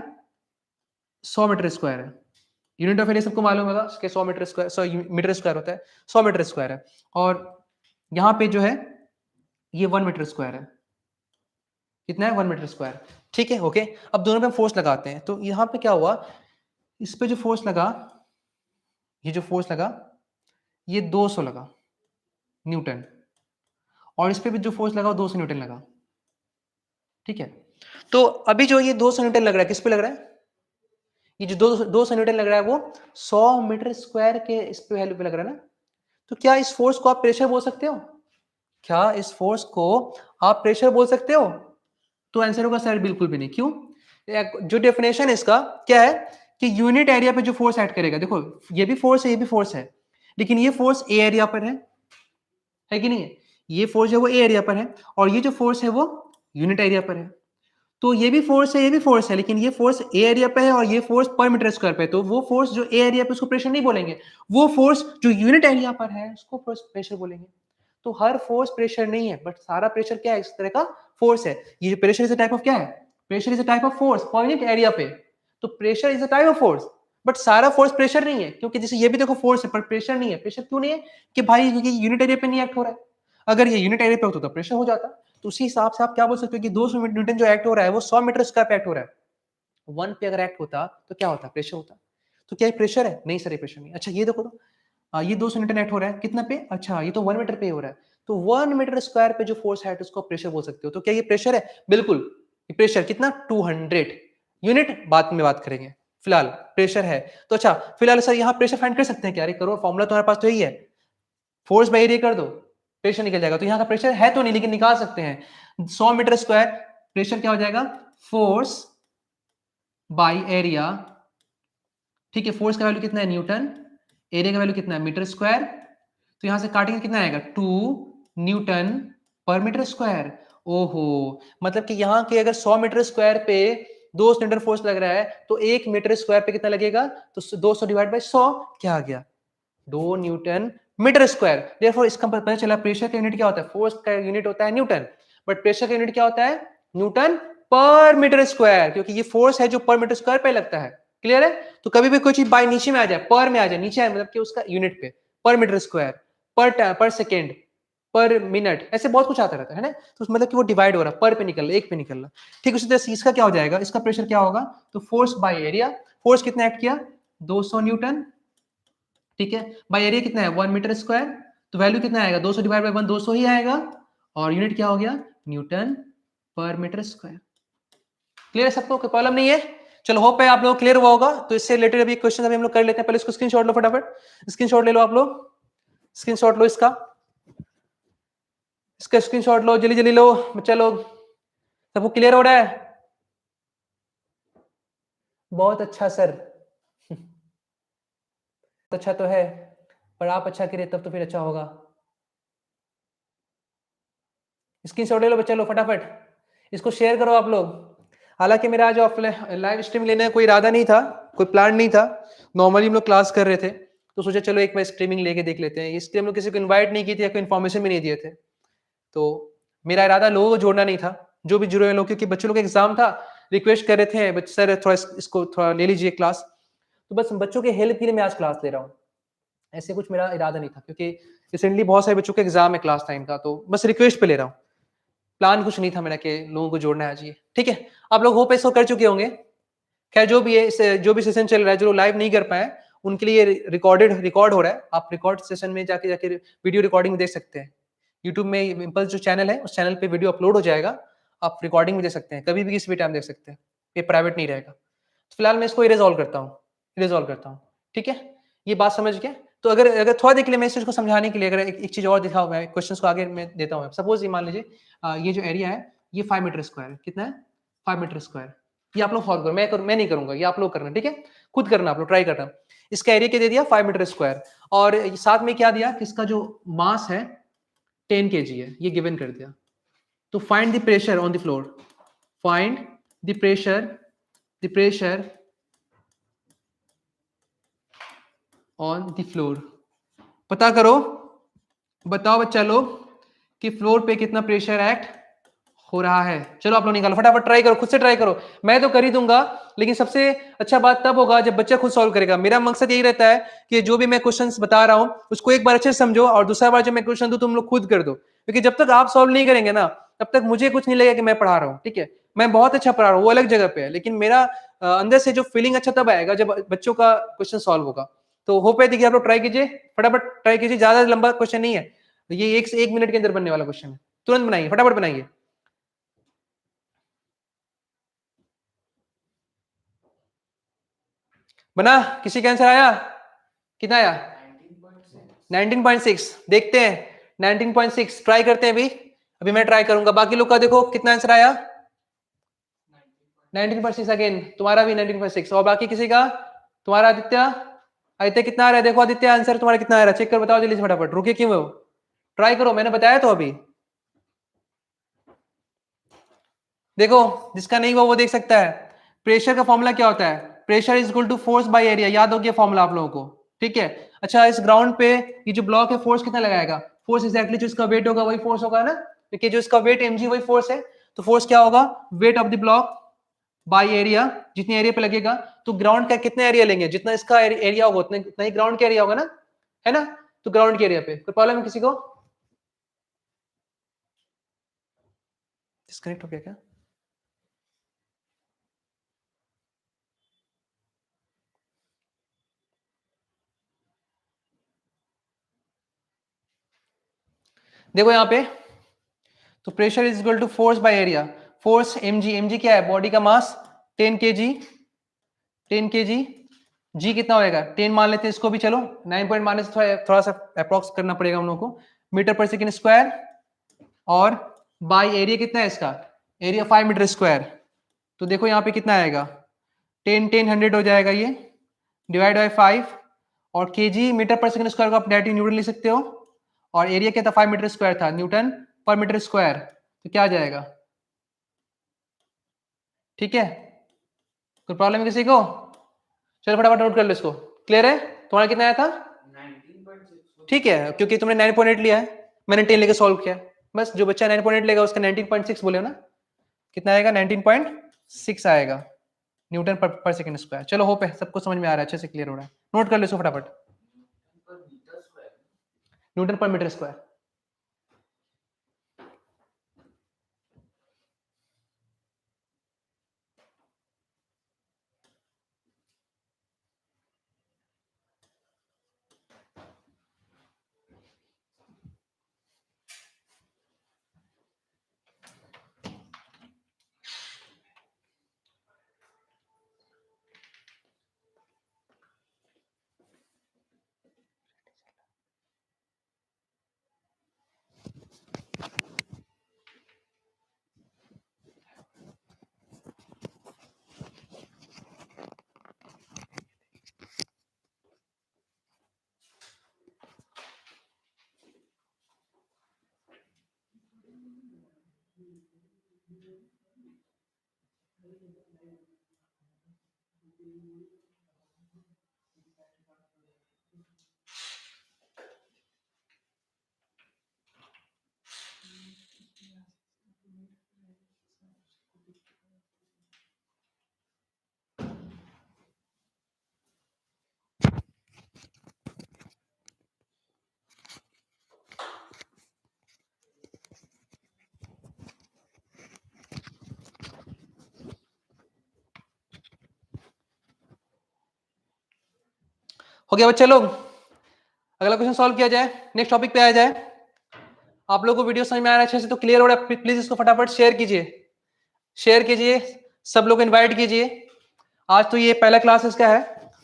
100 मीटर स्क्वायर है, यूनिट ऑफ एरिया सबको मालूम होगा कि 100 मीटर स्क्वायर, 100 मीटर स्क्वायर होता है, 100 मीटर स्क्वायर है, और यहाँ पे जो है ये 1 मीटर स्क्वायर है। कितना है? 1 मीटर स्क्वायर। ठीक है, ओके। अब दोनों पे हम फोर्स लगाते हैं, तो यहाँ पे क्या हुआ? इस पे जो फोर्स लगा, ये जो फोर्स लगा, ये 200 लगा न्यूटन, और इस पे भी जो फोर्स लगा वो 200 न्यूटन लगा। ठीक है, तो अभी जो ये 200 न्यूटन लग रहा है, किस पे लग रहा है? ये जो 200 न्यूटन लग रहा है वो 100 मीटर स्क्वायर के इस पे वैल्यू पे लग रहा है ना। तो क्या इस फोर्स को आप प्रेशर बोल सकते हो? क्या इस फोर्स को आप प्रेशर बोल सकते हो? तो आंसर होगा सर बिल्कुल भी नहीं। क्यों? जो डेफिनेशन है इसका क्या है कि यूनिट एरिया पे जो फोर्स ऐड करेगा, देखो ये भी फोर्स है, ये भी फोर्स है, लेकिन ये फोर्स ए एरिया पर है कि नहीं है? ये फोर्स है वो ए एरिया पर है, और ये जो फोर्स है वो यूनिट एरिया पर है। तो ये भी फोर्स है, ये भी फोर्स है, लेकिन ये फोर्स ए एरिया पे है और ये फोर्स पर मीटर स्क्वायर पे है। तो वो फोर्स जो ए एरिया पे उसको प्रेशर नहीं बोलेंगे, वो फोर्स जो यूनिट एरिया पर है उसको प्रेशर बोलेंगे। तो हर फोर्स प्रेशर नहीं है, बट सारा प्रेशर क्या है? इस तरह का फोर्स है। ये pressure is a type of क्या है? Pressure is a type of force per unit area पे। तो pressure is a type of force, but सारा फोर्स प्रेशर नहीं है, क्योंकि जैसे ये भी देखो फोर्स है पर प्रेशर नहीं है। प्रेशर क्यों नहीं है? कि भाई क्योंकि यूनिट एरिया पे नहीं एक्ट हो रहा है। अगर ये यूनिट एरिया पे होता तो प्रेशर हो जाता। तो उसी हिसाब से आप क्या बोल सकते हो कि 200 न्यूटन जो एक्ट हो रहा है वो 100 मीटर स्क्वायर पे एक्ट हो रहा है। 1 पे अगर एक्ट होता तो क्या होता? प्रेशर होता। तो क्या ये प्रेशर है? नहीं सर, ये प्रेशर नहीं। अच्छा, ये देखो तो ये 200 न्यूटन एक्ट हो रहा है कितना पे? अच्छा, ये तो 1 मीटर पे हो रहा है। तो 1 मीटर स्क्वायर पे जो फोर्स है उसको प्रेशर बोल सकते हो। तो क्या ये प्रेशर है? बिल्कुल। ये प्रेशर कितना? 200 यूनिट बाद में बात करेंगे, फिलहाल प्रेशर है। तो अच्छा, फिलहाल सर यहाँ प्रेशर फाइंड कर सकते हैं क्या? अरे करो, फॉर्मूला तुम्हारे पास तो यही है, फोर्स बाय एरिया कर दो, प्रेशर निकल जाएगा। तो यहाँ का प्रेशर है तो नहीं, लेकिन निकाल सकते हैं। 100 मीटर स्क्वायर प्रेशर क्या हो जाएगा? Force by area. ठीक है, फोर्स का वैल्यू कितना है? न्यूटन। एरिया का वैल्यू कितना है? Metre square. तो यहां से काटेंगे कितना आएगा 2 न्यूटन पर मीटर स्क्वायर। ओहो, मतलब कि यहाँ के अगर 100 मीटर स्क्वायर पे 2 न्यूटन फोर्स लग रहा है तो 1 मीटर स्क्वायर पे कितना लगेगा, तो 200 डिवाइड बाय 100 क्या आ गया 2 न्यूटन मीटर स्क्वायर। देयरफॉर इसका पता चला प्रेशर का यूनिट क्या होता है, फोर्स का यूनिट होता है न्यूटन, बट प्रेशर का यूनिट क्या होता है न्यूटन पर मीटर स्क्वायर, क्योंकि ये फोर्स है जो पर मीटर स्क्वायर पे लगता है। क्लियर है? तो कभी भी कोई चीज बाय नीचे में आ जाए, पर में आ जाए, नीचे आए मतलब कि उसका यूनिट पे, पर मीटर स्क्वायर, पर सेकेंड, पर मिनट, ऐसे बहुत कुछ आता रहता है ना, तो मतलब कि वो डिवाइड हो रहा है, पर पे निकल रहा, एक पे निकल रहा। ठीक उसी तरह से इसका क्या हो जाएगा, इसका प्रेशर क्या होगा, तो फोर्स बाय एरिया, फोर्स कितना एक्ट किया 200 न्यूटन, ठीक है, बाय एरिया कितना है 1 मीटर स्क्वायर, तो वैल्यू कितना आएगा 200 डिवाइड बाय 1 200 ही आएगा, और यूनिट क्या हो गया Newton per metre square. Clear है सबको, कोई प्रॉब्लम नहीं है? चलो होप है आप लोग क्लियर हुआ होगा। तो इससे रिलेटेड अभी क्वेश्चन अभी हम लोग कर लेते हैं, पहले इसको स्क्रीनशॉट लो फटाफट, स्क्रीनशॉट ले लो आप लोग, स्क्रीनशॉट लो इसका स्क्रीनशॉट लो, जल्दी जल्दी लो बच्चा लोग, सबको क्लियर हो रहा है? बहुत अच्छा सर अच्छा तो है, पर आप अच्छा करिए तब तो फिर अच्छा होगा। स्क्रीनशॉट ले लो बच्चा लोग फटाफट, इसको शेयर करो आप लोग। हालांकि मेरा आज ऑफलाइन लाइव स्ट्रीम लेने का कोई इरादा नहीं था, कोई प्लान नहीं था, नॉर्मली हम लोग क्लास कर रहे थे, तो सोचा चलो एक बार स्ट्रीमिंग लेके देख लेते हैं, इसलिए हम लोग किसी को इन्वाइट नहीं की थी या कोई इन्फॉर्मेशन भी नहीं दिए थे। तो मेरा इरादा लोगों को जोड़ना नहीं था, जो भी जुड़े हुए लोग, क्योंकि बच्चों लोग का एग्जाम था, रिक्वेस्ट कर रहे थे सर थोड़ा इसको थोड़ा ले लीजिए क्लास, तो बस बच्चों के हेल्प के लिए मैं आज क्लास ले रहा हूँ, ऐसे कुछ मेरा इरादा नहीं था, क्योंकि रिसेंटली बहुत सारे बच्चों का एग्जाम है क्लास टाइम का, तो बस रिक्वेस्ट पे ले रहा हूँ, प्लान कुछ नहीं था मेरा कि लोगों को जोड़ना है आज ये। ठीक है, आप लोग होप इसको कर चुके होंगे। खैर जो भी है, जो भी सेशन चल रहा है, जो लाइव नहीं कर पाए उनके लिए रिकॉर्ड हो रहा है, आप रिकॉर्ड सेशन में जाके जाके वीडियो रिकॉर्डिंग देख सकते हैं। यूट्यूब में इम्पल्स जो चैनल है उस चैनल पे वीडियो अपलोड हो जाएगा, आप रिकॉर्डिंग भी देख सकते हैं, कभी भी किसी भी टाइम देख सकते हैं, ये प्राइवेट नहीं रहेगा। तो फिलहाल मैं इसको रिजॉल्व करता हूँ। ठीक है, ये बात समझ गए? तो अगर अगर थोड़ा देर के लिए मैं इस चीज को समझाने के लिए अगर एक चीज और दिखाऊं, मैं क्वेश्चन को आगे मैं देता हूँ। सपोज ये मान लीजिए ये जो एरिया है ये 5 मीटर स्क्वायर, कितना है 5 मीटर स्क्वायर, ये आप लोग सॉल्व करो, मैं नहीं करूंगा, ये आप लोग करना, ठीक है, खुद करना, आप लोग ट्राई करना। इसका एरिया क्या दे दिया 5 मीटर स्क्वायर, और साथ में क्या दिया कि इसका जो मास है 10 kg है, ये गिवन कर दिया। तो find the pressure on the floor, find the pressure on the floor, पता करो, बताओ बच्चा लोग कि फ्लोर पे कितना प्रेशर एक्ट हो रहा है। चलो आप लोग निकालो फटाफट, ट्राई करो, खुद से ट्राई करो, मैं तो कर ही दूंगा, लेकिन सबसे अच्छा बात तब होगा जब बच्चा खुद सॉल्व करेगा। मेरा मकसद यही रहता है कि जो भी मैं क्वेश्चंस बता रहा हूं उसको एक बार अच्छे से समझो, और दूसरा बार जब मैं क्वेश्चन दूं तुम लोग खुद कर दो, क्योंकि जब तक आप सॉल्व नहीं करेंगे ना तब तक मुझे कुछ नहीं लगेगा कि मैं पढ़ा रहा हूँ। ठीक है, मैं बहुत अच्छा पढ़ा रहा हूँ, वो अलग जगह पे है, लेकिन मेरा अंदर से जो फीलिंग अच्छा तब आएगा जब बच्चों का क्वेश्चन सॉल्व होगा। तो होप है देखिए आप लोग ट्राई कीजिए, फटाफट ट्राई कीजिए, ज्यादा लंबा क्वेश्चन नहीं है ये, 1 से 1 मिनट के अंदर बनने वाला क्वेश्चन है, तुरंत बनाइए, फटाफट बनाइए। बना? किसी का आंसर आया? कितना आया? 19.6, देखते हैं 19.6, ट्राई करते हैं अभी, अभी मैं ट्राई करूंगा, बाकी लोग का देखो कितना आंसर आया 19.6, अगेन तुम्हारा भी 19.6, और बाकी किसी का, तुम्हारा आदित्य कितना आ रहा है, देखो आदित्य आंसर तुम्हारा कितना आ रहा है, चेक कर बताओ जल्दी से फटाफट, रुके क्यों हो, ट्राई करो, मैंने बताया तो अभी, देखो जिसका नहीं हुआ वो देख सकता है। प्रेशर का फॉर्मूला क्या होता है, pressure is equal to force by area, याद हो गया फॉर्मूला आप लोगों को? ठीक है, अच्छा इस ग्राउंड पे ये जो ब्लॉक है फोर्स कितना लगाएगा, फोर्स एक्जैक्टली जो इसका वेट होगा वही फोर्स होगा ना, क्योंकि जो इसका वेट mg वही फोर्स है, तो फोर्स क्या होगा weight of the block by area, जितने एरिया पे लगेगा, तो ग्राउंड का कितना एरिया लेंगे, जितना इसका एरिया होगा उतना ही ग्राउंड का एरिया होगा ना, है ना, तो ग्राउंड के एरिया पे कोई प्रॉब्लम है किसी को? डिस्कनेक्ट हो गया क्या? देखो यहाँ पे, तो pressure is equal to force by area, force mg क्या है, बॉडी का मास 10 kg, 10 kg, जी कितना होएगा 10 मान लेते हैं इसको भी, चलो 9 पॉइंट मानने से थोड़ा सा अप्रोक्स करना पड़ेगा हम लोग को, मीटर पर सेकेंड स्क्वायर, और बाय एरिया कितना है इसका, एरिया 5 मीटर स्क्वायर, तो देखो यहाँ पे कितना आएगा 10 10 100 हो जाएगा ये, डिवाइड बाय 5, और केजी मीटर पर सेकंड स्क्वायर को आप डायरेक्टली न्यूटन लिख सकते हो, और एरिया क्या था 5 मीटर स्क्वायर था, न्यूटन पर मीटर स्क्वायर, तो क्या आ जाएगा? ठीक है, कोई प्रॉब्लम है किसी को? चलो फटाफट नोट कर लो इसको। क्लियर है? तुम्हारा कितना आया था? 19.6 ठीक है, क्योंकि तुमने 9.8 लिया है, मैंने 10 लेकर सॉल्व किया। बस जो बच्चा 9.8 लेगा उसका 19.6 बोले ना, कितना आएगा? 19.6 आएगा न्यूटन पर सेकंड स्क्वायर। चलो होप है सबको समझ में आ रहा है, अच्छे से क्लियर हो रहा है। नोट कर लो इसको फटाफट, पर metre square. Newton per metre square. हो गया बच्चे लोग? अगला क्वेश्चन सॉल्व किया जाए, नेक्स्ट टॉपिक पे आया जाए। आप लोगों को वीडियो समझ में आ रहा है अच्छे से तो क्लियर हो रहा है? प्लीज इसको फटाफट शेयर कीजिए, शेयर कीजिए, सब लोग इनवाइट कीजिए। आज तो ये पहला क्लास इसका है।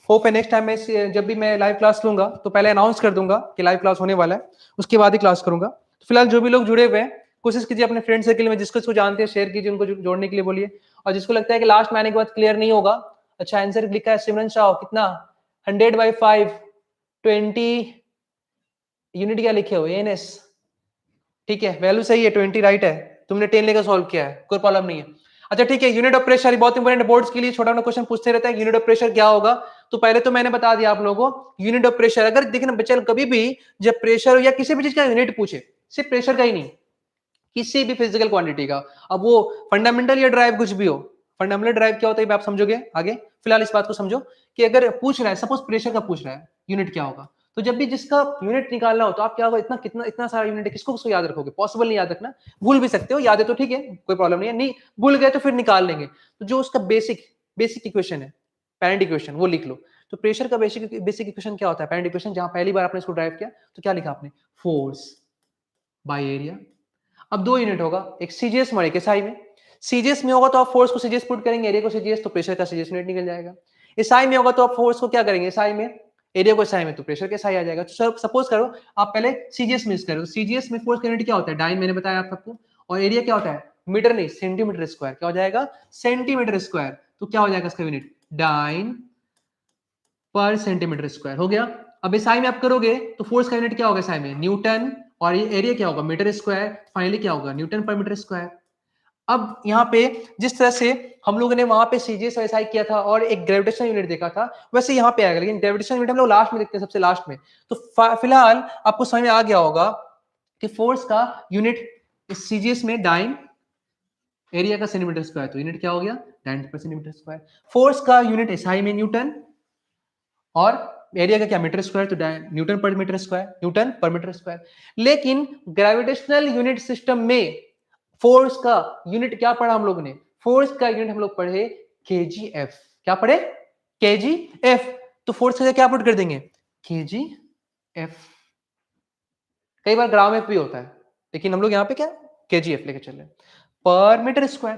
होप है नेक्स्ट टाइम में जब भी मैं लाइव क्लास लूंगा तो पहले अनाउंस कर दूंगा कि लाइव क्लास होने वाला है, उसके बाद ही क्लास करूंगा। तो फिलहाल जो भी लोग जुड़े हुए हैं कोशिश कीजिए अपने फ्रेंड सर्कल में जिसको जानते हैं शेयर कीजिए, उनको जोड़ने के लिए बोलिए। और जिसको लगता है कि लास्ट में आने के बाद क्लियर नहीं होगा, अच्छा आंसर लिखा है सिमरन शाह, कितना? 100/5 20 यूनिट क्या लिखे हो? एनएस। ठीक है, वैल्यू सही है, 20 राइट है। तुमने 10 लेकर सॉल्व किया है, कोई प्रॉब्लम नहीं है। अच्छा ठीक है, यूनिट ऑफ प्रेशर बहुत इंपॉर्टेंट, बोर्ड्स के लिए छोटा मोटा क्वेश्चन पूछते रहते हैं। यूनिट ऑफ प्रेशर क्या होगा? तो पहले तो मैंने बता दिया आप लोगों को, यूनिट ऑफ प्रेशर अगर देखना बच्चे कभी भी जब प्रेशर या किसी भी चीज का यूनिट पूछे, सिर्फ प्रेशर का ही नहीं, किसी भी फिजिकल क्वांटिटी का, अब वो फंडामेंटल या ड्राइव कुछ भी हो। फंडामेंटल ड्राइव क्या होता है आप समझोगे आगे, फिलहाल इस बात को समझो कि अगर पूछ रहा है, सपोज प्रेशर का पूछ रहा है, यूनिट क्या होगा, तो जब भी जिसका यूनिट निकालना हो तो आप क्या होगा, इतना कितना इतना सारा यूनिट है, किसको किसको याद रखोगे? पॉसिबल नहीं याद रखना, भूल भी सकते हो, याद है तो ठीक है, कोई प्रॉब्लम नहीं है, नहीं भूल गए तो फिर निकाल लेंगे। तो जो उसका बेसिक बेसिक इक्वेशन है, पैरेंट इक्वेशन, वो लिख लो। तो प्रेशर का बेसिक इक्वेशन क्या होता है? पैरेंट इक्वेशन, जहां पहली बार आपने इसको ड्राइव किया तो क्या लिखा आपने? Force by area. अब दो यूनिट होगा, एक सीजीएस में और एक एसआई में। सीजीएस में होगा तो आप फोर्स को सीजीएस पुट करेंगे, एरिया को सीजीएस, तो प्रेशर का सीजीएस यूनिट निकल जाएगा। एसआई में होगा तो आप फोर्स को क्या करेंगे? एसआई में, एरिया को एसआई में, तो प्रेशर के एसआई आ जाएगा। तो सपोज करो आप पहले सीजीएस में यूज करो, सीजीएस में फोर्स का यूनिट क्या होता है? डाइन, मैंने बताया आप सबको। और एरिया क्या होता है? मीटर नहीं, सेंटीमीटर स्क्वायर। क्या हो जाएगा? Centimetre square. तो क्या हो जाएगा इसका यूनिट? डाइन पर सेंटीमीटर स्क्वायर। हो गया। अब एसआई में आप करोगे तो फोर्स का यूनिट क्या होगा एसआई में? न्यूटन, और ये एरिया क्या होगा? Metre square. फाइनली क्या होगा? Newton per metre square. अब यहाँ पे जिस तरह से हम लोगों ने वहां पे सीजीएस और एसआई किया था और एक ग्रेविटेशन यूनिट देखा था, वैसे यहाँ पे आएगा, लेकिन ग्रेविटेशन यूनिट हम लोग लास्ट में देखते हैं, सबसे लास्ट में। तो फिलहाल आपको समझ में आ गया होगा कि फोर्स का यूनिट सीजीएस में डाइन, एरिया का सेंटीमीटर स्क्वायर, तो यूनिट क्या हो गया? डाइन पर सेंटीमीटर स्क्वायर। फोर्स का यूनिट एसआई में न्यूटन, और एरिया का क्या? मीटर स्क्वायर, तो Newton per metre square, Newton per metre square. लेकिन ग्रेविटेशनल यूनिट सिस्टम में फोर्स का यूनिट क्या पढ़ा हम लोग ने? फोर्स का यूनिट हम लोग पढ़े केजीएफ। क्या पढ़े? केजीएफ। तो फोर्स का क्या पुट कर देंगे? केजीएफ। कई बार ग्राम एफ भी होता है, लेकिन हम लोग यहाँ पे क्या केजीएफ लेके चल रहे, पर मीटर स्क्वायर।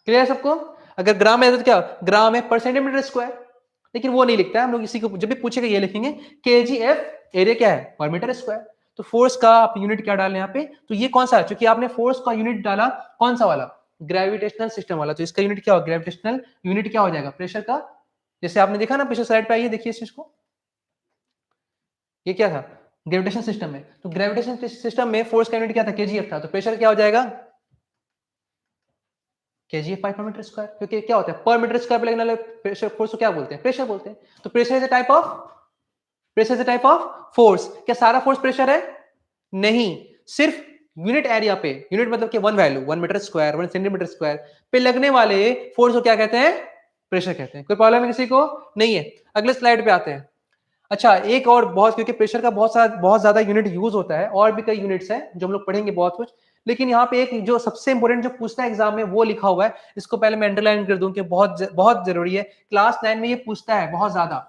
क्लियर सबको? अगर ग्राम है तो क्या? ग्राम है पर सेंटीमीटर स्क्वायर, लेकिन वो नहीं लिखता है हम लोग। इसी को जब भी पूछेगा ये लिखेंगे केजीएफ, एरिया क्या है? पर मीटर स्क्वायर। तो फोर्स का आप यूनिट क्या डालें यहाँ पे? तो ये कौन सा है? क्योंकि आपने फोर्स का यूनिट डाला कौन सा वाला? ग्रेविटेशनल सिस्टम वाला, तो इसका यूनिट क्या होगा? ग्रेविटेशनल यूनिट क्या हो जाएगा? प्रेशर का। जैसे आपने देखा ना पिछले स्लाइड पे, आइए देखिए इस चीज को, ये क्या था? ग्रेविटेशन सिस्टम में, तो ग्रेविटेशन सिस्टम में फोर्स का यूनिट क्या था, केजीएफ था, तो प्रेशर क्या हो जाएगा, केजीएफ पर मीटर स्क्वायर, क्योंकि क्या होता है पर मीटर स्क्वायर पे लगने वाले प्रेशर फोर्स को क्या बोलते हैं, प्रेशर बोलते हैं। तो pressure is a type of, pressure is a type of force. क्या सारा फोर्स प्रेशर है, नहीं, सिर्फ यूनिट एरिया पे, यूनिट मतलब कि one value 1 metre square 1 centimetre square पे लगने वाले फोर्स को क्या कहते हैं, प्रेशर कहते हैं। कोई प्रॉब्लम है किसी को, नहीं है। अगले स्लाइड पे आते हैं। अच्छा एक और बहुत, क्योंकि प्रेशर का बहुत ज्यादा यूनिट यूज होता है, और भी कई यूनिट्स हैं जो हम लोग पढ़ेंगे बहुत कुछ, लेकिन यहाँ पे एक जो सबसे इंपॉर्टेंट जो पूछता है एग्जाम में वो लिखा हुआ है, इसको पहले मैं अंडरलाइन कर दूं कि बहुत बहुत जरूरी है, क्लास 9 में ये पूछता है बहुत ज्यादा,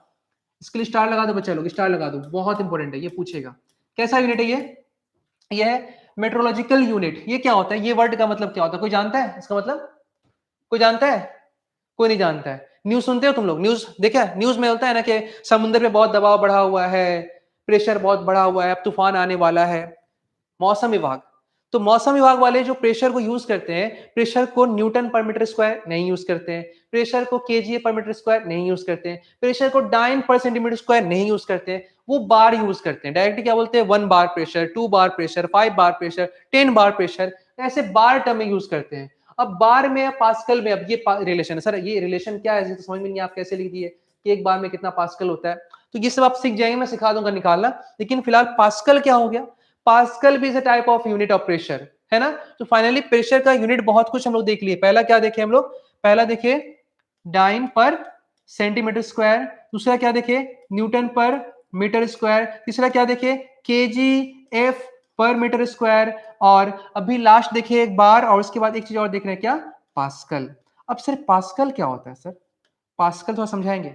इसके लिए स्टार लगा दो बच्चे लोग, स्टार लगा दो, बहुत इंपॉर्टेंट है, ये पूछेगा। कैसा यूनिट है ये है मेट्रोलॉजिकल यूनिट। ये क्या होता है, ये वर्ड का मतलब क्या होता है, कोई जानता है इसका मतलब, कोई जानता है, कोई नहीं जानता है। न्यूज सुनते हो तुम लोग, न्यूज देखा, न्यूज में होता है ना कि समुद्र में बहुत दबाव बढ़ा हुआ है, प्रेशर बहुत बढ़ा हुआ है, अब तूफान आने वाला है। मौसम विभाग, तो मौसम विभाग वाले जो प्रेशर को यूज करते हैं, प्रेशर को न्यूटन पर मीटर स्क्वायर नहीं यूज करते हैं, प्रेशर को केजीए पर मीटर स्क्वायर नहीं यूज करते हैं, प्रेशर को डाइन पर सेंटीमीटर स्क्वायर नहीं यूज करते हैं, वो बार यूज करते हैं। डायरेक्ट क्या बोलते हैं, 1 बार प्रेशर, 2 बार प्रेशर, 5 बार प्रेशर, 10 बार प्रेशर, ऐसे बार टर्म में यूज करते हैं। अब बार में पास्कल में, अब ये रिलेशन है सर, ये रिलेशन क्या है, तो समझ में नहीं, आप कैसे लिख दिए कि एक बार में कितना पास्कल होता है, तो ये सब आप सीख जाएंगे, मैं सिखा दूंगा निकालना। लेकिन फिलहाल पास्कल क्या हो गया, पास्कल भी is a type of unit of pressure, है ना। तो फाइनली प्रेशर का यूनिट बहुत कुछ हम लोग देख लिए। पहला क्या देखे हम लोग, पहला देखे डाइन पर सेंटीमीटर स्क्वायर, दूसरा क्या देखे न्यूटन पर मीटर स्क्वायर, तीसरा क्या देखे केजी एफ पर मीटर स्क्वायर, और अभी लास्ट देखिए एक बार, और उसके बाद एक चीज और देख रहे हैं क्या, पास्कल। अब सर पास्कल क्या होता है, सर पास्कल थोड़ा समझाएंगे,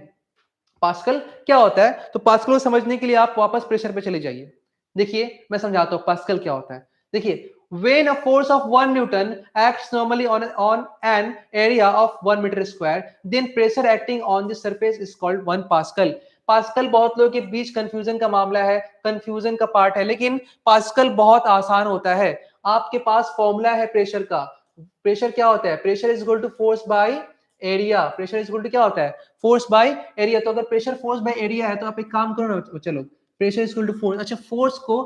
पास्कल क्या होता है। तो पास्कल को समझने के लिए आप वापस प्रेशर पे चले जाइए। देखिए मैं समझाता हूं पास्कल क्या होता है। देखिए when a force of 1 newton acts normally on an area of 1 meter square, then pressure acting on the surface is called 1 pascal। Pascal बहुत लोगों के बीच कंफ्यूजन का मामला है, कंफ्यूजन का पार्ट है, लेकिन पास्कल बहुत आसान होता है। आपके पास फॉर्मूला है प्रेशर का, प्रेशर क्या होता है, pressure is equal to force by area, pressure is equal to क्या होता है, फोर्स बाय एरिया। तो अगर प्रेशर फोर्स बाय एरिया है तो आप एक काम करो ना, चलो pressure is equal to force, अच्छा फोर्स को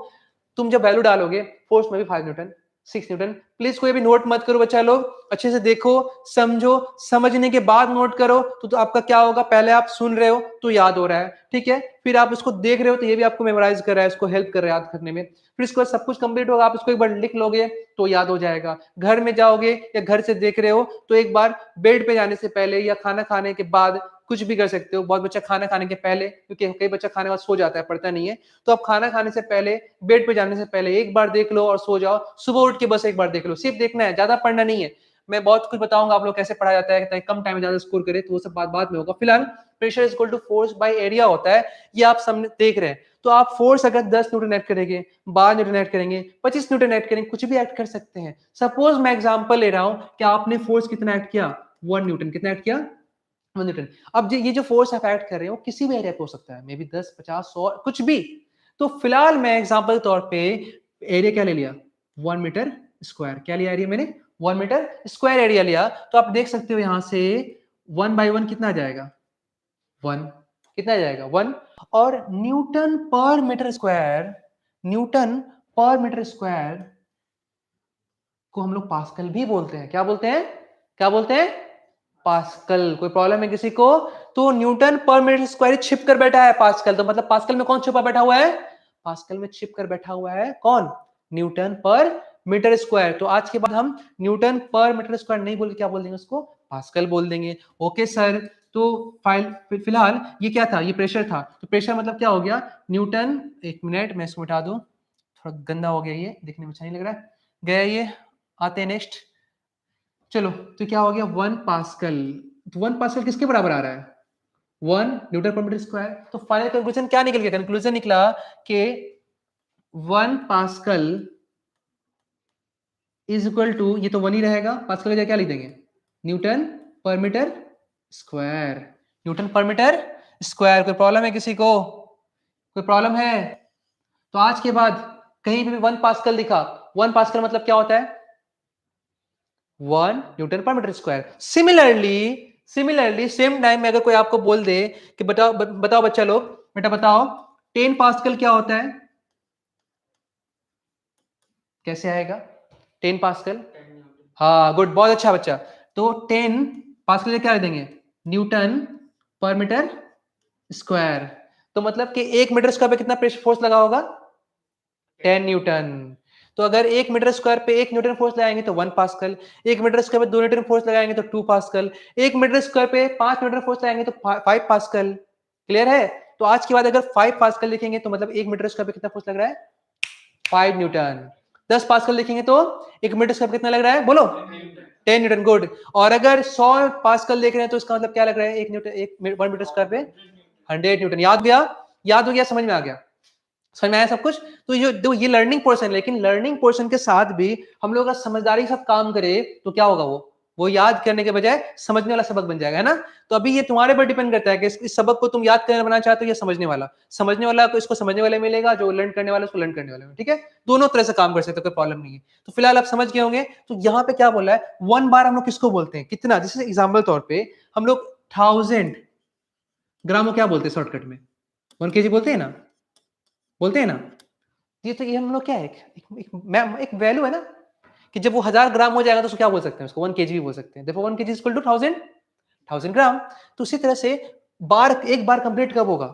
तुम जब वैल्यू डालोगे, फोर्स में भी 5 न्यूटन 6 न्यूटन, प्लीज कोई भी नोट मत करो बच्चा लोग, अच्छे से देखो समझो, समझने के बाद नोट करो, तो आपका क्या होगा, पहले आप सुन रहे हो तो याद हो रहा है, ठीक है, फिर आप उसको देख रहे हो तो ये भी आपको मेमोराइज कर रहा है, इसको हेल्प कर रहा है याद करने में, फिर इसको सब कुछ कंप्लीट होगा, आप इसको एक बार लिख लोगे तो याद हो जाएगा। घर में जाओगे या घर से देख रहे हो तो एक बार बेड पे जाने से पहले या खाना खाने के बाद कुछ भी कर सकते हो। बहुत बच्चा खाना खाने के पहले, क्योंकि कई बच्चा खाने के बाद सो जाता है, पढ़ता नहीं है, तो आप खाना खाने से पहले, बेड पे जाने से पहले एक बार देख लो और सो जाओ, सुबह उठ के बस एक बार देख लो, सिर्फ देखना है, ज्यादा पढ़ना नहीं है। मैं बहुत कुछ बताऊंगा आप लोग कैसे पढ़ा जाता है, कम टाइम में ज्यादा स्कोर करे, तो वो सब बाद में होगा। फिलहाल pressure is equal to force by area होता है, ये आप सामने देख रहे हैं। तो आप फोर्स अगर 10 न्यूटन ऐड करेंगे, 12 न्यूटन ऐड करेंगे, 25 न्यूटन ऐड करेंगे, कुछ भी ऐड कर सकते हैं। सपोज मैं एग्जांपल ले रहा हूं कि आपने फोर्स कितना ऐड किया, 1 न्यूटन, कितना ऐड किया, 1 न्यूटन। अब ये जो फोर्स आप ऐड कर रहे हो किसी भी एरिया पे हो सकता है, मे बी 10 50 100 कुछ भी। तो फिलहाल मैं एग्जांपल तौर पे एरिया क्या ले लिया, 1 मीटर स्क्वायर, क्या लिया एरिया मैंने, 1 मीटर स्क्वायर एरिया लिया। तो आप देख सकते हो यहां से 1 बाई 1 कितना आ जाएगा, 1, कितना आ जाएगा 1, और Newton per metre square, Newton per metre square को हम लोग पास्कल भी बोलते हैं। क्या बोलते हैं, क्या बोलते हैं, पास्कल। कोई प्रॉब्लम है किसी को, तो न्यूटन पर मीटर स्क्वायर छिप कर बैठा है पास्कल, तो मतलब पास्कल में कौन छिपा बैठा हुआ है, पास्कल में छिप कर बैठा हुआ है कौन, न्यूटन पर मीटर स्क्वायर। तो आज के बाद हम न्यूटन पर मीटर स्क्वायर नहीं बोल के क्या बोल देंगे उसको, पास्कल बोल देंगे। ओके सर, तो फिलहाल ये क्या था, ये प्रेशर था, तो प्रेशर मतलब क्या हो गया, न्यूटन, एक मिनट मैं इसको मिटा दूं, थोड़ा गंदा हो गया, ये दिखने में अच्छा नहीं लग रहा है, गया ये। आते हैं नेक्स्ट, चलो तो क्या हो गया 1 पास्कल, तो 1 पास्कल किसके बराबर आ रहा है, 1 न्यूटन पर मीटर स्क्वायर। तो फाइनल कंक्लूजन क्या निकल गया, कंक्लूजन निकला कि 1 पास्कल इज इक्वल टू, ये तो 1 ही रहेगा, पास्कल का जगह क्या लिख देंगे, Newton per metre square, Newton per metre square. कोई प्रॉब्लम है किसी को, कोई प्रॉब्लम है, तो आज के बाद कहीं भी 1 पास्कल दिखा, 1 पास्कल मतलब क्या होता है, 1 newton per metre square. Similarly same time में अगर कोई आपको बोल दे कि बताओ बताओ बच्चा लोग, बेटा बताओ 10 पास्कल क्या होता है, कैसे आएगा? 10 पास्कल, हाँ गुड, बहुत अच्छा बच्चा। तो 10 पास्कल क्या लिख देंगे? Newton per metre square. तो मतलब कि 1 मीटर स्क्वायर पे कितना प्रेशर फोर्स लगा होगा? 10 न्यूटन। तो अगर 1 मीटर स्क्वायर पे 1 न्यूटन फोर्स लगाएंगे तो 1 पास्कल, 1 मीटर स्क्वायर पे 2 न्यूटन फोर्स लगाएंगे तो 2 पास्कल, 1 मीटर स्क्वायर पे 5 न्यूटन फोर्स लगाएंगे तो 5 पास्कल। क्लियर है? तो आज के बाद अगर 5 पास्कल लिखेंगे तो मतलब 1 मीटर स्क्वायर पे कितना फोर्स लग रहा है? 5 न्यूटन। 10 पास्कल लिखेंगे तो 1 मीटर स्क्वायर पे कितना लग रहा है? बोलो। 10 न्यूटन, गुड। और अगर 100 पास्कल देख रहे हैं तो इसका मतलब क्या लग रहा है? 1 न्यूटन 1 मीटर स्क्वायर पे 100 न्यूटन। याद गया? याद हो गया? समझ में आ गया? समझ में आया सब कुछ? तो ये लर्निंग पोर्शन है, लेकिन लर्निंग पोर्शन के साथ भी हम लोग का समझदारी के साथ काम करे तो क्या होगा? वो याद करने के बजाय समझने वाला सबक बन जाएगा, है ना? तो अभी ये तुम्हारे पर डिपेंड करता है कि इस सबक को तुम याद करने बनाना चाहते हो या समझने वाला को इसको समझने वाले मिलेगा, जो लर्न करने वाला उसको लर्न करने वाले में, ठीक है? दोनों तरह से काम कर सकते हो, कोई प्रॉब्लम नहीं है। तो फिलहाल आप समझ गए होंगे। तो यहाँ पे क्या बोला है? 1 बार हम लोग किसको बोलते हैं? कितना? जैसे एग्जाम्पल तौर पे हम लोग 1000 ग्राम को क्या बोलते हैं शॉर्टकट में? 1 kg बोलते हैं ना? बोलते हैं ना? ये हम लोग क्या है? एक वैल्यू है ना, कि जब वो 1000 ग्राम हो जाएगा तो उसको क्या बोल सकते हैं? उसको 1 kg भी बोल सकते हैं। देखो 1 kg इक्वल टू 1000 ग्राम। तो उसी तरह से एक बार कंप्लीट कब होगा?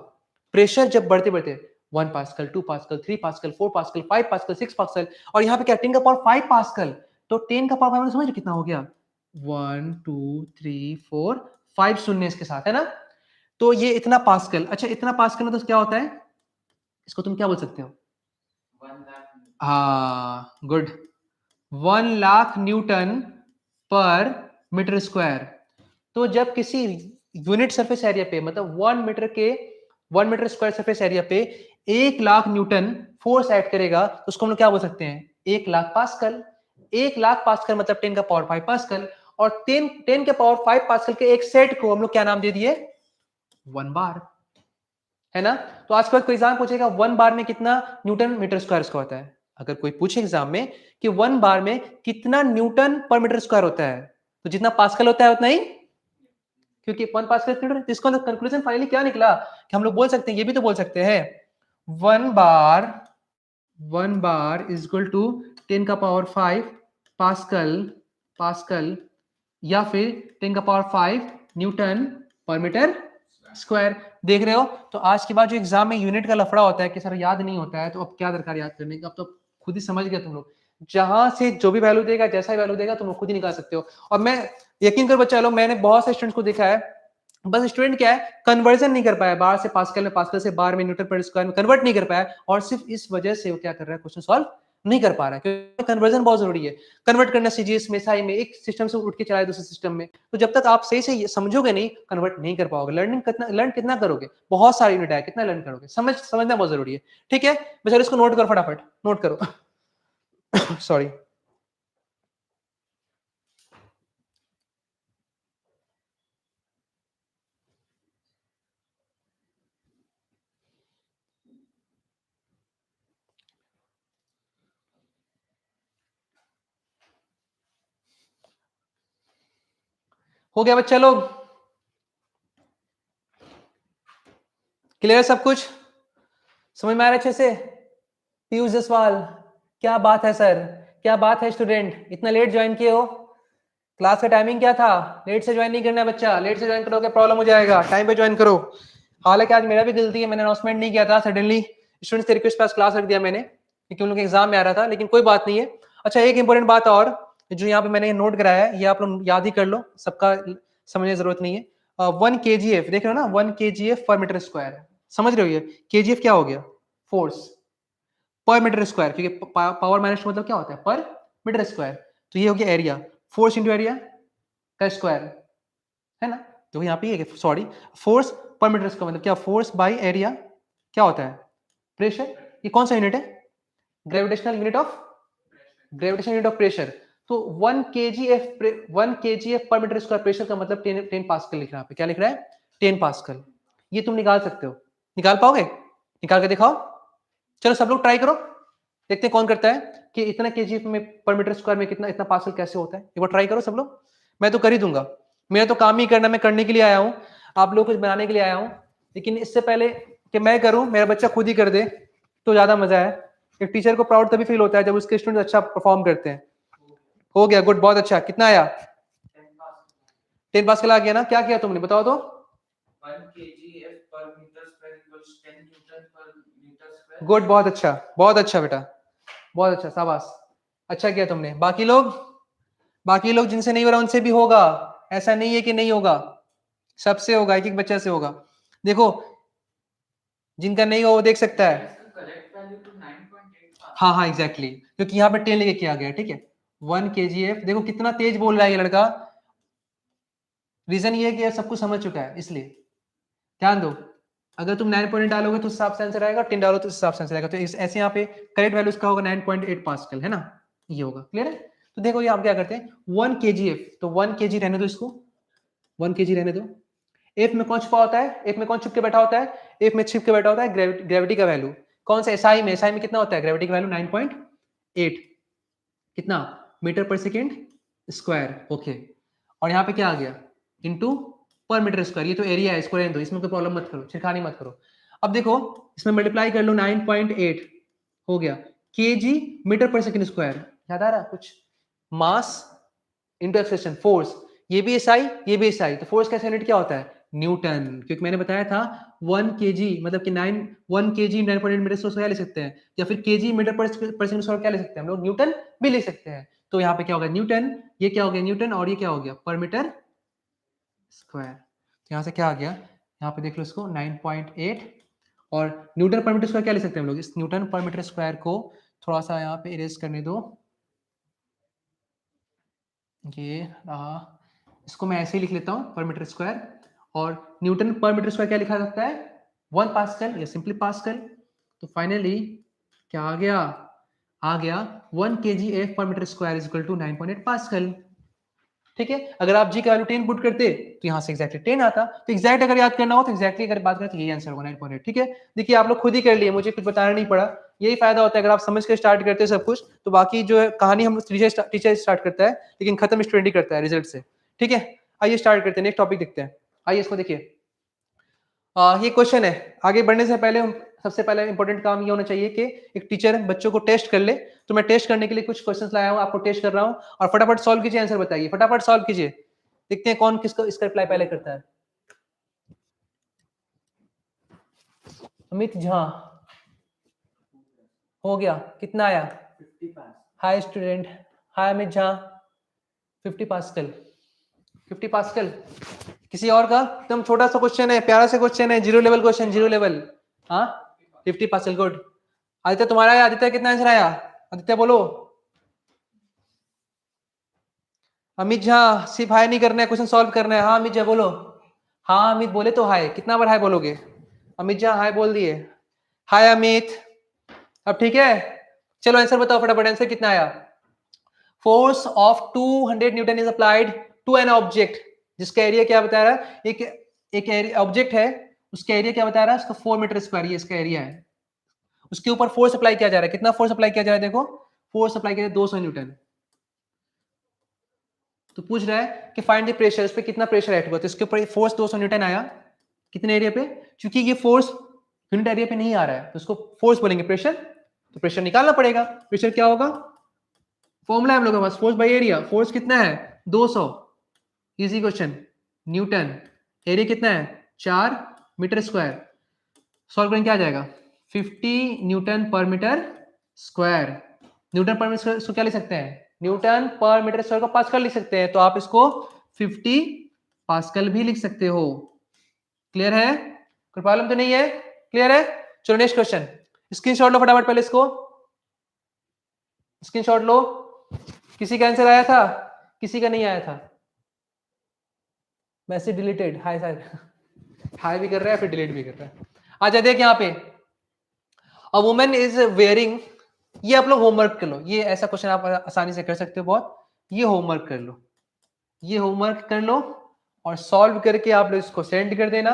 प्रेशर जब बढ़ते बढ़ते 1 pascal, 2 pascal, 3 pascal, 4 pascal, 5 pascal, 6 pascal, और यहाँ पे क्या 10 का पावर 5 पास्कल। तो 10 का पावर 5 समझ कितना हो गया? 1 2 3 4 5 शून्य इसके साथ, है ना? तो ये इतना पास्कल। अच्छा, इतना पास्कल में तो क्या होता है? इसको तुम क्या बोल सकते हो? हाँ good, 1 lakh Newton per metre square. तो जब किसी यूनिट सरफेस एरिया पे, मतलब 1 मीटर स्क्वायर सरफेस एरिया पे 1 लाख न्यूटन फोर्स एक्ट करेगा तो उसको हम लोग क्या बोल सकते हैं? 1 लाख पास्कल। 1 लाख पास्कल मतलब 10 का पावर 5 पास्कल। और 10 के पावर 5 पास्कल के एक सेट को हम लोग क्या नाम दे दिए? 1 बार, है ना? तो आज के बाद कोई एग्जाम पूछेगा 1 बार में कितना न्यूटन मीटर स्क्वायर का होता है? अगर कोई पूछे एग्जाम में कि 1 बार में कितना न्यूटन पर मीटर स्क्वायर होता है, तो जितना पास्कल होता है उतना ही, क्योंकि 1 पास्कल न्यूटन। तो इसका कंक्लूजन फाइनली क्या निकला कि हम लोग बोल सकते हैं, ये भी तो बोल सकते हैं 1 बार इज इक्वल टू 10 का पावर 5 पास्कल या फिर 10 का power 5 Newton per metre square. देख रहे हो? तो आज के बाद जो एग्जाम में यूनिट का लफड़ा होता है कि सर याद नहीं होता है, तो अब क्या दरकार याद करने की? अब तो खुद ही समझ गया तुम लोग। जहां से जो भी वैल्यू देगा, जैसा वैल्यू देगा, तुम लोग खुद ही निकाल सकते हो। और मैं यकीन कर बच्चा लोग, मैंने बहुत से स्टूडेंट्स को देखा है, बस स्टूडेंट क्या है, कन्वर्जन नहीं कर पाया, बार से पास्कल में, पास्कल से बार में, न्यूटन पर स्क्वायर में कन्वर्ट नहीं कर पाया, और सिर्फ इस वजह से वो क्या कर रहा है? क्वेश्चन सॉल्व नहीं कर पा रहा है, क्योंकि कन्वर्जन बहुत जरूरी है। कन्वर्ट करना सीजीएस में, एसआई में, एक सिस्टम से उठ के चलाए दूसरे सिस्टम में। तो जब तक आप सही से समझोगे नहीं, कन्वर्ट नहीं कर पाओगे। लर्न कितना करोगे? बहुत सारी यूनिट है, कितना लर्न करोगे? समझना बहुत जरूरी है, ठीक है? बेचारे इसको नोट करो, फटाफट नोट करो। सॉरी। हो गया बच्चा लोग? क्लियर सब कुछ? समझ में आ रहा है अच्छे से? पीयूष जसवाल, क्या बात है सर, क्या बात है स्टूडेंट, इतना लेट ज्वाइन किए हो? क्लास का टाइमिंग क्या था? लेट से ज्वाइन नहीं करना है बच्चा, लेट से ज्वाइन करोगे प्रॉब्लम हो जाएगा, टाइम पे ज्वाइन करो। हालांकि आज मेरा भी गलती है, मैंने अनाउंसमेंट नहीं किया था, सडनली स्टूडेंट्स के रिक्वेस्ट पर क्लास रख दिया मैंने, क्योंकि उन लोग के एग्जाम में आ रहा था, लेकिन कोई बात नहीं है। अच्छा, एक इंपॉर्टेंट बात और जो यहाँ पे मैंने नोट कराया है, ये आप लोग याद ही कर लो, सबका समझने की जरूरत नहीं है। 1 kgf देख रहे हो ना, 1 kgf पर मीटर स्क्वायर, समझ रहे हो? ये kgf क्या हो गया? फोर्स पर मीटर स्क्वायर, क्योंकि पावर माइनस मतलब क्या होता है? पर मीटर स्क्वायर। तो ये हो गया एरिया, फोर्स इंटू एरिया का स्क्वायर, है ना? तो यहाँ पे ये सॉरी, फोर्स पर मीटर स्क्वायर मतलब क्या? फोर्स बाय एरिया क्या होता है? प्रेशर। ये कौन सा यूनिट है? Gravitational unit of pressure. तो 1 kgf per metre square pressure का मतलब 10 पास्कल लिख रहा है। क्या लिख रहा है? 10 पास्कल। ये तुम निकाल सकते हो, निकाल पाओगे? निकाल के दिखाओ। चलो सब लोग ट्राई करो, देखते हैं कौन करता है कि इतना kgf में पर मीटर स्क्वायर में कितना, इतना पास्कल कैसे होता है। एक बार ट्राई करो सब लोग। मैं तो कर ही दूंगा, मेरा तो काम ही करना, मैं करने के लिए आया हूँ, आप लोग कुछ बनाने के लिए आया हूँ। लेकिन इससे पहले कि मैं करूँ, मेरा बच्चा खुद ही कर दे तो ज्यादा मजा है। एक टीचर को प्राउड तभी फील होता है जब उसके स्टूडेंट अच्छा परफॉर्म करते हैं। हो गया, गुड, बहुत अच्छा। कितना आया? 10 पास्कल आ गया ना? क्या किया तुमने बताओ तो? 1 kgf per meter square equals 10 Newton per meter square. Good, बहुत अच्छा, बहुत अच्छा बेटा, बहुत अच्छा, शाबाश, अच्छा किया तुमने। बाकी लोग जिनसे नहीं हो रहा उनसे भी होगा, ऐसा नहीं है कि नहीं होगा, सबसे होगा, एक एक बच्चे से होगा। देखो जिनका नहीं हो वो देख सकता है। Correct value to 9.8 हाँ हाँ एग्जैक्टली, क्योंकि यहाँ पे 10 लेके किया गया, ठीक है। 1 kgf, देखो कितना तेज बोल रहा है ये लड़का, रीजन ये है कि ये सब कुछ समझ चुका है, इसलिए ध्यान दो। अगर तुम 9 डालोगे तो उस हिसाब से आंसर आएगा, 10 डालो तो उस हिसाब से आंसर आएगा। तो ऐसे यहाँ पे करेक्ट वैल्यू इसका होगा 9.8 पास्कल, है ना, ये होगा। क्लियर है? तो देखो ये आप क्या करते हैं, 1 kgf, तो 1 kg रहने दो इसको, 1 kg रहने दो। एफ में कौन छुपा होता है? एफ में कौन छुप के बैठा होता है? एफ में छिप के बैठा होता है ग्रेविटी का वैल्यू। कौन सा? एसआई में। एसआई में कितना होता है ग्रेविटी का वैल्यू? 9.8, कितना? Metre per second square. Okay, और यहाँ पे क्या आ गया? इनटू पर मीटर स्क्वायर। ये तो एरिया है, इसको रहने दो, इसमें कोई प्रॉब्लम मत करो, छिड़खानी मत करो। अब देखो इसमें मल्टीप्लाई कर लो, 9.8 हो गया KG metre per second square. याद आ रहा कुछ? मास इंटू एक्सेलरेशन, फोर्स, ये भी एसआई ये भी एसआई, तो फोर्स का यूनिट क्या होता है? न्यूटन। क्योंकि मैंने बताया था 1 kg मतलब कि 1 kg 9.8 मीटर स्क्वायर क्या ले सकते हैं, या फिर केजी मीटर पर सेकंड स्क्वायर क्या ले सकते हैं हम लोग? न्यूटन भी ले सकते हैं। तो यहाँ पे क्या होगा? न्यूटन, ये क्या हो गया? न्यूटन, और ये क्या हो गया? पर मीटर स्क्वायर। तो यहाँ से क्या आ गया? यहाँ पे देख लो इसको 9.8, और न्यूटन पर मीटर स्क्वायर क्या ले सकते हैं हम लोग? इस न्यूटन पर मीटर स्क्वायर को थोड़ा सा यहाँ पे इरेज करने दो, ये इसको मैं ऐसे ही लिख लेता हूँ पर मीटर स्क्वायर। और न्यूटन पर मीटर स्क्वायर क्या लिखा जा सकता है? 1 पास्कल या सिंपली पास्कल। तो फाइनली क्या आ गया? आ गया 1 kgf per metre square is equal to 9.8 pascal. ठीक है, अगर आप जी का वैल्यू 10 पुट करते तो यहाँ से एग्जैक्टली 10 आता। तो एग्जैक्ट अगर याद करना हो तो एग्जैक्टली अगर बात करें तो यही आंसर होगा 9.8। ठीक है, देखिए आप लोग खुद ही कर लिए, मुझे कुछ बताना नहीं पड़ा। यही फायदा होता है अगर आप समझ कर स्टार्ट करते हैं सब कुछ, तो बाकी जो है कहानी हम टीचर स्टार्ट करता है लेकिन खत्म स्टूडेंट ही करता है रिजल्ट से। ठीक है, आइए स्टार्ट करते हैं, नेक्स्ट टॉपिक देखते हैं। आइए इसको देखिए, ये क्वेश्चन है। आगे बढ़ने से पहले सबसे पहले इंपॉर्टेंट काम ये होना चाहिए कि एक टीचर बच्चों को टेस्ट कर ले। तो मैं टेस्ट करने के लिए कुछ क्वेश्चंस लाया हूं, आपको टेस्ट कर रहा हूं, और फटाफट सॉल्व कीजिए, आंसर बताइए, फटाफट सॉल्व कीजिए। देखते हैं कौन किसको इसका रिप्लाई पहले करता है। अमित झा, हो गया, कितना आया? 50 पास। हाय स्टूडेंट, हाय अमित झा, 50 पास्कल, 50 पास्कल। किसी और का? एकदम छोटा सा क्वेश्चन है, प्यारा सा क्वेश्चन है, zero level question, zero level. हाँ 50 पास्कल, गुड। आदित्य तुम्हारा आया? आदित्य कितना आंसर आया? आदित्य बोलो। अमित झा सिर्फ हाय नहीं करना है, क्वेश्चन सॉल्व करना है। हाँ अमित झा बोलो। हाँ अमित बोले तो हाय, कितना बार हाय बोलोगे? अमित झा हाय बोल दिए, हाय अमित। अब ठीक है, चलो आंसर बताओ फटाफट, आंसर कितना आया? Force of 200 newton is applied to an object जिसका एरिया क्या बता रहा है? एक ऑब्जेक्ट है, उसका एरिया क्या बता रहा है? उसका 4 मीटर स्क्वायर, ये इसका एरिया है। उसके ऊपर फोर्स अप्लाई किया जा रहा है, कितना फोर्स अप्लाई किया जा रहा है? देखो फोर्स अप्लाई किया 200 न्यूटन। तो पूछ रहा है कि फाइंड द प्रेशर, उस पर कितना प्रेशर एक्ट हुआ। तो इसके ऊपर फोर्स 200 न्यूटन आया, कितने एरिया पे? क्योंकि ये फोर्स यूनिट एरिया पे नहीं आ रहा है तो उसको फोर्स बोलेंगे, प्रेशर। तो प्रेशर निकालना पड़ेगा, प्रेशर क्या होगा? फॉर्मूला हम लोग के पास, फोर्स बाई एरिया। फोर्स कितना है? 200, इजी क्वेश्चन, न्यूटन। एरिया कितना है? 4 मीटर स्क्वायर। सॉल्व करेंगे क्या आ जाएगा? 50 Newton per metre square. Newton per metre square क्या लिख सकते हैं? न्यूटन पर मीटर स्क्वायर को पास्कल लिख सकते हैं, तो आप इसको 50 पास्कल भी लिख सकते हो। क्लियर है? कोई प्रॉब्लम तो नहीं है? क्लियर है? चलो नेक्स्ट क्वेश्चन, स्क्रीनशॉट लो फटाफट, पहले इसको स्क्रीनशॉट लो। किसी का आंसर आया था? किसी का नहीं आया था? मैसेज डिलीटेड, हाय सर, हाय भी कर रहा है फिर डिलीट भी कर रहा है। अच्छा देख यहाँ पे, अ वुमन इज वेयरिंग, ये आप लोग होमवर्क कर लो, ये ऐसा क्वेश्चन आप आसानी से कर सकते हो बहुत। ये होमवर्क कर लो, ये होमवर्क कर लो और सॉल्व करके आप लोग इसको सेंड कर देना।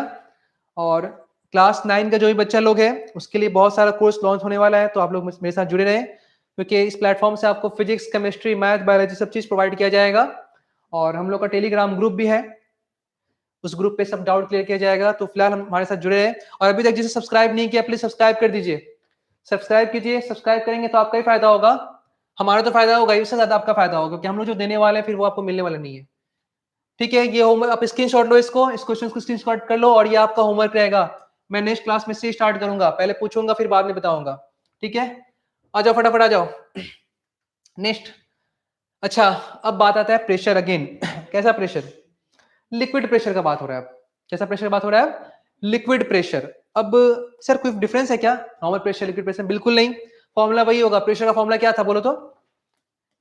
और क्लास 9 का जो भी बच्चा लोग है उसके लिए बहुत सारा कोर्स लॉन्च होने वाला है, तो आप लोग मेरे साथ जुड़े रहें, क्योंकि इस प्लेटफॉर्म से आपको फिजिक्स, केमिस्ट्री, मैथ, बायोलॉजी सब चीज प्रोवाइड किया जाएगा। और हम लोग का टेलीग्राम ग्रुप भी है, उस ग्रुप पे सब डाउट क्लियर किया जाएगा। तो फिलहाल हमारे साथ जुड़े रहे, और अभी तक जिसे सब्सक्राइब नहीं किया प्लीज सब्सक्राइब कर दीजिए, सब्सक्राइब कीजिए, सब्सक्राइब करेंगे तो आपका ही फायदा होगा, हमारा तो फायदा होगा, इससे ज्यादा आपका फायदा होगा, क्योंकि हम लोग जो देने वाले हैं फिर वो आपको मिलने वाला नहीं है। ठीक है, ये होमवर्क आप स्क्रीनशॉट लो, इसको, इस क्वेश्चन को स्क्रीनशॉट कर लो, और ये आपका होमवर्क रहेगा। मैं नेक्स्ट क्लास में से स्टार्ट करूंगा, पहले पूछूंगा फिर बाद में बताऊंगा। ठीक है, आ जाओ फटाफट आ जाओ। नेक्स्ट, अच्छा अब बात आता है प्रेशर अगेन। कैसा प्रेशर? लिक्विड प्रेशर का बात हो रहा है अब। कैसा प्रेशर का बात हो रहा है? Liquid pressure. अब सर कोई डिफरेंस है क्या नॉर्मल प्रेशर लिक्विड प्रेशर? बिल्कुल नहीं, फॉर्मूला वही होगा। प्रेशर का फॉर्मूला क्या था बोलो तो?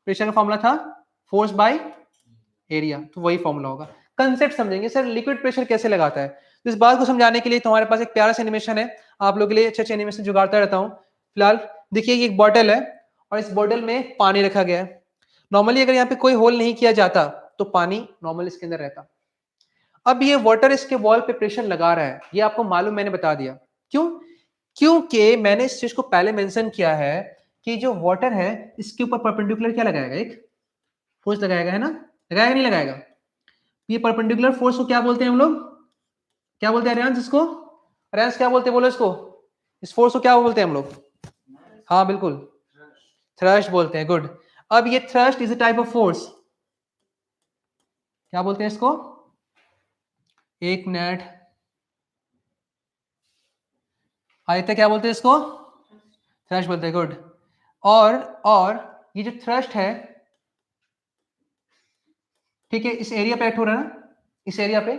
प्रेशर का फॉर्मूला था फोर्स बाय एरिया, तो वही फॉर्मूला होगा। कंसेप्ट समझेंगे सर लिक्विड प्रेशर कैसे लगाता है, तो इस बात को समझाने के लिए तुम्हारे पास एक प्यारा सा एनिमेशन है, आप लोग के लिए अच्छे एनिमेशन जुगाड़ता रहता हूँ। फिलहाल देखिए ये एक बॉटल है और इस बॉटल में पानी रखा गया है। नॉर्मली अगर यहाँ पे कोई होल नहीं किया जाता तो पानी नॉर्मल इसके अंदर रहता। अब ये वाटर इसके वॉल पे प्रेशर लगा रहा है, ये आपको मालूम, मैंने बता दिया। क्यों? क्योंकि मैंने इस चीज को पहले मेंशन किया है कि जो वाटर है इसके ऊपर परपेंडिकुलर क्या लगाएगा, एक फोर्स लगाएगा, है ना? लगाएगा नहीं लगाएगा? ये परपेंडिकुलर फोर्स को क्या बोलते हैं हम लोग? क्या बोलते हैं रेंस इसको? रेंस क्या बोलते हैं बोलो इसको? इस फोर्स को क्या बोलते हैं हम लोग? हाँ बिल्कुल, थ्रस्ट बोलते हैं। गुड। अब ये thrust is a type of force, क्या बोलते हैं इसको? एक मिनट, आदित्य क्या बोलते हैं इसको? थ्रस्ट बोलते हैं। गुड। और ये जो थ्रस्ट है, ठीक है, इस एरिया पे एक्ट हो रहा है ना, इस एरिया पे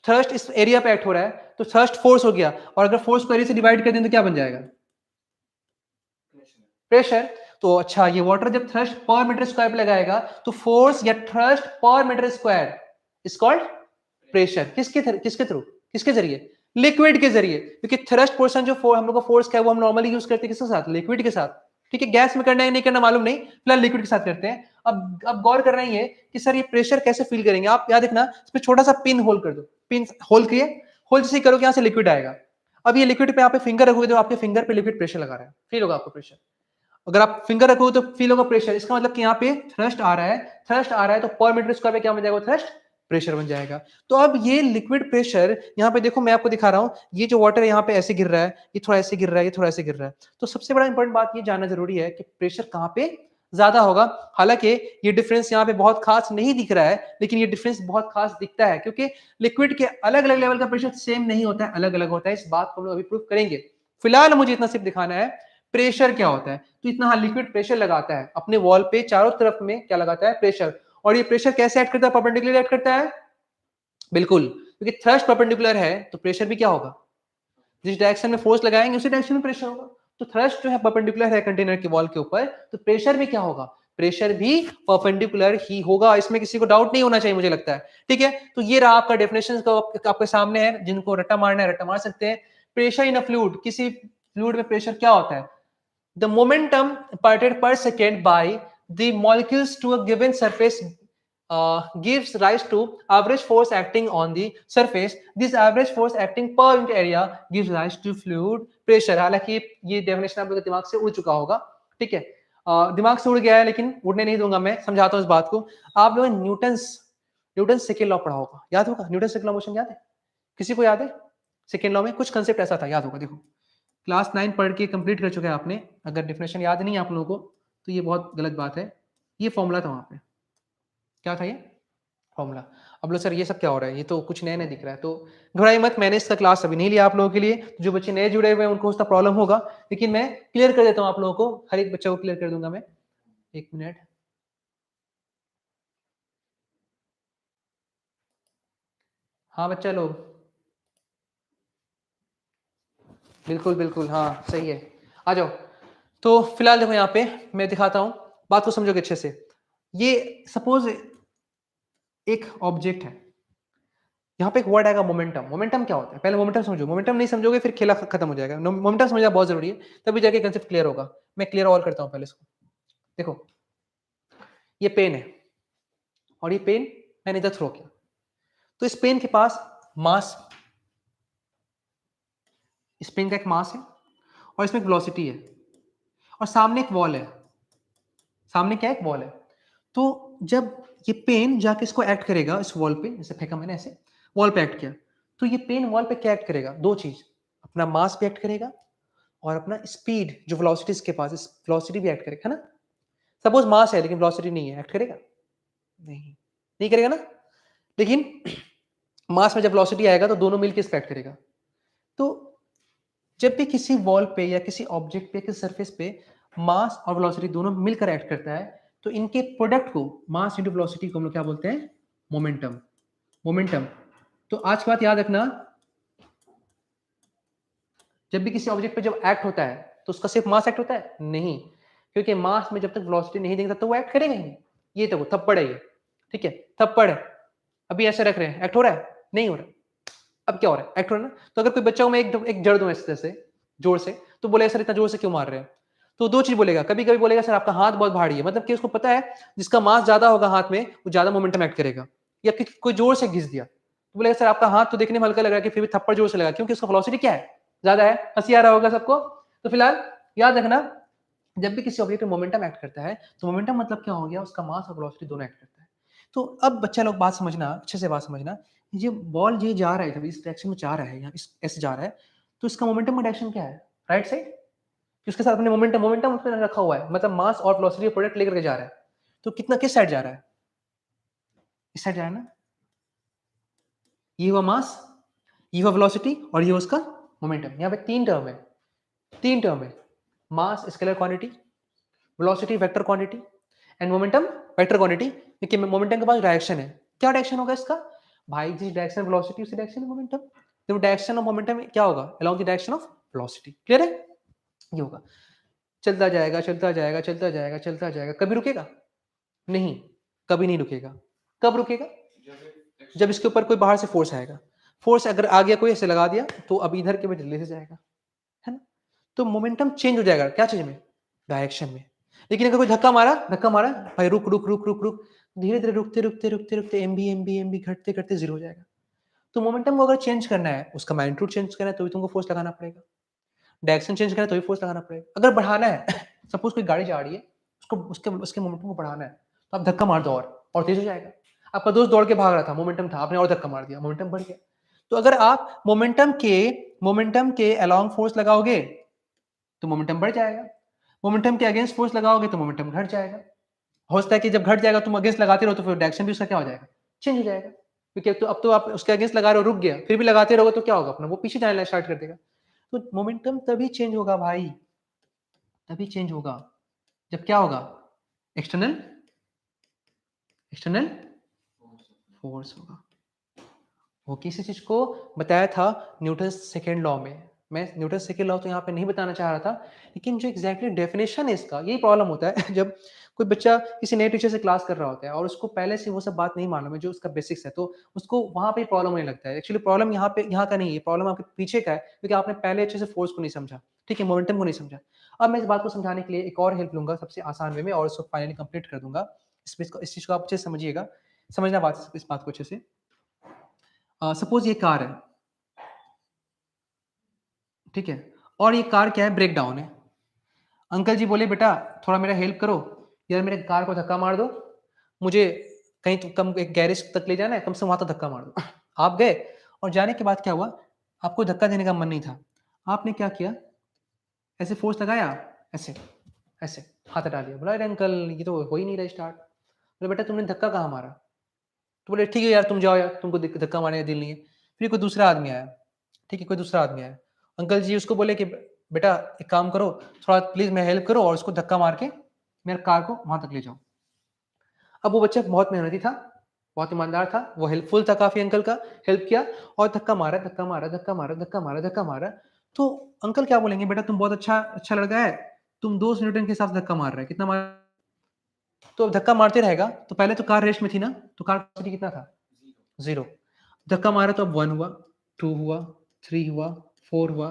थ्रस्ट इस एरिया पे एक्ट हो रहा है, तो थ्रस्ट फोर्स हो गया, और अगर फोर्स को एरिया से डिवाइड कर दें तो क्या बन जाएगा? प्रेशर। तो अच्छा, ये वाटर जब थ्रस्ट पर मीटर स्क्वायर पे लगाएगा तो फोर्स या thrust per metre square is called pressure. किसके थ्रू, किसके जरिए? लिक्विड के जरिए, क्योंकि थ्रस्ट पोर्शन जो हम लोग का फोर्स का है वो हम नॉर्मली यूज करते हैं किसके साथ? लिक्विड के साथ। ठीक है, गैस में करना है नहीं करना मालूम नहीं, फिलहाल लिक्विड के साथ करते हैं। अब गौर करना ही है कि सर ये प्रेशर कैसे फील करेंगे। आप याद रखना, इसमें छोटा सा पिन होल कर दो, पिन होल किए, होल जैसे करोगे यहाँ से लिक्विड आएगा। अब ये लिक्विड पे आप फिंगर रखोगे तो आपके फिंगर पे लिक्विड प्रेशर लगा रहा है, फील होगा आपको प्रेशर। अगर आप फिंगर रखोगे तो फील होगा प्रेशर। इसका मतलब कि यहाँ पे थ्रस्ट आ रहा है, थ्रस्ट आ रहा है तो पर मीटर स्क्वायर पे क्या बन जाएगा? थ्रस्ट प्रेशर बन जाएगा। तो अब ये लिक्विड प्रेशर यहाँ पे देखो, मैं आपको दिखा रहा हूँ, ये जो वाटर यहाँ पे ऐसे गिर रहा है, ये थोड़ा ऐसे गिर रहा है, ये थोड़ा ऐसे गिर रहा है। तो सबसे बड़ा इंपॉर्टेंट बात ये जानना जरूरी है कि प्रेशर कहाँ पे ज्यादा होगा। हालांकि ये डिफरेंस यहाँ पे बहुत खास नहीं दिख रहा है, लेकिन ये डिफरेंस बहुत खास दिखता है, क्योंकि लिक्विड के अलग अलग लेवल का प्रेशर सेम नहीं होता है, अलग अलग होता है। इस बात को हम लोग अभी प्रूव करेंगे। फिलहाल मुझे इतना सिर्फ दिखाना है प्रेशर क्या होता है। तो इतना, हाँ, लिक्विड प्रेशर लगाता है अपने वॉल पे चारों तरफ में, क्या लगाता है? प्रेशर। और ये प्रेशर कैसे एक्ट करता है? परपेंडिकुलर एक्ट करता है, बिल्कुल, क्योंकि थ्रस्ट परपेंडिकुलर है तो प्रेशर भी क्या होगा? जिस डायरेक्शन में फोर्स लगाएंगे उसी डायरेक्शन में प्रेशर होगा। तो थ्रस्ट जो है परपेंडिकुलर है कंटेनर के वॉल के ऊपर, तो प्रेशर भी क्या होगा? प्रेशर भी परपेंडिकुलर ही होगा। इसमें किसी को डाउट नहीं होना चाहिए, मुझे लगता है। ठीक है, तो ये रहा आपका डेफिनेशन आपके सामने है, जिनको रट्टा मारना है रट्टा मार सकते हैं। प्रेशर इन अ फ्लूइड, किसी फ्लूइड में प्रेशर क्या होता है? The momentum imparted per second by the molecules to a given surface gives rise to average force acting on the surface. This average force acting per unit area gives rise to fluid pressure. हालांकि ये definition आप लोगों के दिमाग से उड़ चुका होगा, ठीक है, दिमाग से उड़ गया है, लेकिन उड़ने नहीं दूंगा, मैं समझाता हूँ इस बात को। आप लोगों ने न्यूटन सेकेंड लॉ पढ़ा होगा, याद होगा? न्यूटन सेकेंड लॉ मोशन याद है? किसी को याद है? सेकेंड लॉ में कुछ कंसेप्ट ऐसा था, याद होगा। देखो, क्लास 9 पढ़ के कंप्लीट कर चुके हैं आपने, अगर डेफिनेशन याद नहीं है आप लोगों को तो ये बहुत गलत बात है। ये फॉर्मूला था वहां पे, क्या था ये फॉर्मूला? अब लो सर ये सब क्या हो रहा है, ये तो कुछ नया नया दिख रहा है, तो घबराई मत, मैंने इसका क्लास अभी नहीं लिया आप लोगों के लिए। तो जो बच्चे नए जुड़े हुए हैं उनको उसका प्रॉब्लम होगा, लेकिन मैं क्लियर कर देता हूँ आप लोगों को, हर एक बच्चे को क्लियर कर दूंगा मैं। एक मिनट, हाँ बच्चा लोग, बिल्कुल बिल्कुल, हाँ सही है, आ जाओ। तो फिलहाल देखो यहाँ पे मैं दिखाता हूँ, बात को समझोगे अच्छे से। ये सपोज एक ऑब्जेक्ट है, यहाँ पे एक वर्ड आएगा मोमेंटम। मोमेंटम क्या होता है? पहले मोमेंटम समझो, मोमेंटम नहीं समझोगे फिर खेला खत्म हो जाएगा। मोमेंटम समझना बहुत जरूरी है, तभी जाके कंसेप्ट क्लियर होगा। मैं क्लियर और करता हूँ पहले इसको। देखो, ये पेन है और ये पेन मैंने इधर थ्रो किया, तो इस पेन के पास मास, इस पेन का एक मास है और इसमें एक वेलोसिटी है, और सामने एक वॉल है। सामने क्या है? एक वॉल है। तो जब ये पेन जाके इसको एक्ट करेगा, इस वॉल पे, जैसे फेंका मैंने ऐसे, वॉल पे एक्ट किया, तो ये पेन वॉल पे क्या एक्ट करेगा? दो चीज, अपना मास पे एक्ट करेगा और अपना स्पीड जो वेलोसिटी इसके पास, इस वेलोसिटी भी एक्ट करेगा, है ना? सपोज मास है लेकिन वेलोसिटी नहीं है, एक्ट करेगा? नहीं, नहीं करेगा ना? लेकिन मास में जब वेलोसिटी आएगा तो दोनों मिलकर इस पे एक्ट करेगा। तो जब भी किसी वॉल पे या किसी ऑब्जेक्ट पे, किसी सरफेस पे मास और वेलोसिटी दोनों मिलकर एक्ट करता है, तो इनके प्रोडक्ट को, मास इंटू वेलोसिटी को हम लोग क्या बोलते हैं? मोमेंटम। मोमेंटम। तो आज की बात याद रखना, जब भी किसी ऑब्जेक्ट पे जब एक्ट होता है तो उसका सिर्फ मास एक्ट होता है? नहीं, क्योंकि मास में जब तक वेलोसिटी नहीं देंगे तब तो वो एक्ट करेगा ही नहीं। ये देखो थप्पड़ है ये, ठीक है, थप्पड़ है, अभी ऐसे रख रहे हैं, एक्ट हो रहा है? नहीं हो रहा। अब क्या हो रहा है? एक्ट हो रहा है ना? तो अगर कोई बच्चा को मैं एक जड़ दूं ऐसे से जोर से, तो बोलेगा सर इतना जोर से क्यों मार रहे हैं? तो दो चीज बोलेगा, कभी कभी बोलेगा सर आपका हाथ बहुत भारी है, मतलब कि उसको पता है जिसका मास ज्यादा होगा हाथ में वो ज्यादा मोमेंटम एक्ट करेगा। या कोई जोर से घिस दिया तो बोलेगा सर आपका हाथ तो देखने में हल्का लग रहा है कि फिर भी थप्पड़ जोर से लगा, क्योंकि उसका वेलोसिटी क्या है? ज्यादा है। हंसी आ रहा होगा सबको? तो फिलहाल याद रखना, जब भी किसी ऑब्जेक्ट में मोमेंटम एक्ट करता है तो मोमेंटम मतलब क्या हो गया? उसका मास और वेलोसिटी दोनों एक्ट करता है। तो अब बच्चा लोग बात समझना, अच्छे से बात समझना, ये बॉल ये जा रहा है, जब इस डायरेक्शन में जा रहा है या इस ऐसे जा रहा है, तो इसका मोमेंटम का डायरेक्शन क्या है? Right side. उसके साथ अपने मोमेंटम मोमेंटम उसमें रखा हुआ है, मतलब मास और वेलोसिटी प्रोडक्ट लेकर के जा रहा है। तो कितना किस साइड जा रहा है? इस साइड जा रहा है ना? ये हुआ मास, ये हुआ वेलोसिटी और ये उसका मोमेंटम। यहाँ पे तीन टर्म है, तीन टर्म है। Mass scalar quantity, velocity vector quantity and momentum vector quantity. देखिए मोमेंटम के पास डायरेक्शन है, क्या डायरेक्शन होगा इसका? भाई जिस डायरेक्शन वेलोसिटी उसी डायरेक्शन में मोमेंटम। तो डायरेक्शन ऑफ मोमेंटम क्या होगा? Along the direction of velocity. Clear है? ये होगा, चलता जाएगा चलता जाएगा चलता जाएगा चलता जाएगा, कभी रुकेगा नहीं, कभी नहीं रुकेगा। कब रुकेगा? जब इसके ऊपर कोई बाहर से फोर्स आएगा। फोर्स अगर आ गया कोई ऐसे लगा दिया तो अब इधर के वजह जल्दी से जाएगा, है ना? तो मोमेंटम चेंज हो जाएगा, क्या चीज में? डायरेक्शन में। लेकिन अगर कोई धक्का मारा भाई रुक रुक रुक रुक रुक, धीरे धीरे रुकते रुकते रुकते रुकते एमबी घटते घटते जीरो हो जाएगा। तो मोमेंटम को अगर चेंज करना है, उसका मैग्नीट्यूड चेंज करना है, तो भी तुमको फोर्स लगाना पड़ेगा। डायरेक्शन चेंज करना है तो भी फोर्स लगाना पड़ेगा। अगर बढ़ाना है सपोज कोई गाड़ी जा रही है, उसको उसके उसके मोमेंटम को बढ़ाना है, तो आप धक्का मार दो और तेज हो जाएगा। आपका दोस्त दौड़ के भाग रहा था, मोमेंटम था, आपने और धक्का मार दिया, मोमेंटम बढ़ गया। तो अगर आप मोमेंटम के अलोंग फोर्स लगाओगे तो मोमेंटम बढ़ जाएगा, मोमेंटम के अगेंस्ट फोर्स लगाओगे तो मोमेंटम घट जाएगा। हो सकता है कि जब घट जाएगा तुम अगेंस्ट लगाते रहो तो फिर डायरेक्शन भी उसका क्या हो जाएगा? चेंज हो जाएगा। क्योंकि तो अब तो आप उसके अगेंस्ट लगा रहे हो, रुक गया, फिर भी लगाते रहोगे तो क्या होगा? अपना वो पीछे जाने स्टार्ट कर देगा। तो मोमेंटम तभी चेंज होगा भाई, तभी चेंज होगा जब क्या होगा? एक्सटर्नल एक्सटर्नल फोर्स होगा। वो किसी चीज को बताया था न्यूटन सेकेंड लॉ में। मैं न्यूटन सेकेंड लॉ तो यहाँ पे नहीं बताना चाह रहा था, लेकिन जो एग्जैक्टली डेफिनेशन है इसका, यही प्रॉब्लम होता है जब कोई बच्चा किसी नए टीचर से क्लास कर रहा होता है और उसको पहले से वो सब बात नहीं मालूम है जो उसका बेसिक्स है, तो उसको वहां पे प्रॉब्लम होने लगता है। एक्चुअली प्रॉब्लम यहाँ का नहीं है, प्रॉब्लम आपके पीछे का है, क्योंकि आपने पहले अच्छे से फोर्स को नहीं समझा, ठीक है, मोमेंटम को नहीं समझा। अब मैं इस बात को समझाने के लिए एक और हेल्प लूंगा सबसे आसान वे में, और इसको फाइनली कंप्लीट कर दूंगा। इस चीज को आप अच्छे से समझिएगा, समझना बात, इस बात को अच्छे से। सपोज ये कार है, ठीक है, और ये कार क्या है? ब्रेक डाउन है। अंकल जी बोले बेटा थोड़ा मेरा हेल्प करो, यार मेरे कार को धक्का मार दो, मुझे कहीं तो कम एक गैरेज तक ले जाना है, कम से कम वहां तक धक्का मार दो। आप गए और जाने के बाद क्या हुआ? आपको धक्का देने का मन नहीं था, आपने क्या किया? ऐसे फोर्स लगाया, ऐसे ऐसे हाथ हटा लिया। बोला अरे अंकल ये तो हो ही नहीं रहा स्टार्ट। बोले बेटा तुमने धक्का कहाँ मारा? तो बोले ठीक है यार तुम जाओ यार, तुमको धक्का मारने का दिल नहीं है। फिर कोई दूसरा आदमी आया, ठीक है, कोई दूसरा आदमी आया, अंकल जी उसको बोले कि बेटा एक काम करो, थोड़ा प्लीज मैं हेल्प करो और उसको धक्का मार के मेरे कार को वहां तक ले जाओ। अब वो बच्चा बहुत मेहनती था, बहुत ईमानदार था, वो हेल्पफुल था काफी, अंकल का हेल्प किया और धक्का मारा धक्का मारा धक्का मारा धक्का मारा धक्का मारा। तो अंकल क्या बोलेंगे? बेटा तुम बहुत अच्छा लड़का है, तुम 2 न्यूटन के हिसाब से धक्का मार रहा है, कितना मार? तो अब धक्का मारते रहेगा, तो पहले तो कार रेस में थी ना, तो कार वेलोसिटी कितना था? 0। धक्का मारा तो अब 1 हुआ, 2 हुआ, 3 हुआ, 4 हुआ,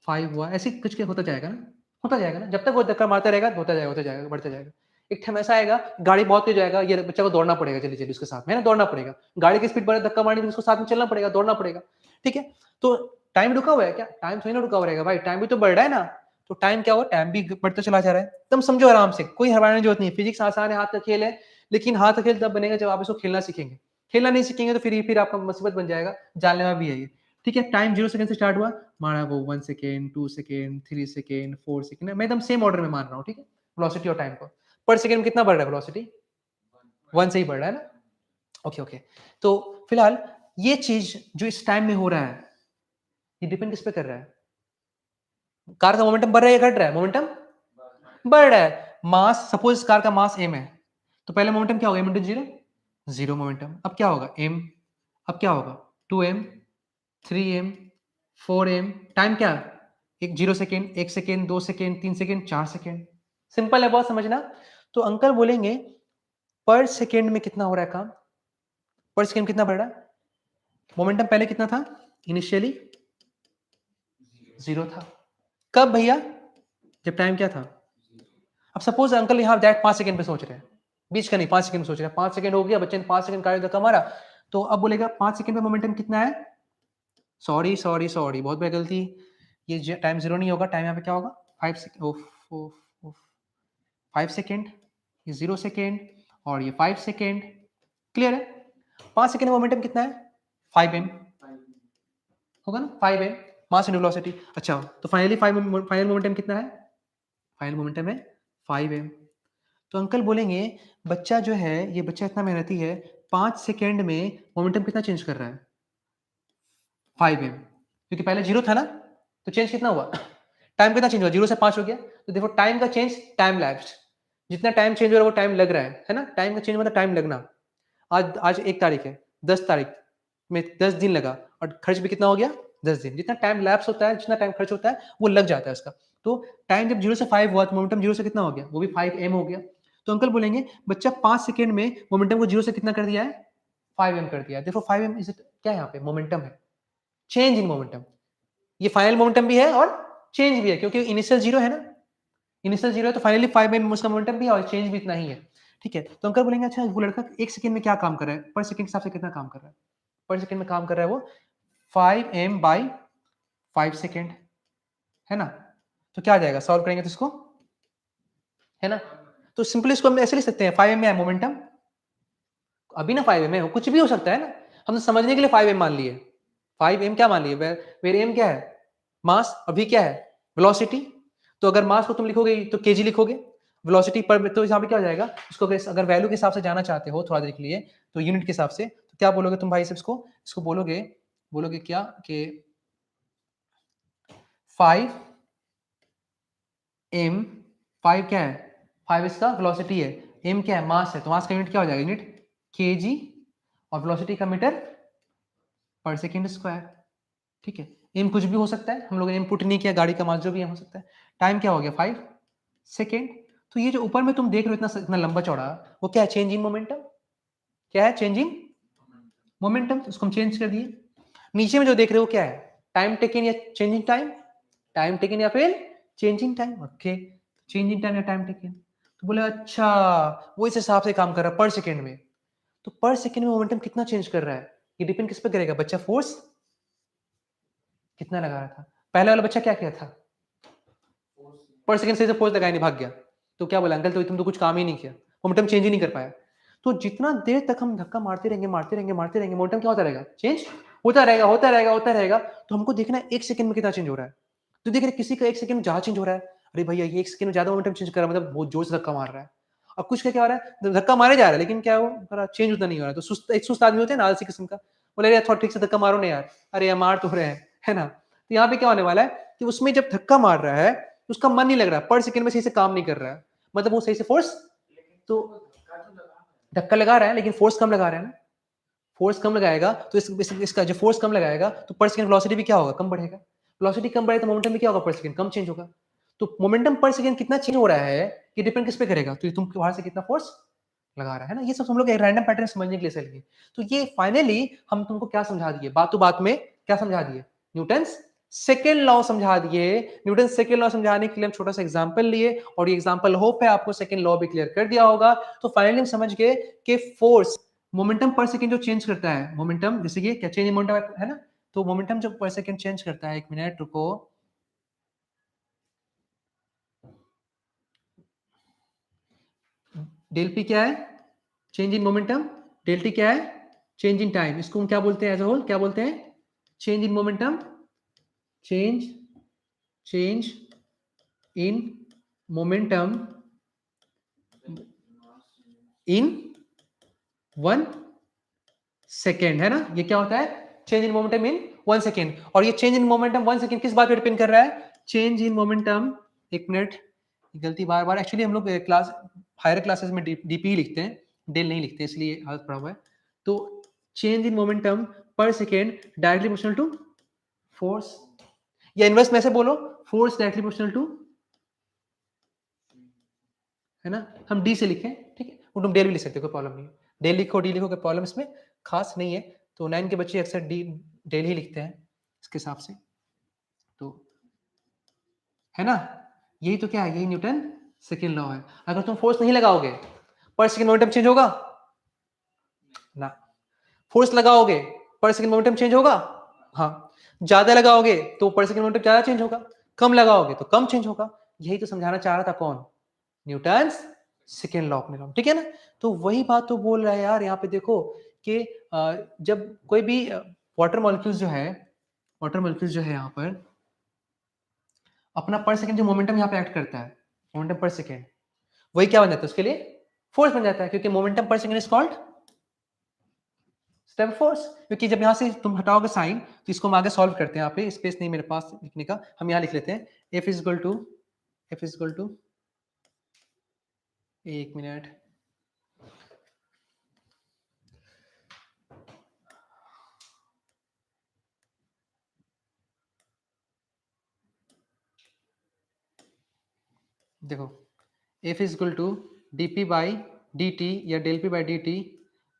5 हुआ, ऐसे कुछ के होता जाएगा ना, होता जाएगा ना, जब तक वो धक्का मारता रहेगा होता जाएगा बढ़ता जाएगा। एक टाइम ऐसा आएगा गाड़ी बहुत तेज जाएगा, ये बच्चा को दौड़ना पड़ेगा, जल्दी जल्दी उसके साथ में, है ना, दौड़ना पड़ेगा। गाड़ी की स्पीड बढ़े, धक्का मारने के लिए उसको साथ में चलना पड़ेगा, दौड़ना पड़ेगा, ठीक है। तो टाइम रुका हुआ है क्या? टाइम थोड़ी ना रुका हुआ रहेगा भाई, टाइम भी तो बढ़ रहा है ना। तो टाइम क्या हुआ? टाइम भी बढ़ता चला जा रहा है। तुम समझो आराम से, कोई हड़बड़ाने की जरूरत नहीं है, फिजिक्स आसान है, हाथ का खेल है, लेकिन हाथ का खेल तब बनेगा जब आप इसको खेलना सीखेंगे। खेलना नहीं सीखेंगे तो फिर आपका मुसीबत बन जाएगा, जानलेवा भी है ये, ठीक है। टाइम 0 सेकंड से स्टार्ट हुआ, हमारा वो 1 सेकेंड 2 सेकेंड 3 सेकेंड 4 सेकेंड, मैं एकदम सेम ऑर्डर में मान रहा हूँ, ठीक है, वेलोसिटी और टाइम को। पर सेकेंड में कितना बढ़ रहा है वेलोसिटी? 1 से ही बढ़ रहा है ना। ओके ओके, तो फिलहाल ये चीज जो इस टाइम में हो रहा है, ये डिपेंड किस पे कर रहा है? कार का मोमेंटम बढ़ रहा है या घट रहा है? मोमेंटम बढ़ रहा है। मास, सपोज कार का मास m है, तो पहले मोमेंटम क्या होगा? m into zero, zero momentum. अब क्या होगा? m, अब क्या होगा? 2m, 3m, 4m, टाइम क्या? एक 0 second, 1 second, 2 second, 3 second, 4 second. Simple है, बहुत समझना। तो अंकल बोलेंगे पर सेकेंड में कितना हो रहा है काम? पर सेकेंड कितना बढ़ रहा है? मोमेंटम पहले कितना था? इनिशियली 0 था। कब भैया? जब टाइम क्या था? अब सपोज अंकल यहाँ डायरेक्ट 5 सेकंड पे सोच रहे हैं, बीच का नहीं, 5 सेकंड पे सोच रहे हैं। 5 सेकंड हो गया, बच्चे ने 5 सेकंड का धक्का मारा, तो अब बोलेगा 5 सेकंड पे मोमेंटम कितना है? सॉरी सॉरी सॉरी, बहुत बड़ी गलती, ये टाइम 0 नहीं होगा, टाइम यहाँ पे क्या होगा? 5 सेकंड, ओफ ओफ ओफ, 5 सेकंड, ये 0 सेकंड और ये 5 सेकंड। क्लियर है? 5 सेकंड में मोमेंटम कितना है? 5m होगा ना, 5m मास इनटू वेलोसिटी। अच्छा, तो फाइनली फाइनल मोमेंटम कितना है? फाइनल मोमेंटम है 5m। तो अंकल बोलेंगे बच्चा जो है, ये बच्चा इतना मेहनती है, 5 सेकेंड में मोमेंटम कितना चेंज कर रहा है? 5m, क्योंकि पहले 0 था ना, तो चेंज कितना हुआ? टाइम कितना चेंज हुआ? 0 से 5 हो गया, तो देखो टाइम का चेंज टाइम लैप्स्ड, जितना टाइम चेंज हो रहा है वो टाइम लग रहा है ना। टाइम का चेंज मतलब टाइम लगना। आज आज 1 तारीख है, 10 तारीख में 10 दिन लगा, और खर्च भी कितना हो गया? 10 दिन। जितना टाइम लैप्स होता है, जितना टाइम खर्च होता है, वो लग जाता है उसका। तो टाइम जब 0 से 5 हुआ, तो मोमेंटम 0 से कितना हो गया? वो भी 5m हो गया। तो अंकल बोलेंगे बच्चा 5 सेकेंड में मोमेंटम को 0 से कितना कर दिया है? 5m कर दिया है। देखो 5m इज क्या है? यहाँ पे मोमेंटम है, चेंज इन मोमेंटम। ये फाइनल मोमेंटम भी है और चेंज भी है, क्योंकि इनिशियल 0 है ना, इनिशियल 0 है, तो फाइनली 5m उसका मोमेंटम भी है और चेंज भी इतना ही है। ठीक है, तो अंकल बोलेंगे अच्छा वो लड़का 1 सेकंड में क्या काम कर रहा है? पर सेकंड के हिसाब से कितना काम कर रहा है? पर सेकंड में काम कर रहा है वो 5m बाई 5 सेकेंड, है ना। तो क्या आ जाएगा? सॉल्व करेंगे तो इसको, है ना। तो सिंपली इसको हम ऐसे लिख सकते हैं, 5m में है मोमेंटम, अभी ना 5m है, कुछ भी हो सकता है ना, हम तो समझने के लिए 5m मान लिए। 5m क्या मान लिए? वेर m क्या है? मास। अभी क्या है? वेलोसिटी। तो अगर मास को तुम लिखोगे तो kg लिखोगे, वेलोसिटी पर, तो यहाँ पे क्या हो जाएगा? उसको अगर वैल्यू के हिसाब से जाना चाहते हो थोड़ा देर के लिए, तो यूनिट के हिसाब से, तो क्या बोलोगे तुम भाई? इसको इसको बोलोगे, बोलोगे क्या कि 5m, 5 क्या है? 5 इसका वेलोसिटी है, m क्या है? मास है, तो मास का यूनिट क्या हो जाएगा? यूनिट kg, और वेलोसिटी का मीटर पर सेकेंड स्क्वायर। ठीक है, m कुछ भी हो सकता है, हम लोगों ने m पुट नहीं किया, गाड़ी का मास जो भी हो सकता है। टाइम क्या हो गया? 5 सेकेंड। तो ये जो ऊपर में तुम देख रहे हो इतना इतना लंबा चौड़ा, वो क्या है? Change in momentum. क्या है? Change in momentum. तो उसको हम चेंज कर दिए। नीचे में जो देख रहे हो क्या है? टाइम टेकन या change in time? Time taken या फिर change in time. Okay, change in time या टाइम टेकन। तो बोले अच्छा, वो इस हिसाब से काम कर रहा है पर सेकेंड में। तो पर सेकेंड में मोमेंटम कितना चेंज कर रहा है? ये डिपेंड किस पे करेगा? बच्चा फोर्स कितना लगा रहा था? पहले वाला बच्चा क्या किया था? पर सेकेंड से फोर्स लगाया नहीं, भाग गया। तो क्या बोला अंकल, तो तुम तो कुछ काम ही नहीं किया, मोमेंटम चेंज ही नहीं कर पाया। तो जितना देर तक हम धक्का मारते रहेंगे मारते रहेंगे मारते रहेंगे, मोमेंटम क्या होता रहेगा? चेंज होता रहेगा होता रहेगा होता रहेगा। तो हमको देखना है 1 सेकंड में कितना चेंज हो रहा है। तो देख रहे किसी का 1 सेकंड में ज्यादा चेंज हो रहा है, अरे भैया ये 1 सेकंड में ज्यादा मोमेंटम चेंज कर रहा है, मतलब बहुत जोर से धक्का मार रहा है। अब कुछ का क्या हो रहा है? धक्का मारे जा रहा है, लेकिन क्या वो चेंज उतना नहीं हो रहा है। तो सुस्त, एक सुस्त आदमी होते हैं ना, आलसी किस्म का, बोले यार थोड़ा ठीक से धक्का मारो ना यार, अरे यार मार तो रहे हैं, है ना। तो यहाँ पे क्या होने वाला है कि उसमें जब धक्का मार रहा है तो उसका मन नहीं लग रहा है, पर सेकंड में सही से काम नहीं कर रहा है, मतलब वो सही से फोर्स, तो धक्का लगा रहा है लेकिन फोर्स कम लगा रहा है ना। फोर्स कम लगाएगा तो इसका जो फोर्स कम लगाएगा तो पर सेकंड वेलोसिटी भी क्या होगा? कम बढ़ेगा। वेलोसिटी कम बढ़े तो मोमेंटम भी क्या होगा? पर सेकंड कम चेंज होगा। तो मोमेंटम पर सेकंड कितना चेंज हो रहा है, ये डिपेंड किस पे करेगा? तो तुम बाहर से कितना फोर्स लगा रहा है ना। ये सब हम लोग रैंडम पैटर्न समझने के लिए चलेंगे। तो ये फाइनली हम तुमको क्या समझा दिए? बातों बात में क्या समझा दिए? न्यूटन्स सेकेंड लॉ समझा दिए। न्यूटन सेकेंड लॉ समझाने के लिए हम छोटा सा एग्जांपल लिए, और ये एग्जांपल होप है आपको सेकेंड लॉ भी क्लियर कर दिया होगा। तो फाइनली हम समझ गए कि फोर्स मोमेंटम पर सेकेंड जो चेंज करता है, मोमेंटम जैसे कि क्या चेंज इन मोमेंटम है ना, तो मोमेंटम जो पर सेकेंड चेंज करता है, 1 मिनट रुको, डेल पी क्या है? Change in momentum. Del t क्या है? Change in time. इसको हम क्या बोलते हैं? एज अ होल क्या बोलते हैं? Change in momentum change in momentum in 1 second, है ना? ये क्या होता है? Change in momentum in 1 second. और ये चेंज इन मोमेंटम 1 सेकेंड किस बात पे डिपेंड कर रहा है? चेंज इन मोमेंटम, एक मिनट, गलती बार बार, एक्चुअली हम लोग क्लास हायर क्लासेस में डीपी लिखते हैं, डेल नहीं लिखते, इसलिए हालत पड़ा हुआ है। तो change in momentum per second directly proportional to force, या इनवर्स में से बोलो, फोर्स डायरेक्टली प्रोपोर्शनल टू, है ना? हम डी से लिखें, ठीक है? वो तुम डेल भी लिख सकते हो, कोई प्रॉब्लम नहीं है। डेल लिखो, डी लिखो, कोई प्रॉब्लम इसमें खास नहीं है। तो 9 के बच्चे अक्सर डी डेल ही लिखते हैं इसके हिसाब से, तो है ना? यही तो क्या है, यही न्यूटन सेकेंड लॉ है। अगर तुम फोर्स नहीं लगाओगे पर सेकेंड मोमेंटम चेंज होगा ना? फोर्स लगाओगे पर सेकेंड मोमेंटम चेंज होगा? हाँ। ज्यादा लगाओगे तो पर सेकेंड मोमेंटम ज्यादा चेंज होगा, कम लगाओगे तो कम चेंज होगा। यही तो समझाना चाह रहा था कौन? न्यूटन सेकेंड लॉ अपने, ठीक है ना? तो वही बात तो बोल रहा है यार यहाँ पे, देखो कि जब कोई भी वाटर मॉलिक्यूल्स जो है यहाँ पर अपना पर सेकंड जो मोमेंटम यहाँ पे एक्ट करता है, मोमेंटम पर सेकंड, वही क्या बन जाता है उसके लिए? फोर्स बन जाता है, क्योंकि मोमेंटम पर second is called step force. क्योंकि जब यहाँ से तुम हटाओगे साइन, तो इसको हम आगे सॉल्व करते हैं। यहाँ पे स्पेस नहीं मेरे पास लिखने का, हम यहाँ लिख लेते हैं F इज इक्वल टू, एक मिनट, देखो F is equal to dp by dt या del p बाई dt।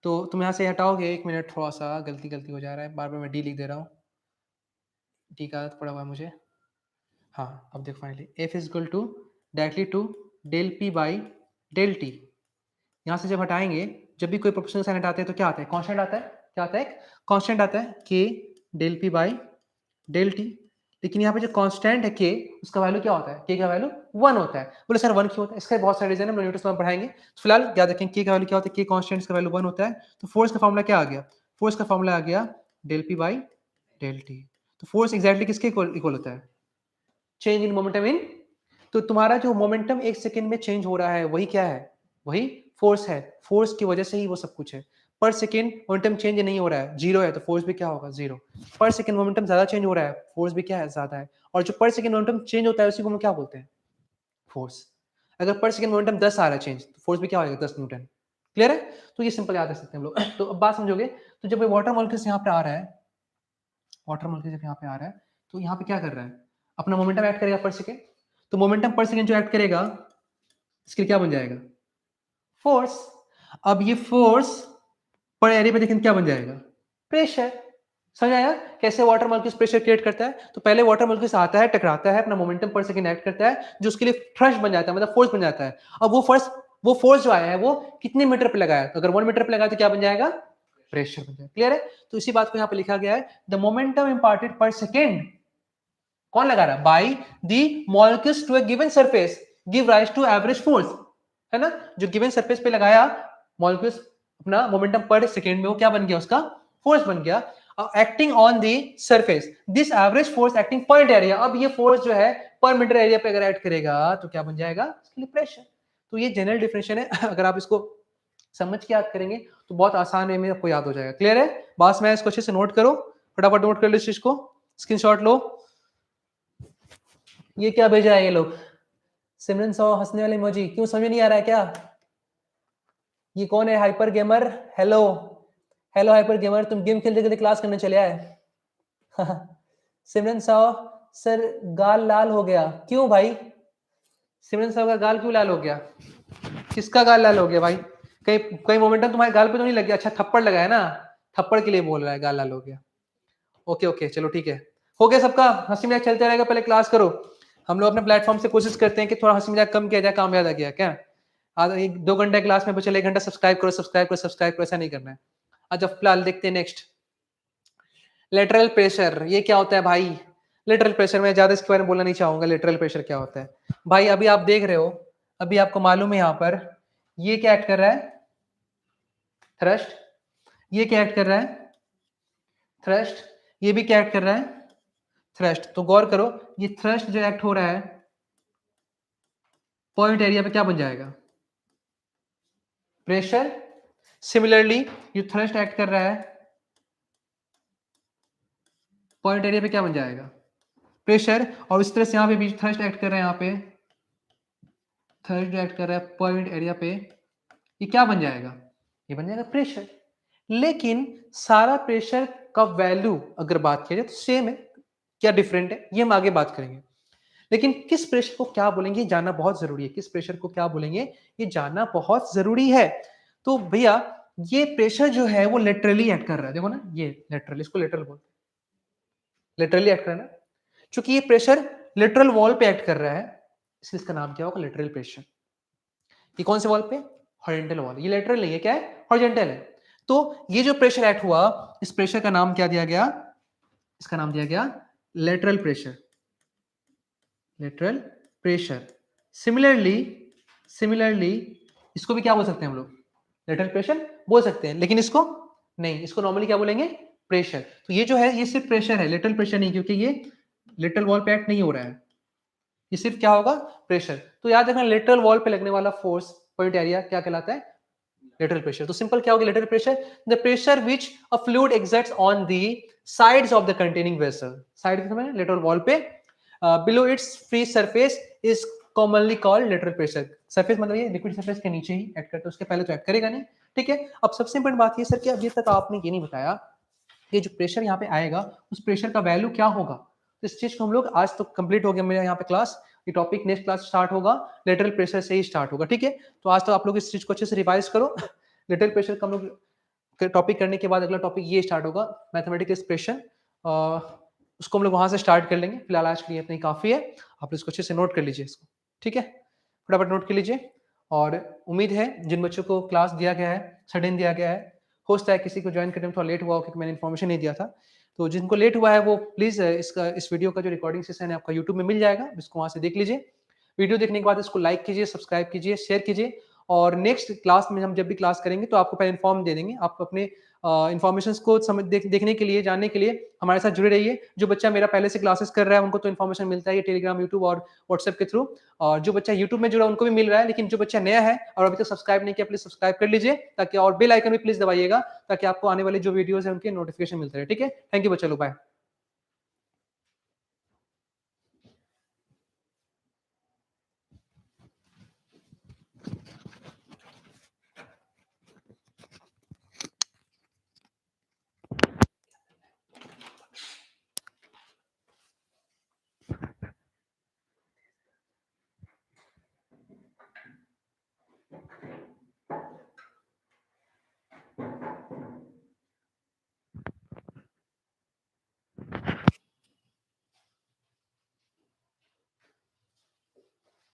तो तुम यहाँ से हटाओगे, एक मिनट, थोड़ा सा गलती हो जा रहा है, बार बार मैं डी लिख दे रहा हूँ, डी का आदत पड़ा हुआ है मुझे। हाँ, अब देखो finally F is equal to directly to del p by del t। यहाँ से जब हटाएंगे, जब भी कोई प्रोपोर्शनल साइन हटाते हैं तो क्या आता है? कांस्टेंट आता है। क्या आता है? कांस्टेंट आता है, k del p by del t। लेकिन यहाँ पे जो कांस्टेंट है k, उसका वैल्यू क्या होता है? k का वैल्यू 1 होता है। बोले सर 1 क्यों होता है? इसका बहुत सारे रीजन है, हम न्यूटन में पढ़ाएंगे। तो फिलहाल याद रखें k का वैल्यू क्या होता है? k कांस्टेंट, इसका वैल्यू 1 होता है। तो फोर्स का फॉर्मूला क्या आ गया? फोर्स का फॉर्मूला आ गया del p by del t। तो फोर्स एग्जैक्टली किसके इक्वल होता है? चेंज इन मोमेंटम इन। तो तुम्हारा जो मोमेंटम एक सेकंड में चेंज हो रहा है, वही क्या है? वही फोर्स है। फोर्स की वजह से ही वो सब कुछ है। पर सेकंड मोमेंटम चेंज नहीं हो रहा है, जीरो है, तो फोर्स भी क्या होगा? जीरो। पर सेकंड मोमेंटम ज्यादा चेंज हो रहा है, फोर्स भी क्या है? ज्यादा है। और जो पर सेकंड मोमेंटम चेंज होता है उसी को हम क्या बोलते हैं? फोर्स। अगर पर सेकंड मोमेंटम 10 आ रहा है चेंज, तो फोर्स भी क्या होगा? 10 न्यूटन। क्लियर है? तो ये सिंपल याद रख सकते हैं हम लोग। तो अब बात समझोगे, तो जब वाटर मॉलिक्यूल्स यहाँ पे आ रहा है, वाटर मॉलिक्यूल जब यहाँ पे आ रहा है, तो यहाँ पे क्या कर रहा है? अपना मोमेंटम ऐड करेगा पर सेकंड। तो मोमेंटम पर सेकंड जो ऐड करेगा, इसके लिए क्या बन जाएगा? फोर्स। अब ये फोर्स पर एरिया पे देखें क्या बन जाएगा? प्रेशर। समझ आया कैसे वाटर मॉलिक्यूल्स प्रेशर क्रिएट करता है? तो पहले वाटर मॉलिक्यूल्स आता है, टकराता है, अपना मोमेंटम पर सेकंड ऐड करता है, जो उसके लिए थ्रस्ट बन जाता है, मतलब फोर्स बन जाता है। अब वो फोर्स जो आया है वो कितने मीटर पे लगाया? तो अगर 1 मीटर पे लगाया तो क्या बन जाएगा? प्रेशर बन जाएगा। क्लियर है? तो इसी बात को यहाँ पे लिखा गया है, the momentum imparted per second, कौन लगा रहा है? By the molecules to a given surface give rise to average force, है ना? जो गिवन सरफेस पे लगाया मॉलिक्यूल्स अपना मोमेंटम पर सेकेंड में, वो क्या बन गया? उसका फोर्स बन गया। Acting on the surface, this average force acting point area. अब ये फोर्स जो है पर मीटर एरिया पे अगर ऐड करेगा तो क्या बन जाएगा? इसके लिए प्रेशर। तो ये जनरल डिफिनेशन है। अगर आप इसको समझ के याद करेंगे तो बहुत आसान वे में आपको याद हो जाएगा। क्लियर है? बस मैं इसको अच्छे से नोट करो, फटाफट नोट कर लो इस चीज को, स्क्रीनशॉट लो। ये क्या भेजा है ये लोग? सिमरन सौ हंसने वाले इमोजी, क्यों समझ नहीं आ रहा है क्या? ये कौन है? Hyper gamer. Hello hello hyper gamer, तुम गेम खेलते खेलते क्लास करने चले आए? सिमरन सौ, सर गाल लाल हो गया। क्यों भाई? सिमरन सौ का गाल क्यों लाल हो गया? किसका गाल लाल हो गया भाई? कहीं कहीं मोमेंटम तुम्हारे गाल पे तो नहीं लग गया? अच्छा थप्पड़ लगा है ना, थप्पड़ के लिए बोल रहा है गाल लाल हो गया। ओके ओके चलो ठीक है, हो गया सबका? हंसी मजाक चलते रहेगा, पहले क्लास करो। हम लोग अपने प्लेटफॉर्म से कोशिश करते हैं कि थोड़ा हंसी मजाक कम किया जाए, काम याद आ गया क्या? आधा 1-2 घंटे क्लास में बचे 1 घंटा सब्सक्राइब करो, ऐसा नहीं करना है। अच्छा फिलहाल देखते हैं नेक्स्ट, लेटरल प्रेशर। ये क्या होता है भाई? लेटरल प्रेशर में ज्यादा इसके बारे में बोलना नहीं चाहूंगा। लेटरल प्रेशर क्या होता है भाई? अभी आप देख रहे हो, अभी आपको मालूम है यहाँ पर ये क्या एक्ट कर रहा है? थ्रस्ट। ये क्या एक्ट कर रहा है? थ्रस्ट। ये भी क्या एक्ट कर रहा है? थ्रस्ट। तो गौर करो, ये थ्रस्ट जो एक्ट हो रहा है पॉइंट एरिया पे क्या बन जाएगा? प्रेशर। सिमिलरली ये थ्रस्ट एक्ट कर रहा है पॉइंट एरिया पे क्या बन जाएगा? प्रेशर। और इस तरह से यहाँ पे भी थ्रस्ट एक्ट कर रहा है, यहाँ पे थ्रस्ट एक्ट कर रहा है पॉइंट एरिया पे, ये क्या बन जाएगा? ये बन जाएगा प्रेशर। लेकिन सारा प्रेशर का वैल्यू अगर बात किया जाए तो सेम है, क्या डिफरेंट है ये हम आगे बात करेंगे। लेकिन किस प्रेशर को क्या बोलेंगे ये जानना बहुत जरूरी है। किस प्रेशर को क्या बोलेंगे ये जानना बहुत जरूरी है। तो भैया ये प्रेशर जो है वो लेटरली एक्ट कर रहा है, देखो ना, ये लेटरल, इसको लेटरल बोलते हैं, लेटरली एक्ट कर रहा है ना। चूंकि ये प्रेशर लेटरल वॉल पे एक्ट कर रहा है इसलिए इसका नाम क्या होगा? Lateral pressure. ये कौन से वॉल पे? Horizontal wall. ये लेटरल नहीं है, क्या है? हॉरिजॉन्टल है। तो ये जो प्रेशर एक्ट हुआ, इस प्रेशर का नाम क्या दिया गया? इसका नाम दिया गया lateral pressure. Lateral pressure. Similarly इसको भी क्या बोल सकते हैं हम लोग? लेटरल प्रेशर बोल सकते हैं, लेकिन इसको नहीं, इसको नॉर्मली क्या बोलेंगे? प्रेशर। तो ये जो है ये सिर्फ प्रेशर है, लेटरल प्रेशर नहीं, क्योंकि ये लेटरल वॉल पे एक्ट नहीं हो रहा है। ये सिर्फ क्या होगा? प्रेशर। तो याद रखना लेटरल वॉल पे लगने वाला फोर्स पॉइंट एरिया क्या कहलाता है? Lateral pressure. तो सिंपल क्या होगा lateral pressure? The pressure which a fluid exerts on the sides of the containing vessel. Side समझ, लेटरल वॉल पे below it's free surface is commonly called lateral pressure. Surface मतलब ये liquid surface के नीचे ही act करता है, उसके पहले तो एक्ट करेगा नहीं। ठीक है। अब सबसे इंपॉर्टेंट बात ये सर कि अभी तक आपने ये नहीं बताया कि जो प्रेशर यहाँ पे आएगा उस प्रेशर का वैल्यू क्या होगा। तो इस चीज को हम लोग आज तो कंप्लीट हो गया मेरा यहाँ पे क्लास। ये टॉपिक नेक्स्ट क्लास स्टार्ट होगा, लेटरल प्रेशर से ही स्टार्ट होगा। ठीक है। तो आज तो आप लोग इस चीज को अच्छे से रिवाइज करो। लेटरल प्रेशर का हम लोग टॉपिक करने के बाद अगला टॉपिक ये स्टार्ट होगा, मैथमेटिकल एक्सप्रेशन। उसको हम लोग वहां से स्टार्ट कर लेंगे। फिलहाल आज के लिए इतना ही काफी है। आप इसको अच्छे से नोट कर लीजिए इसको। ठीक है, फटाफट नोट कर लीजिए। और उम्मीद है जिन बच्चों को क्लास दिया गया है, सडन दिया गया है, हो सकता है किसी को ज्वाइन करने में थोड़ा लेट हुआ हो क्योंकि मैंने इन्फॉर्मेशन नहीं दिया था। तो जिनको लेट हुआ है वो प्लीज इस वीडियो का जो रिकॉर्डिंग सेशन है आपका यूट्यूब में मिल जाएगा, इसको वहां से देख लीजिए। वीडियो देखने के बाद इसको लाइक कीजिए, सब्सक्राइब कीजिए, शेयर कीजिए। और नेक्स्ट क्लास में हम जब भी क्लास करेंगे तो आपको पहले इन्फॉर्म दे देंगे। आप अपने इन्फॉर्मेशन को देखने के लिए, जानने के लिए हमारे साथ जुड़े रहिए। जो बच्चा मेरा पहले से क्लासेस कर रहा है उनको तो इन्फॉर्मेशन मिलता है टेलीग्राम, यूट्यूब और व्हाट्सएप के थ्रू। और जो बच्चा यूट्यूब में जुड़ा उनको भी मिल रहा है, लेकिन जो बच्चा नया है और अभी तक सब्सक्राइब नहीं किया प्लीज सब्सक्राइब कर लीजिए, ताकि और बेल आइकन भी प्लीज दबाइएगा ताकि आपको आने वाली जो वीडियोस है उनके नोटिफिकेशन मिलते रहे। ठीक है, थैंक यू बच्चा लोग, बाय।